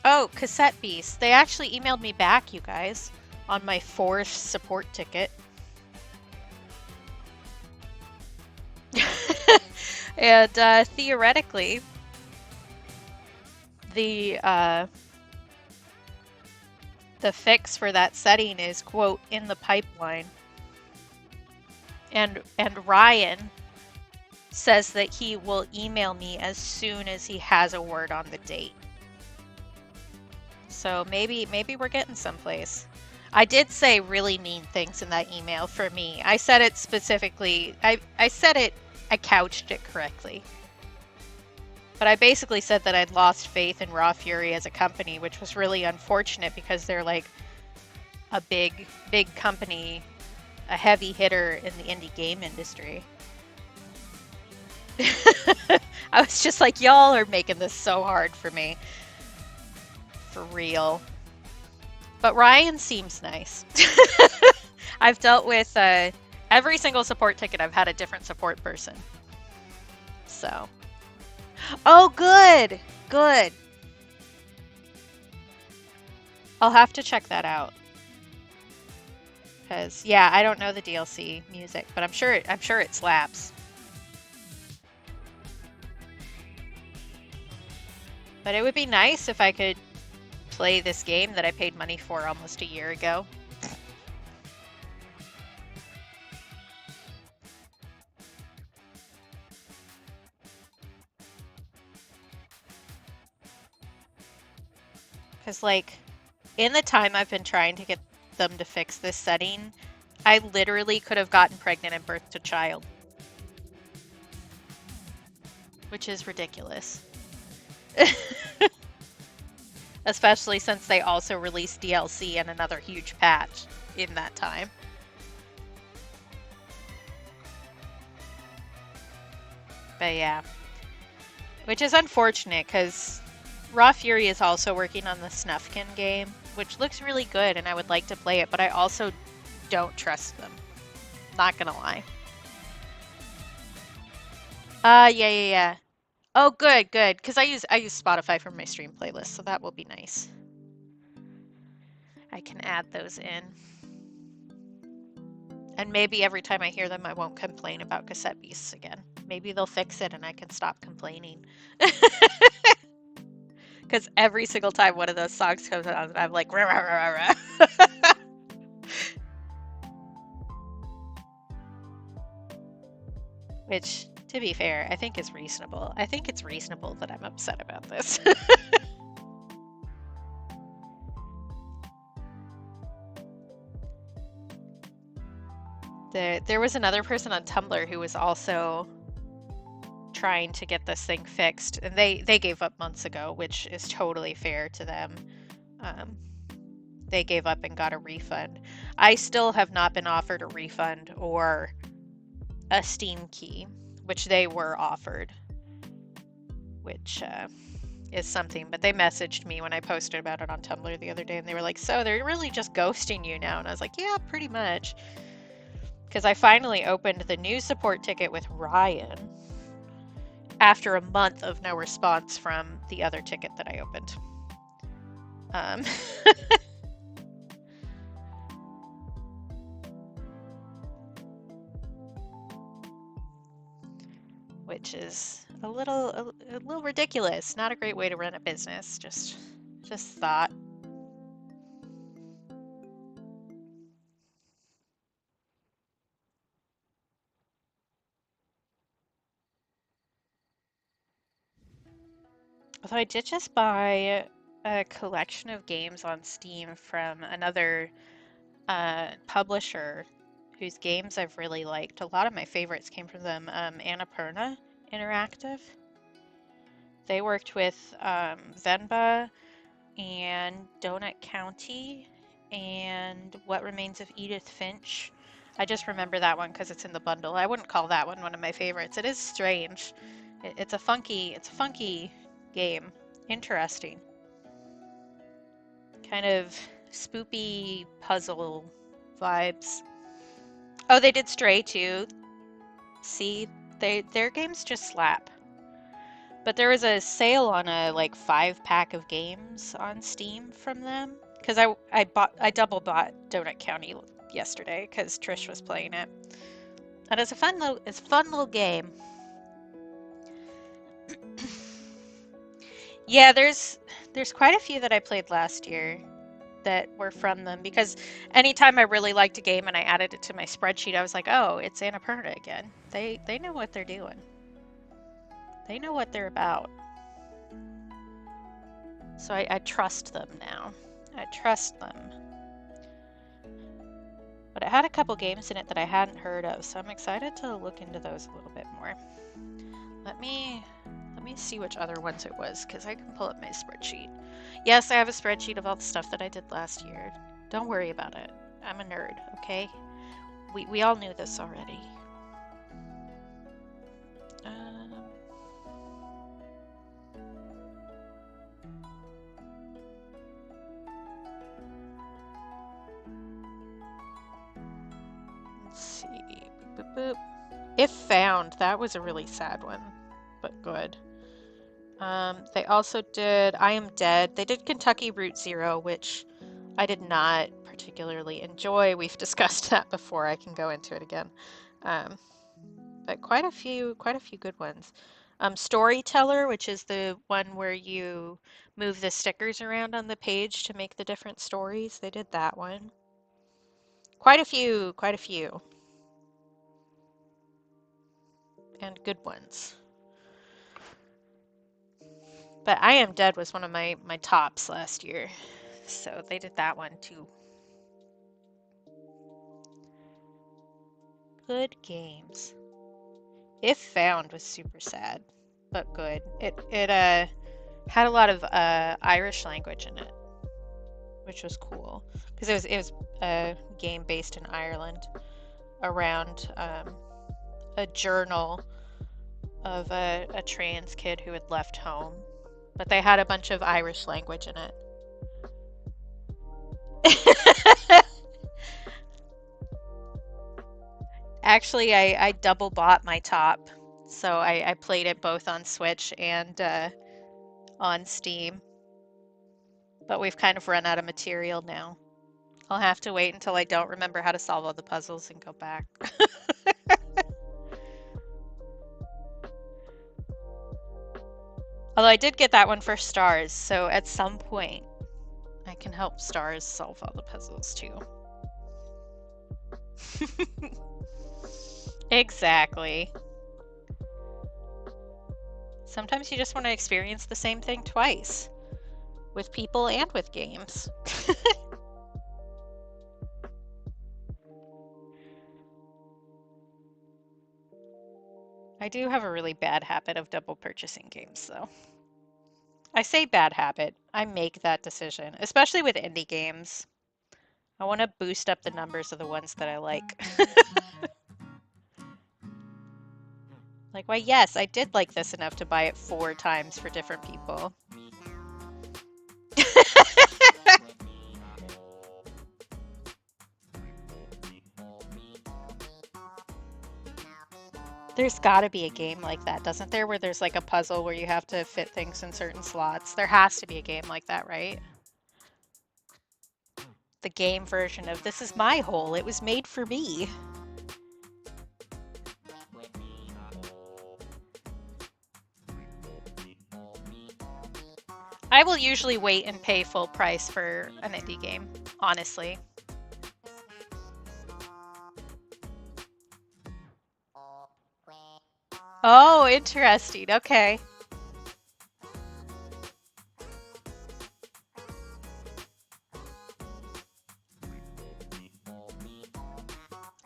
Oh, Cassette Beast. They actually emailed me back, you guys, on my 4th support ticket. And theoretically, the fix for that setting is, quote, in the pipeline. And Ryan says that he will email me as soon as he has a word on the date. So maybe we're getting someplace. I did say really mean things in that email for me. I said it specifically. I couched it correctly. But I basically said that I'd lost faith in Raw Fury as a company, which was really unfortunate because they're like a big company, a heavy hitter in the indie game industry. I was just like, y'all are making this so hard for me. For real. But Ryan seems nice. I've dealt with every single support ticket. I've had a different support person. So. Oh, good. Good. I'll have to check that out. Because, yeah, I don't know the DLC music, but I'm sure it slaps. But it would be nice if I could play this game that I paid money for almost a year ago. Because, like, in the time I've been trying to get them to fix this setting, I literally could have gotten pregnant and birthed a child. which is ridiculous. Especially since they also released DLC and another huge patch in that time. But yeah. Which is unfortunate, because Raw Fury is also working on the Snufkin game, which looks really good, and I would like to play it, but I also don't trust them. Not gonna lie. Yeah. Oh, good, because I use Spotify for my stream playlist, so that will be nice. I can add those in. And maybe every time I hear them, I won't complain about Cassette Beasts again. Maybe they'll fix it and I can stop complaining. Because every single time one of those songs comes on, I'm like, rah, rah, rah, rah, rah. Which, to be fair, I think is reasonable. I think it's reasonable that I'm upset about this. There was another person on Tumblr who was also trying to get this thing fixed, and they gave up months ago, which is totally fair to them. They gave up and got a refund. I still have not been offered a refund or a Steam key, which they were offered, which is something. But they messaged me when I posted about it on Tumblr the other day, and they were like, so they're really just ghosting you now? And I was like, yeah, pretty much. Because I finally opened the new support ticket with Ryan after a month of no response from the other ticket that I opened. Which is a little ridiculous. Not a great way to run a business. Just thought. Although I did just buy a collection of games on Steam from another publisher whose games I've really liked. A lot of my favorites came from them. Annapurna Interactive. They worked with Venba and Donut County and What Remains of Edith Finch. I just remember that one because it's in the bundle. I wouldn't call that one of my favorites. It is strange. It's a funky game. Interesting. Kind of spoopy puzzle vibes. Oh, they did Stray too. See, their games just slap. But there was a sale on a like 5-pack of games on Steam from them because I double bought Donut County yesterday because Trish was playing it. And it's a fun little game. Yeah, there's quite a few that I played last year that were from them because anytime I really liked a game and I added it to my spreadsheet, I was like, oh, it's Annapurna again. They know what they're doing. They know what they're about. So I trust them now. I trust them. But it had a couple games in it that I hadn't heard of, so I'm excited to look into those a little bit more. Let me see which other ones it was, because I can pull up my spreadsheet. Yes, I have a spreadsheet of all the stuff that I did last year. Don't worry about it. I'm a nerd, okay? We all knew this already. Let's see. Boop, boop. If Found, that was a really sad one, but good. They also did I Am Dead. They did Kentucky Route Zero, which I did not particularly enjoy. We've discussed that before. I can go into it again. But quite a few good ones. Storyteller, which is the one where you move the stickers around on the page to make the different stories. They did that one. Quite a few. And good ones. But I Am Dead was one of my tops last year. So they did that one too. Good games. If Found was super sad. but good. It had a lot of Irish language in it, which was cool because it was a game based in Ireland around a journal of a trans kid who had left home, but they had a bunch of Irish language in it. Actually, I double bought my top, so I played it both on Switch and on Steam, but we've kind of run out of material now. I'll have to wait until I don't remember how to solve all the puzzles and go back. Although I did get that one for Stars, so at some point I can help Stars solve all the puzzles too. Exactly. Sometimes you just want to experience the same thing twice, with people and with games. I do have a really bad habit of double purchasing games, though. I say bad habit. I make that decision, especially with indie games. I want to boost up the numbers of the ones that I like. Like, why, yes, I did like this enough to buy it 4 times for different people. There's gotta be a game like that, doesn't there? Where there's like a puzzle where you have to fit things in certain slots. There has to be a game like that, right? The game version of this is my hole. It was made for me. I will usually wait and pay full price for an indie game, honestly. Oh, interesting. Okay.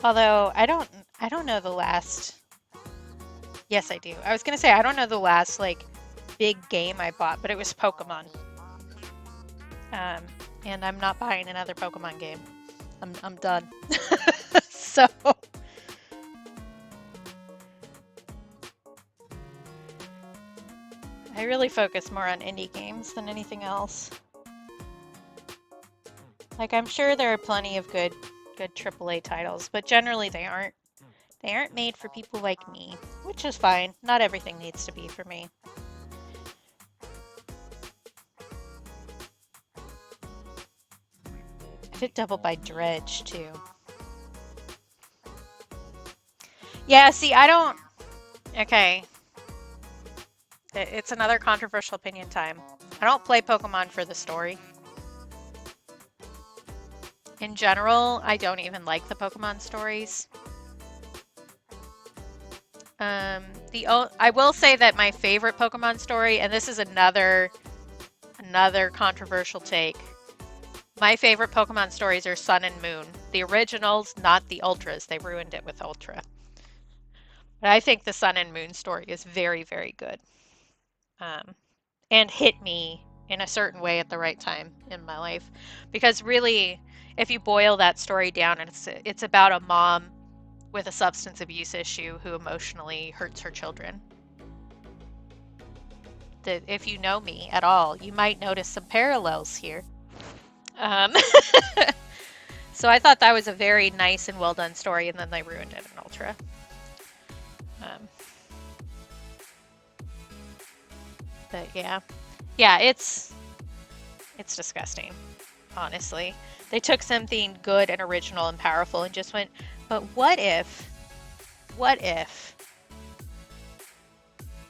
Although I don't know the last. Yes, I do. I was gonna say I don't know the last like big game I bought, but it was Pokemon. And I'm not buying another Pokemon game. I'm done. So I really focus more on indie games than anything else. Like, I'm sure there are plenty of good AAA titles, but generally they aren't made for people like me, which is fine. Not everything needs to be for me. I did double buy Dredge too. Yeah, see, I don't. Okay. It's another controversial opinion time. I don't play Pokemon for the story. In general, I don't even like the Pokemon stories. I will say that my favorite Pokemon story, and this is another controversial take. My favorite Pokemon stories are Sun and Moon. The originals, not the Ultras. They ruined it with Ultra. But I think the Sun and Moon story is very, very good. And hit me in a certain way at the right time in my life. Because really, if you boil that story down, it's about a mom with a substance abuse issue who emotionally hurts her children. If you know me at all, you might notice some parallels here. So I thought that was a very nice and well done story, and then they ruined it in Ultra. But yeah, it's disgusting, honestly. They took something good and original and powerful and just went, but what if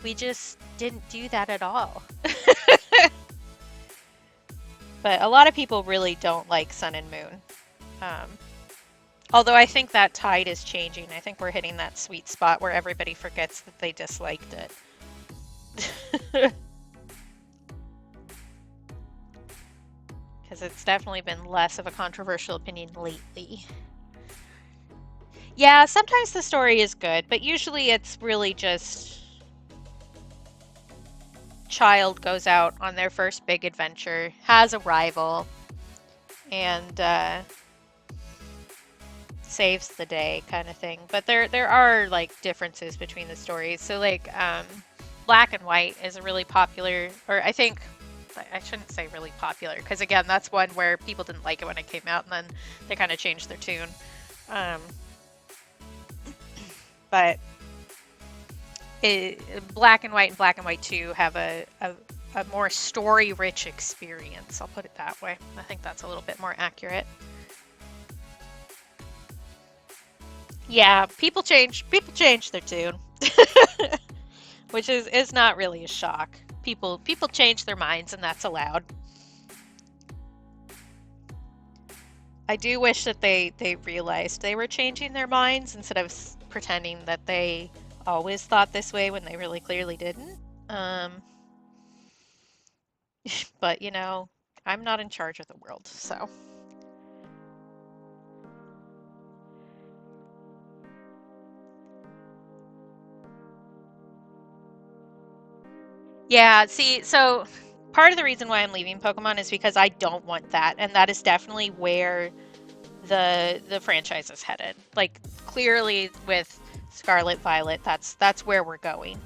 we just didn't do that at all? But a lot of people really don't like Sun and Moon. Although I think that tide is changing. I think we're hitting that sweet spot where everybody forgets that they disliked it. Because it's definitely been less of a controversial opinion lately. Yeah, sometimes the story is good, but usually it's really just child goes out on their first big adventure, has a rival, and saves the day kind of thing. But there are like differences between the stories. So like Black and White is a really popular, or I think I shouldn't say really popular, because again, that's one where people didn't like it when it came out, and then they kind of changed their tune. But Black and White and Black and White 2 have a more story-rich experience. I'll put it that way. I think that's a little bit more accurate. Yeah, people change their tune, which is not really a shock. People change their minds, and that's allowed. I do wish that they realized they were changing their minds instead of pretending that they always thought this way when they really clearly didn't. But you know, I'm not in charge of the world, so. Yeah, see, so part of the reason why I'm leaving Pokemon is because I don't want that, and that is definitely where the franchise is headed. Like clearly with Scarlet Violet, that's where we're going.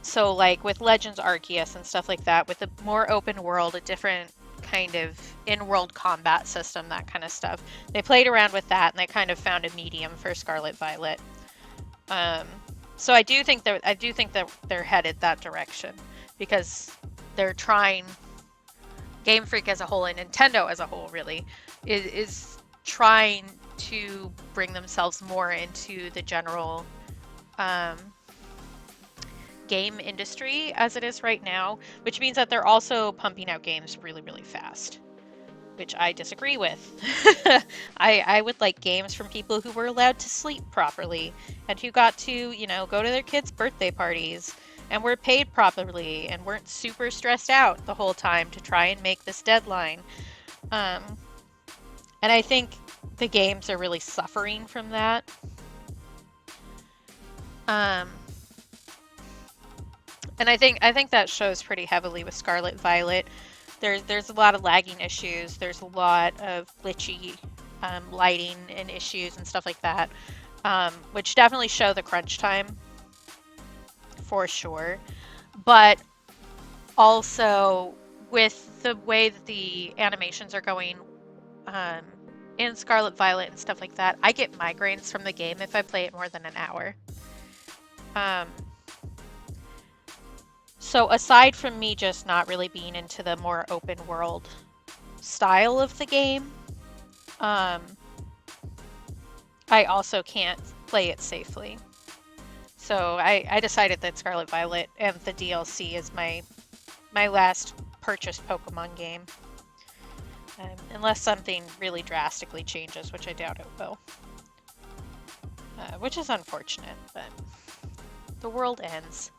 So like with Legends Arceus and stuff like that, with a more open world, a different kind of in-world combat system, that kind of stuff. They played around with that, and they kind of found a medium for Scarlet Violet. So I do think that they're headed that direction, because they're trying. Game Freak as a whole, and Nintendo as a whole, really, is trying to bring themselves more into the general game industry as it is right now, which means that they're also pumping out games really, really fast, which I disagree with. I would like games from people who were allowed to sleep properly, and who got to, you know, go to their kids' birthday parties, and were paid properly, and weren't super stressed out the whole time to try and make this deadline. And I think the games are really suffering from that. And I think that shows pretty heavily with Scarlet Violet. There's a lot of lagging issues. There's a lot of glitchy lighting and issues and stuff like that, which definitely show the crunch time for sure. But also with the way that the animations are going in Scarlet Violet and stuff like that, I get migraines from the game if I play it more than an hour. So aside from me just not really being into the more open world style of the game, I also can't play it safely. So I decided that Scarlet Violet and the DLC is my last purchased Pokemon game. Unless something really drastically changes, which I doubt it will. Which is unfortunate, but the world ends.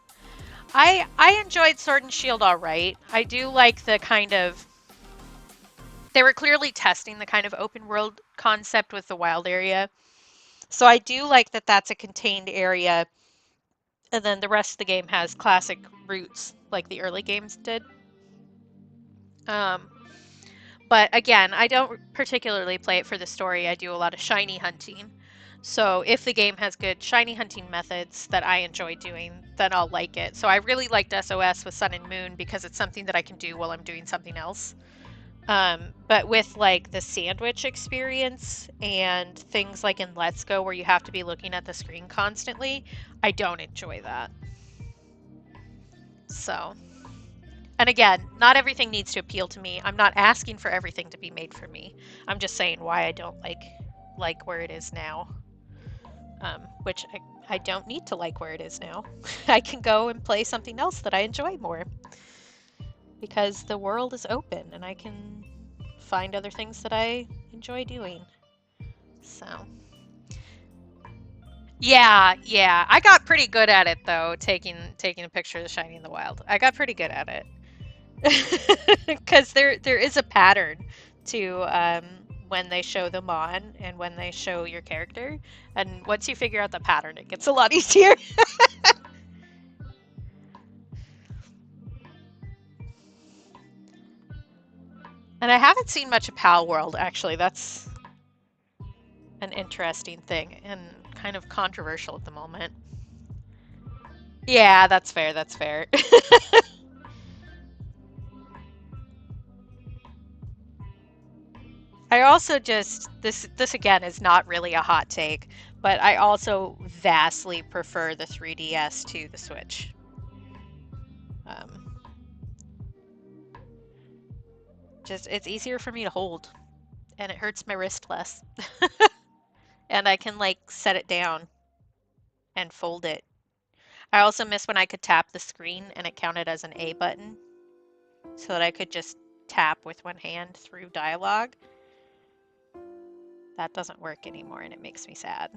I enjoyed Sword and Shield all right. I do like the kind of... They were clearly testing the kind of open world concept with the wild area. So I do like that that's a contained area, and then the rest of the game has classic routes like the early games did. But again, I don't particularly play it for the story. I do a lot of shiny hunting. So if the game has good shiny hunting methods that I enjoy doing, then I'll like it. So I really liked SOS with Sun and Moon because it's something that I can do while I'm doing something else. But with like the sandwich experience and things like in Let's Go where you have to be looking at the screen constantly, I don't enjoy that. So, and again, not everything needs to appeal to me. I'm not asking for everything to be made for me. I'm just saying why I don't like where it is now. Which I don't need to like where it is now. I can go and play something else that I enjoy more. Because the world is open and I can find other things that I enjoy doing. So. Yeah. I got pretty good at it though, taking a picture of the shiny in the wild. I got pretty good at it. Because there is a pattern to when they show them on and when they show your character. And once you figure out the pattern, it gets a lot easier. And I haven't seen much of Pal World, actually. That's an interesting thing and kind of controversial at the moment. Yeah, that's fair, that's fair. I also just this again is not really a hot take, but I also vastly prefer the 3DS to the Switch. Um, just it's easier for me to hold, and it hurts my wrist less. And I can like set it down and fold it. I also miss when I could tap the screen and it counted as an A button, so that I could just tap with one hand through dialogue. That doesn't work anymore, and it makes me sad.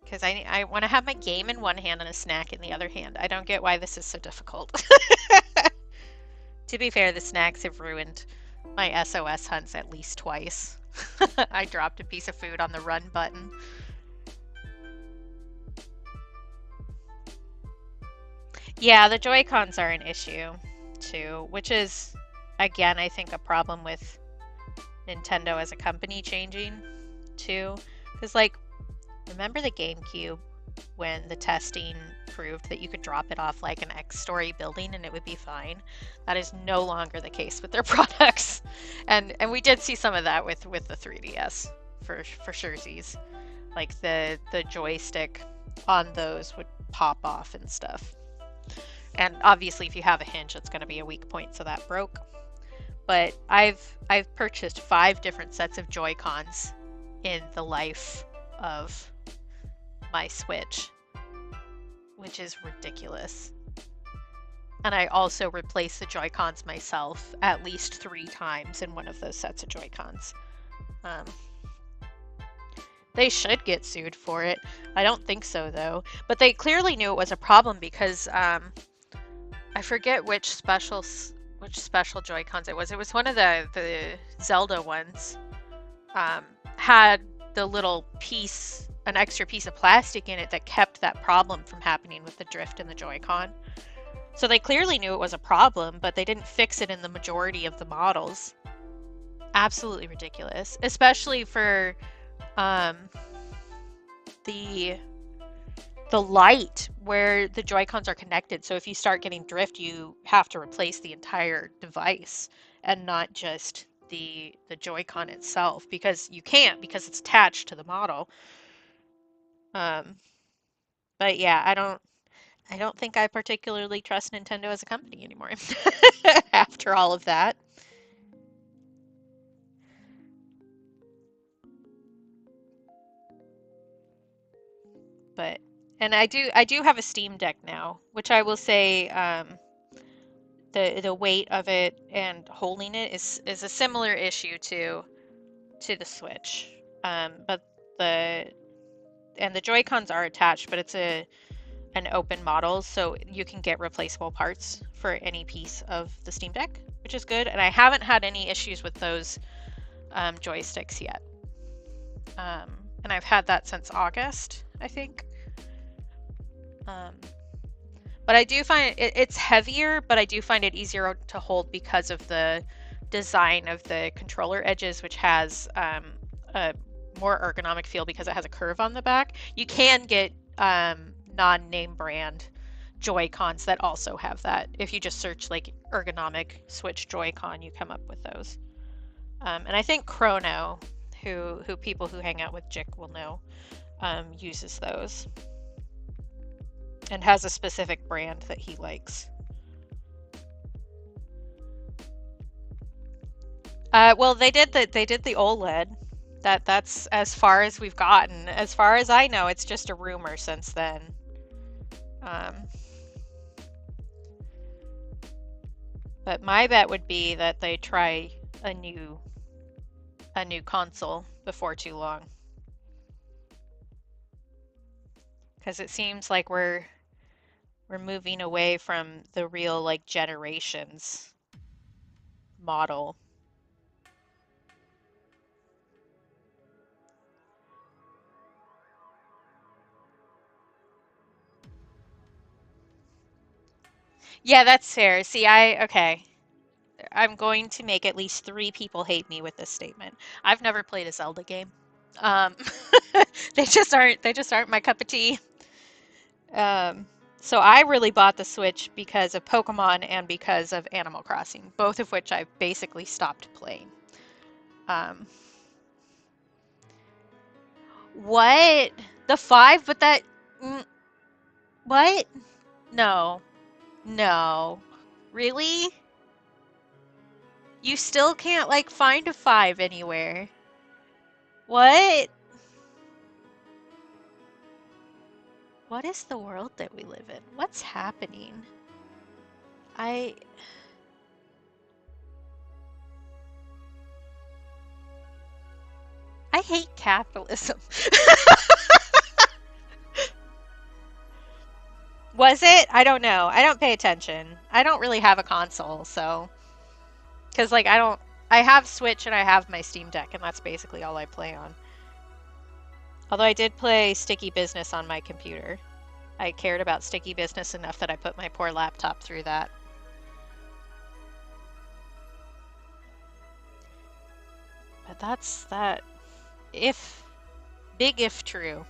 Because I want to have my game in one hand and a snack in the other hand. I don't get why this is so difficult. To be fair, the snacks have ruined my SOS hunts at least twice. I dropped a piece of food on the run button. Yeah, the Joy-Cons are an issue too, which is, again, I think a problem with Nintendo as a company changing too. Because, like, remember the GameCube when the testing proved that you could drop it off like an X-story building and it would be fine? That is no longer the case with their products. And we did see some of that with the 3DS for surezies. Like the joystick on those would pop off and stuff. And obviously if you have a hinge, it's going to be a weak point, so that broke. But I've purchased 5 different sets of Joy-Cons in the life of my Switch, which is ridiculous. And I also replaced the Joy-Cons myself at least 3 times in one of those sets of Joy-Cons. They should get sued for it. I don't think so, though. But they clearly knew it was a problem because I forget which special Joy-Cons it was. It was one of the Zelda ones. Had the little piece, an extra piece of plastic in it that kept that problem from happening with the drift in the Joy-Con. So they clearly knew it was a problem, but they didn't fix it in the majority of the models. Absolutely ridiculous, especially for the light where the Joy-Cons are connected. So if you start getting drift, you have to replace the entire device and not just the Joy-Con itself, because you can't, because it's attached to the model. But yeah, I don't think I particularly trust Nintendo as a company anymore after all of that. But and I do have a Steam Deck now, which I will say the weight of it and holding it is a similar issue to the Switch. But the Joy-Cons are attached, but it's an open model, so you can get replaceable parts for any piece of the Steam Deck, which is good. And I haven't had any issues with those joysticks yet. And I've had that since August, I think. But I do find it's heavier, but I do find it easier to hold because of the design of the controller edges, which has a more ergonomic feel because it has a curve on the back. You can get non-name brand Joy-Cons that also have that. If you just search like ergonomic Switch Joy-Con, you come up with those. And I think Chrono, who people who hang out with Jick will know, uses those and has a specific brand that he likes. Well, they did the OLED. That's as far as we've gotten. As far as I know, it's just a rumor since then. But my bet would be that they try a new console before too long. Because it seems like we're moving away from the real like generations model. Yeah, that's fair. See, okay. I'm going to make at least 3 people hate me with this statement. I've never played a Zelda game. Um, they just aren't my cup of tea. Um, so I really bought the Switch because of Pokemon and because of Animal Crossing, both of which I basically stopped playing. Um, what? The 5? But that. Mm, what? No. No. Really? You still can't, like, find a 5 anywhere. What? What is the world that we live in? What's happening? I I hate capitalism. Was it? I don't know. I don't pay attention. I don't really have a console, so because like I have Switch and I have my Steam Deck, and that's basically all I play on. Although I did play Sticky Business on my computer. I cared about Sticky Business enough that I put my poor laptop through that. But that's that. If big if true.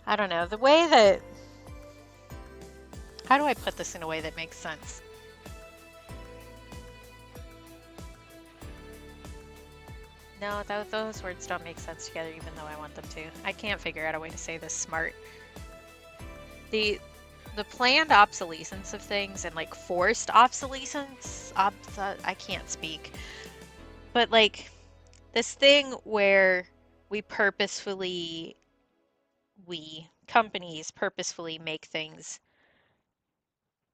I don't know. The way that how do I put this in a way that makes sense? No, those words don't make sense together even though I want them to. I can't figure out a way to say this smart. The the planned obsolescence of things and like forced obsolescence, I can't speak. But like this thing where we companies purposefully make things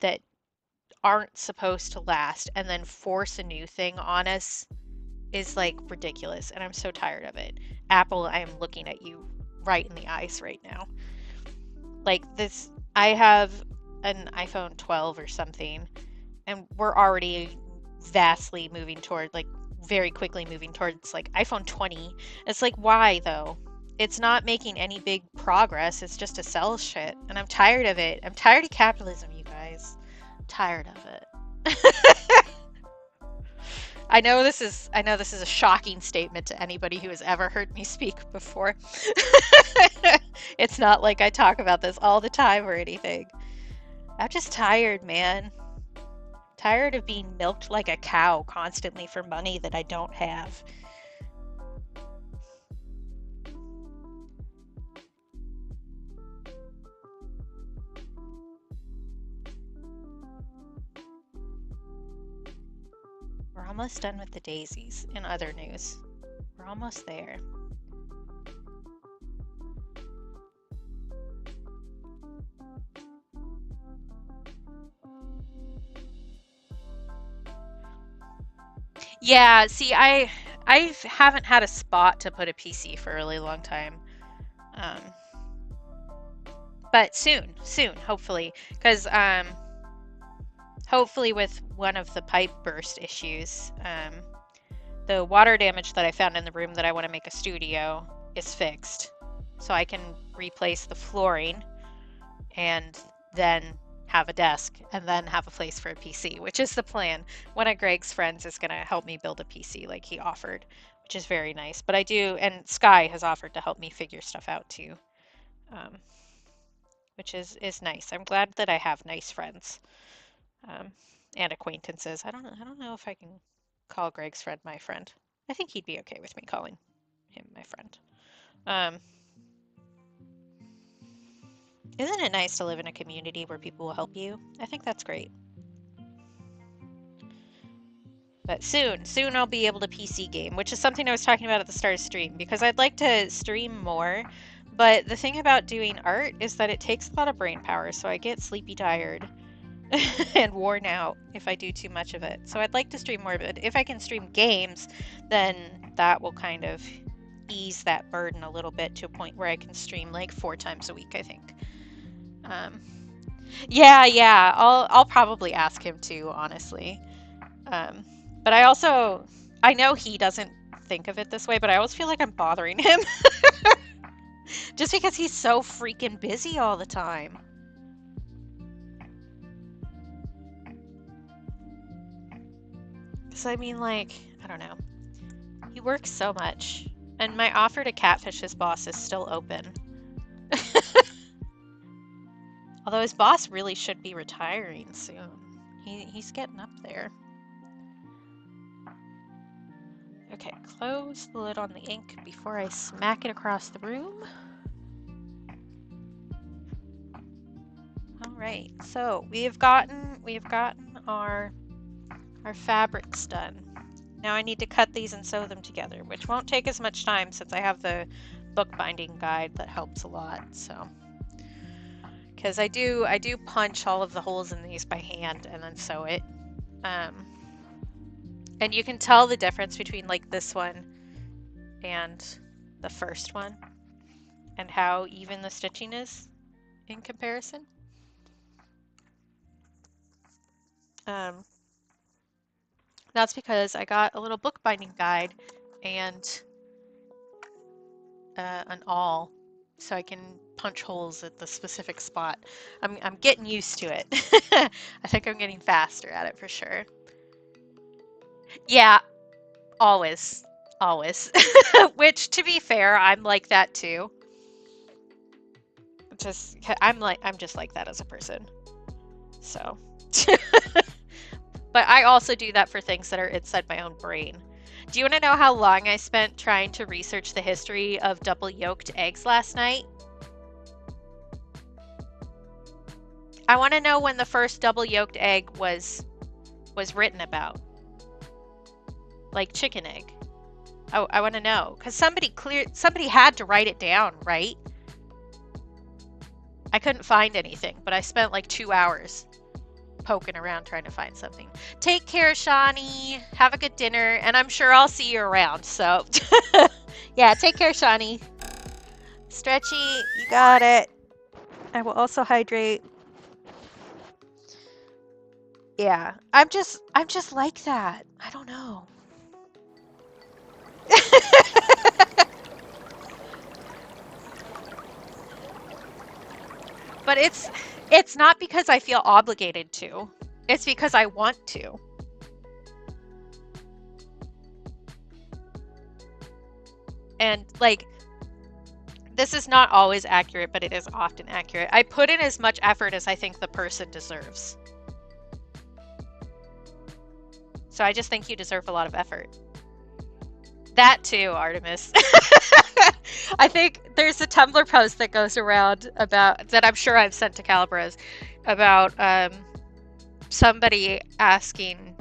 that aren't supposed to last and then force a new thing on us is like ridiculous, and I'm so tired of it. Apple, I am looking at you right in the eyes right now. Like this, I have an iPhone 12 or something, and we're already vastly moving toward, like, very quickly moving towards like iPhone 20. It's like, why though? It's not making any big progress. It's just to sell shit, and I'm tired of it. I'm tired of capitalism, you guys. I'm tired of it. I know this is a shocking statement to anybody who has ever heard me speak before. It's not like I talk about this all the time or anything. I'm just tired, man. Tired of being milked like a cow constantly for money that I don't have. We're almost done with the daisies in other news. We're almost there. Yeah, see, I haven't had a spot to put a PC for a really long time. Um, but soon, hopefully, because hopefully with one of the pipe burst issues, the water damage that I found in the room that I want to make a studio is fixed. So I can replace the flooring and then have a desk and then have a place for a PC, which is the plan. One of Greg's friends is going to help me build a PC like he offered, which is very nice. But I do, and Sky has offered to help me figure stuff out too, um, which is nice. I'm glad that I have nice friends and acquaintances. I don't know if I can call Greg's friend my friend. I think he'd be okay with me calling him my friend. Isn't it nice to live in a community where people will help you? I think that's great. But soon I'll be able to PC game, which is something I was talking about at the start of stream, because I'd like to stream more. But the thing about doing art is that it takes a lot of brain power, so I get sleepy tired and worn out if I do too much of it. So I'd like to stream more of it. If I can stream games, then that will kind of ease that burden a little bit to a point where I can stream like 4 times a week, I think. Yeah, I'll probably ask him to, honestly. But I know he doesn't think of it this way, but I always feel like I'm bothering him just because he's so freaking busy all the time. Because I mean, like, I don't know. He works so much. And my offer to catfish his boss is still open. Although his boss really should be retiring soon. He's getting up there. Okay, close the lid on the ink before I smack it across the room. All right, so we have gotten our fabrics done. Now I need to cut these and sew them together, which won't take as much time since I have the bookbinding guide that helps a lot. So, because I do punch all of the holes in these by hand and then sew it. And you can tell the difference between like this one and the first one and how even the stitching is in comparison. That's because I got a little bookbinding guide and an awl so I can punch holes at the specific spot. I'm getting used to it. I think I'm getting faster at it for sure. Yeah, always. Which, to be fair, I'm like that too. I'm just like that as a person. So, but I also do that for things that are inside my own brain. Do you want to know how long I spent trying to research the history of double yolked eggs last night? I want to know when the first double yolked egg was written about. Like chicken egg. I want to know, because somebody had to write it down, right? I couldn't find anything, but I spent like 2 hours poking around trying to find something. Take care, Shawnee. Have a good dinner, and I'm sure I'll see you around. So, yeah, take care, Shawnee. Stretchy, you got it. I will also hydrate. Yeah, I'm just like that. I don't know. But it's not because I feel obligated to. It's because I want to. And like, this is not always accurate, but it is often accurate. I put in as much effort as I think the person deserves. So I just think you deserve a lot of effort. That too, Artemis. I think there's a Tumblr post that goes around about that I'm sure I've sent to Calibras about somebody asking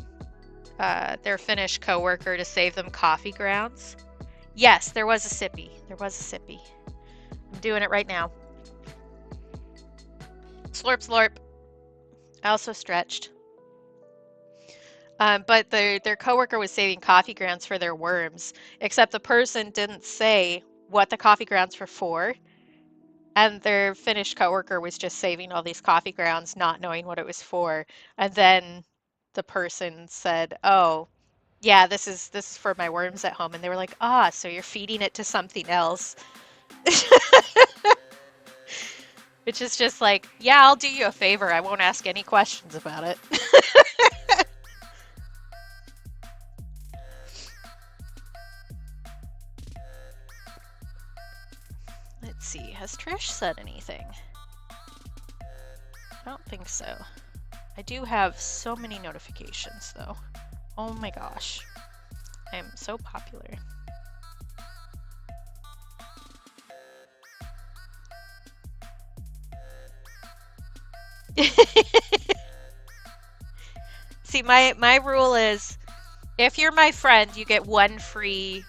their Finnish coworker to save them coffee grounds. Yes, there was a sippy. I'm doing it right now. Slurp, slurp. I also stretched. But their coworker was saving coffee grounds for their worms, except the person didn't say what the coffee grounds were for. And their Finnish coworker was just saving all these coffee grounds, not knowing what it was for. And then the person said, "Oh, yeah, this is for my worms at home." And they were like, "Ah, so you're feeding it to something else." Which is just like, yeah, I'll do you a favor. I won't ask any questions about it. Let's see, has Trish said anything? I don't think so. I do have so many notifications though. Oh my gosh. I am so popular. See, my rule is, if you're my friend, you get 1 free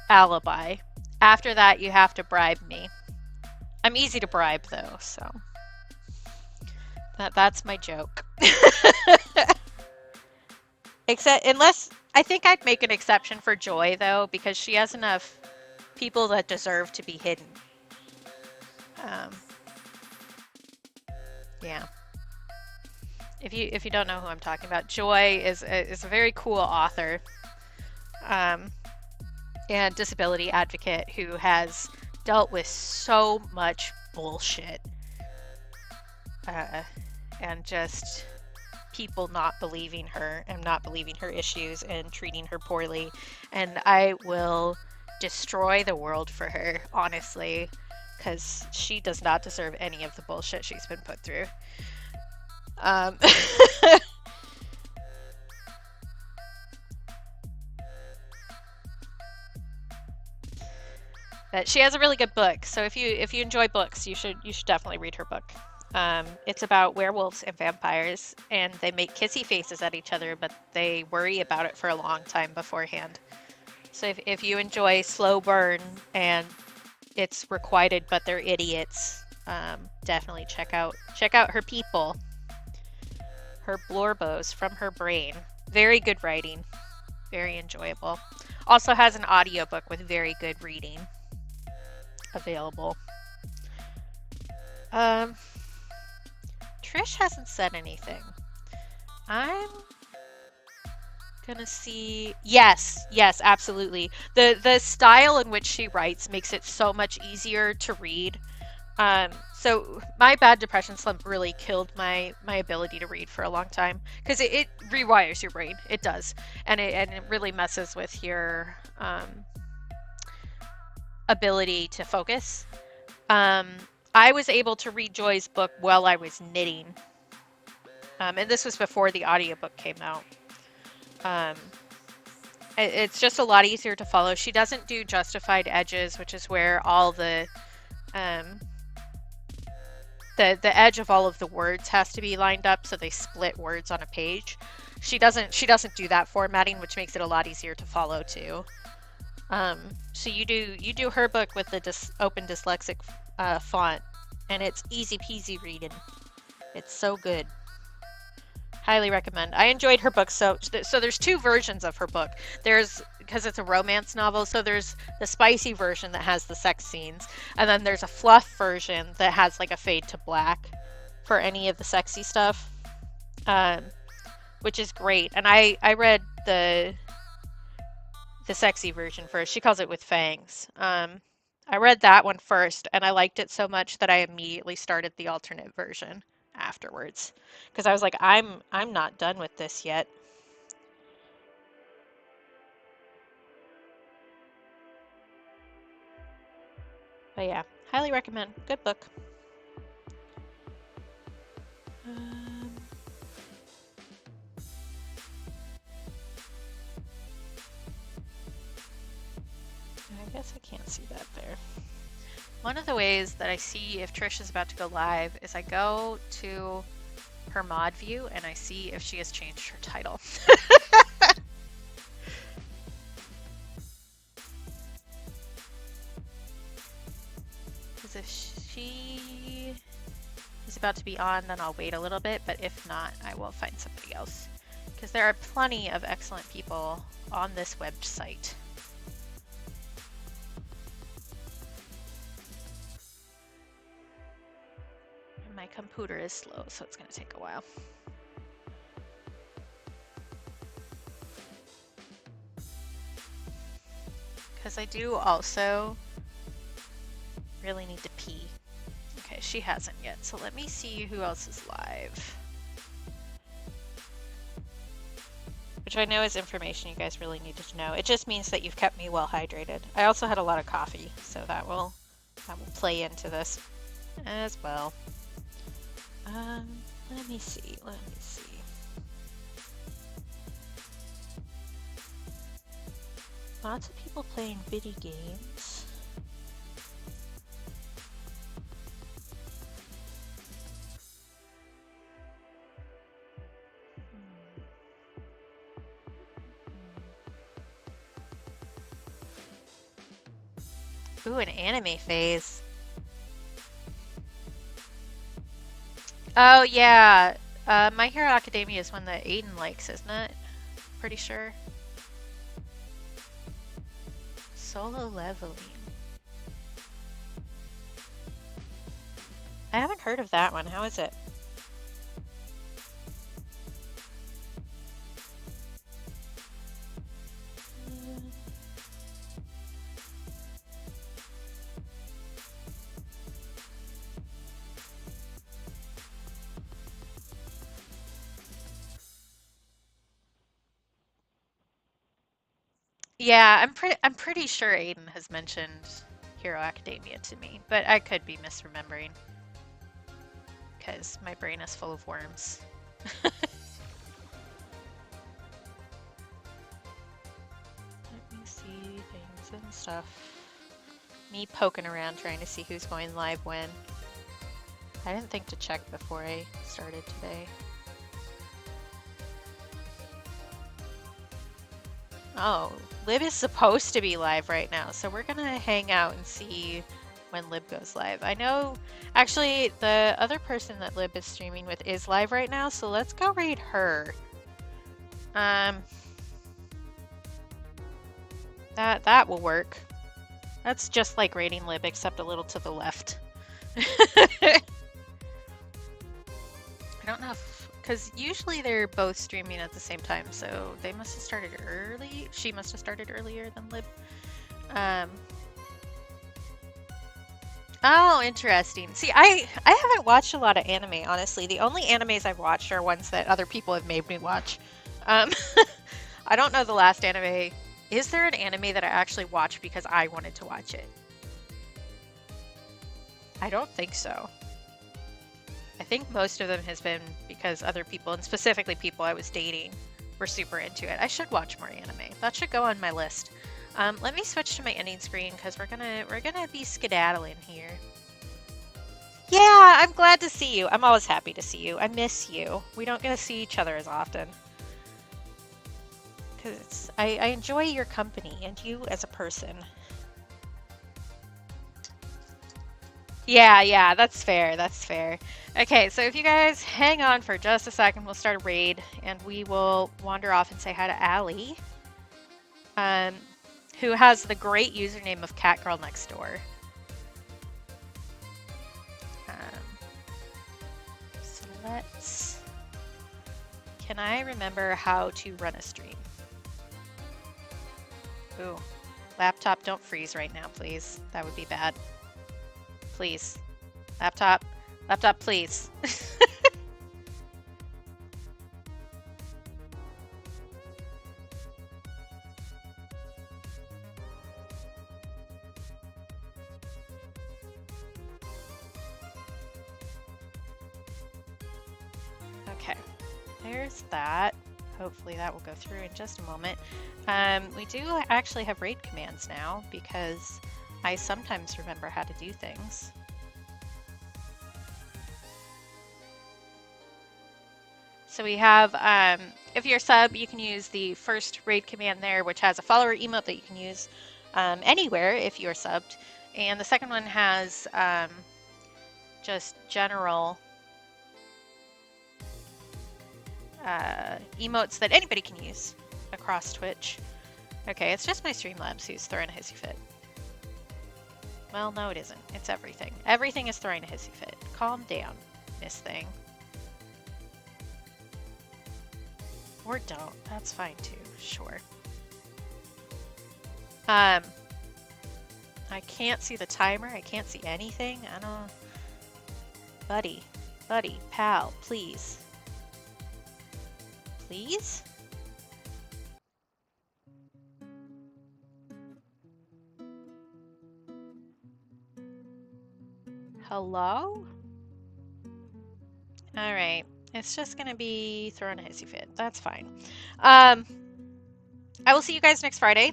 alibi. After that, you have to bribe me. I'm easy to bribe, though, so that's my joke. Except, unless, I think I'd make an exception for Joy, though, because she has enough people that deserve to be hidden. Yeah. If you don't know who I'm talking about, Joy is a very cool author, and disability advocate who has dealt with so much bullshit, and just people not believing her and not believing her issues and treating her poorly. And I will destroy the world for her, honestly, because she does not deserve any of the bullshit she's been put through. But she has a really good book, so if you enjoy books, you should definitely read her book. It's about werewolves and vampires, and they make kissy faces at each other, but they worry about it for a long time beforehand. So if you enjoy slow burn and it's requited but they're idiots, definitely check out her people. Her Blorbos from her brain. Very good writing. Very enjoyable. Also has an audiobook with very good reading available. Trish hasn't said anything. I'm gonna see. Yes, absolutely. The style in which she writes makes it so much easier to read. So my bad depression slump really killed my ability to read for a long time, because it rewires your brain. It does, and it really messes with your ability to focus. I was able to read Joy's book while I was knitting, and this was before the audiobook came out. It's just a lot easier to follow. She doesn't do justified edges, which is where all the edge of all of the words has to be lined up, so they split words on a page. She doesn't do that formatting, which makes it a lot easier to follow too. So you do her book with the open dyslexic font, and it's easy peasy reading. It's so good. Highly recommend. I enjoyed her book. So there's two versions of her book. Because it's a romance novel, so there's the spicy version that has the sex scenes, and then there's a fluff version that has like a fade to black for any of the sexy stuff, which is great. And I read the sexy version first. She calls it With Fangs. I read that one first, and I liked it so much that I immediately started the alternate version afterwards, because I was like, I'm not done with this yet. But yeah, highly recommend. Good book. I guess I can't see that there. One of the ways that I see if Trish is about to go live is I go to her mod view and I see if she has changed her title. Because if she is about to be on, then I'll wait a little bit, but if not, I will find somebody else. Because there are plenty of excellent people on this website. My computer is slow, so it's going to take a while. Because I do also really need to pee. Okay, she hasn't yet, so let me see who else is live. Which I know is information you guys really needed to know. It just means that you've kept me well hydrated. I also had a lot of coffee, so that will play into this as well. Let me see. Lots of people playing video games. Ooh, an anime phase. Oh, yeah. My Hero Academia is one that Aiden likes, isn't it? Pretty sure. Solo leveling. I haven't heard of that one. How is it? Yeah, I'm pretty sure Aiden has mentioned Hero Academia to me, but I could be misremembering because my brain is full of worms. Let me see things and stuff. Me poking around trying to see who's going live when. I didn't think to check before I started today. Oh, Lib is supposed to be live right now, so we're gonna hang out and see when Lib goes live. I know, actually, the other person that Lib is streaming with is live right now, so let's go raid her. That will work. That's just like raiding Lib, except a little to the left. I don't know if, because usually they're both streaming at the same time, so they must have started early. She must have started earlier than Lib. Oh, interesting. See, I haven't watched a lot of anime, honestly. The only animes I've watched are ones that other people have made me watch. I don't know the last anime. Is there an anime that I actually watched because I wanted to watch it? I don't think so. I think most of them has been because other people, and specifically people I was dating, were super into it. I should watch more anime. That should go on my list. Let me switch to my ending screen because we're gonna be skedaddling here. Yeah, I'm glad to see you. I'm always happy to see you. I miss you. We don't get to see each other as often. Because I enjoy your company and you as a person. Yeah, that's fair. That's fair. Okay, so if you guys hang on for just a second, we'll start a raid and we will wander off and say hi to Allie, who has the great username of CatGirlNextDoor. So let's... Can I remember how to run a stream? Ooh, laptop, don't freeze right now, please. That would be bad. Please. Laptop, please. Okay, there's that. Hopefully that will go through in just a moment. We do actually have raid commands now because I sometimes remember how to do things. So we have, if you're a sub, you can use the first raid command there, which has a follower emote that you can use anywhere if you're subbed. And the second one has just general emotes that anybody can use across Twitch. Okay, it's just my Streamlabs who's throwing a hissy fit. Well, no it isn't. It's everything. Everything is throwing a hissy fit. Calm down, Miss Thing. Or don't. That's fine too. Sure. I can't see the timer. I can't see anything. I don't... Buddy, pal, please. Please? Hello? Alright. It's just gonna be throwing a hissy fit. That's fine. I will see you guys next Friday.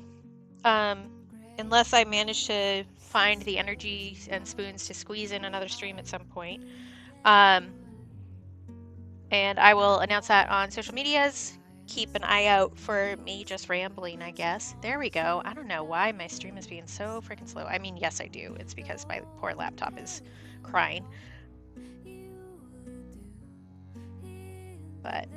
Unless I manage to find the energy and spoons to squeeze in another stream at some point. And I will announce that on social medias. Keep an eye out for me just rambling, I guess. There we go. I don't know why my stream is being so freaking slow. I mean, yes, I do. It's because my poor laptop is crying. But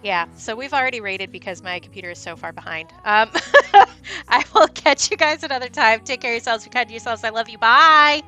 yeah, so we've already rated because my computer is so far behind. I will catch you guys another time. Take care of yourselves. Be kind to yourselves. I love you. Bye.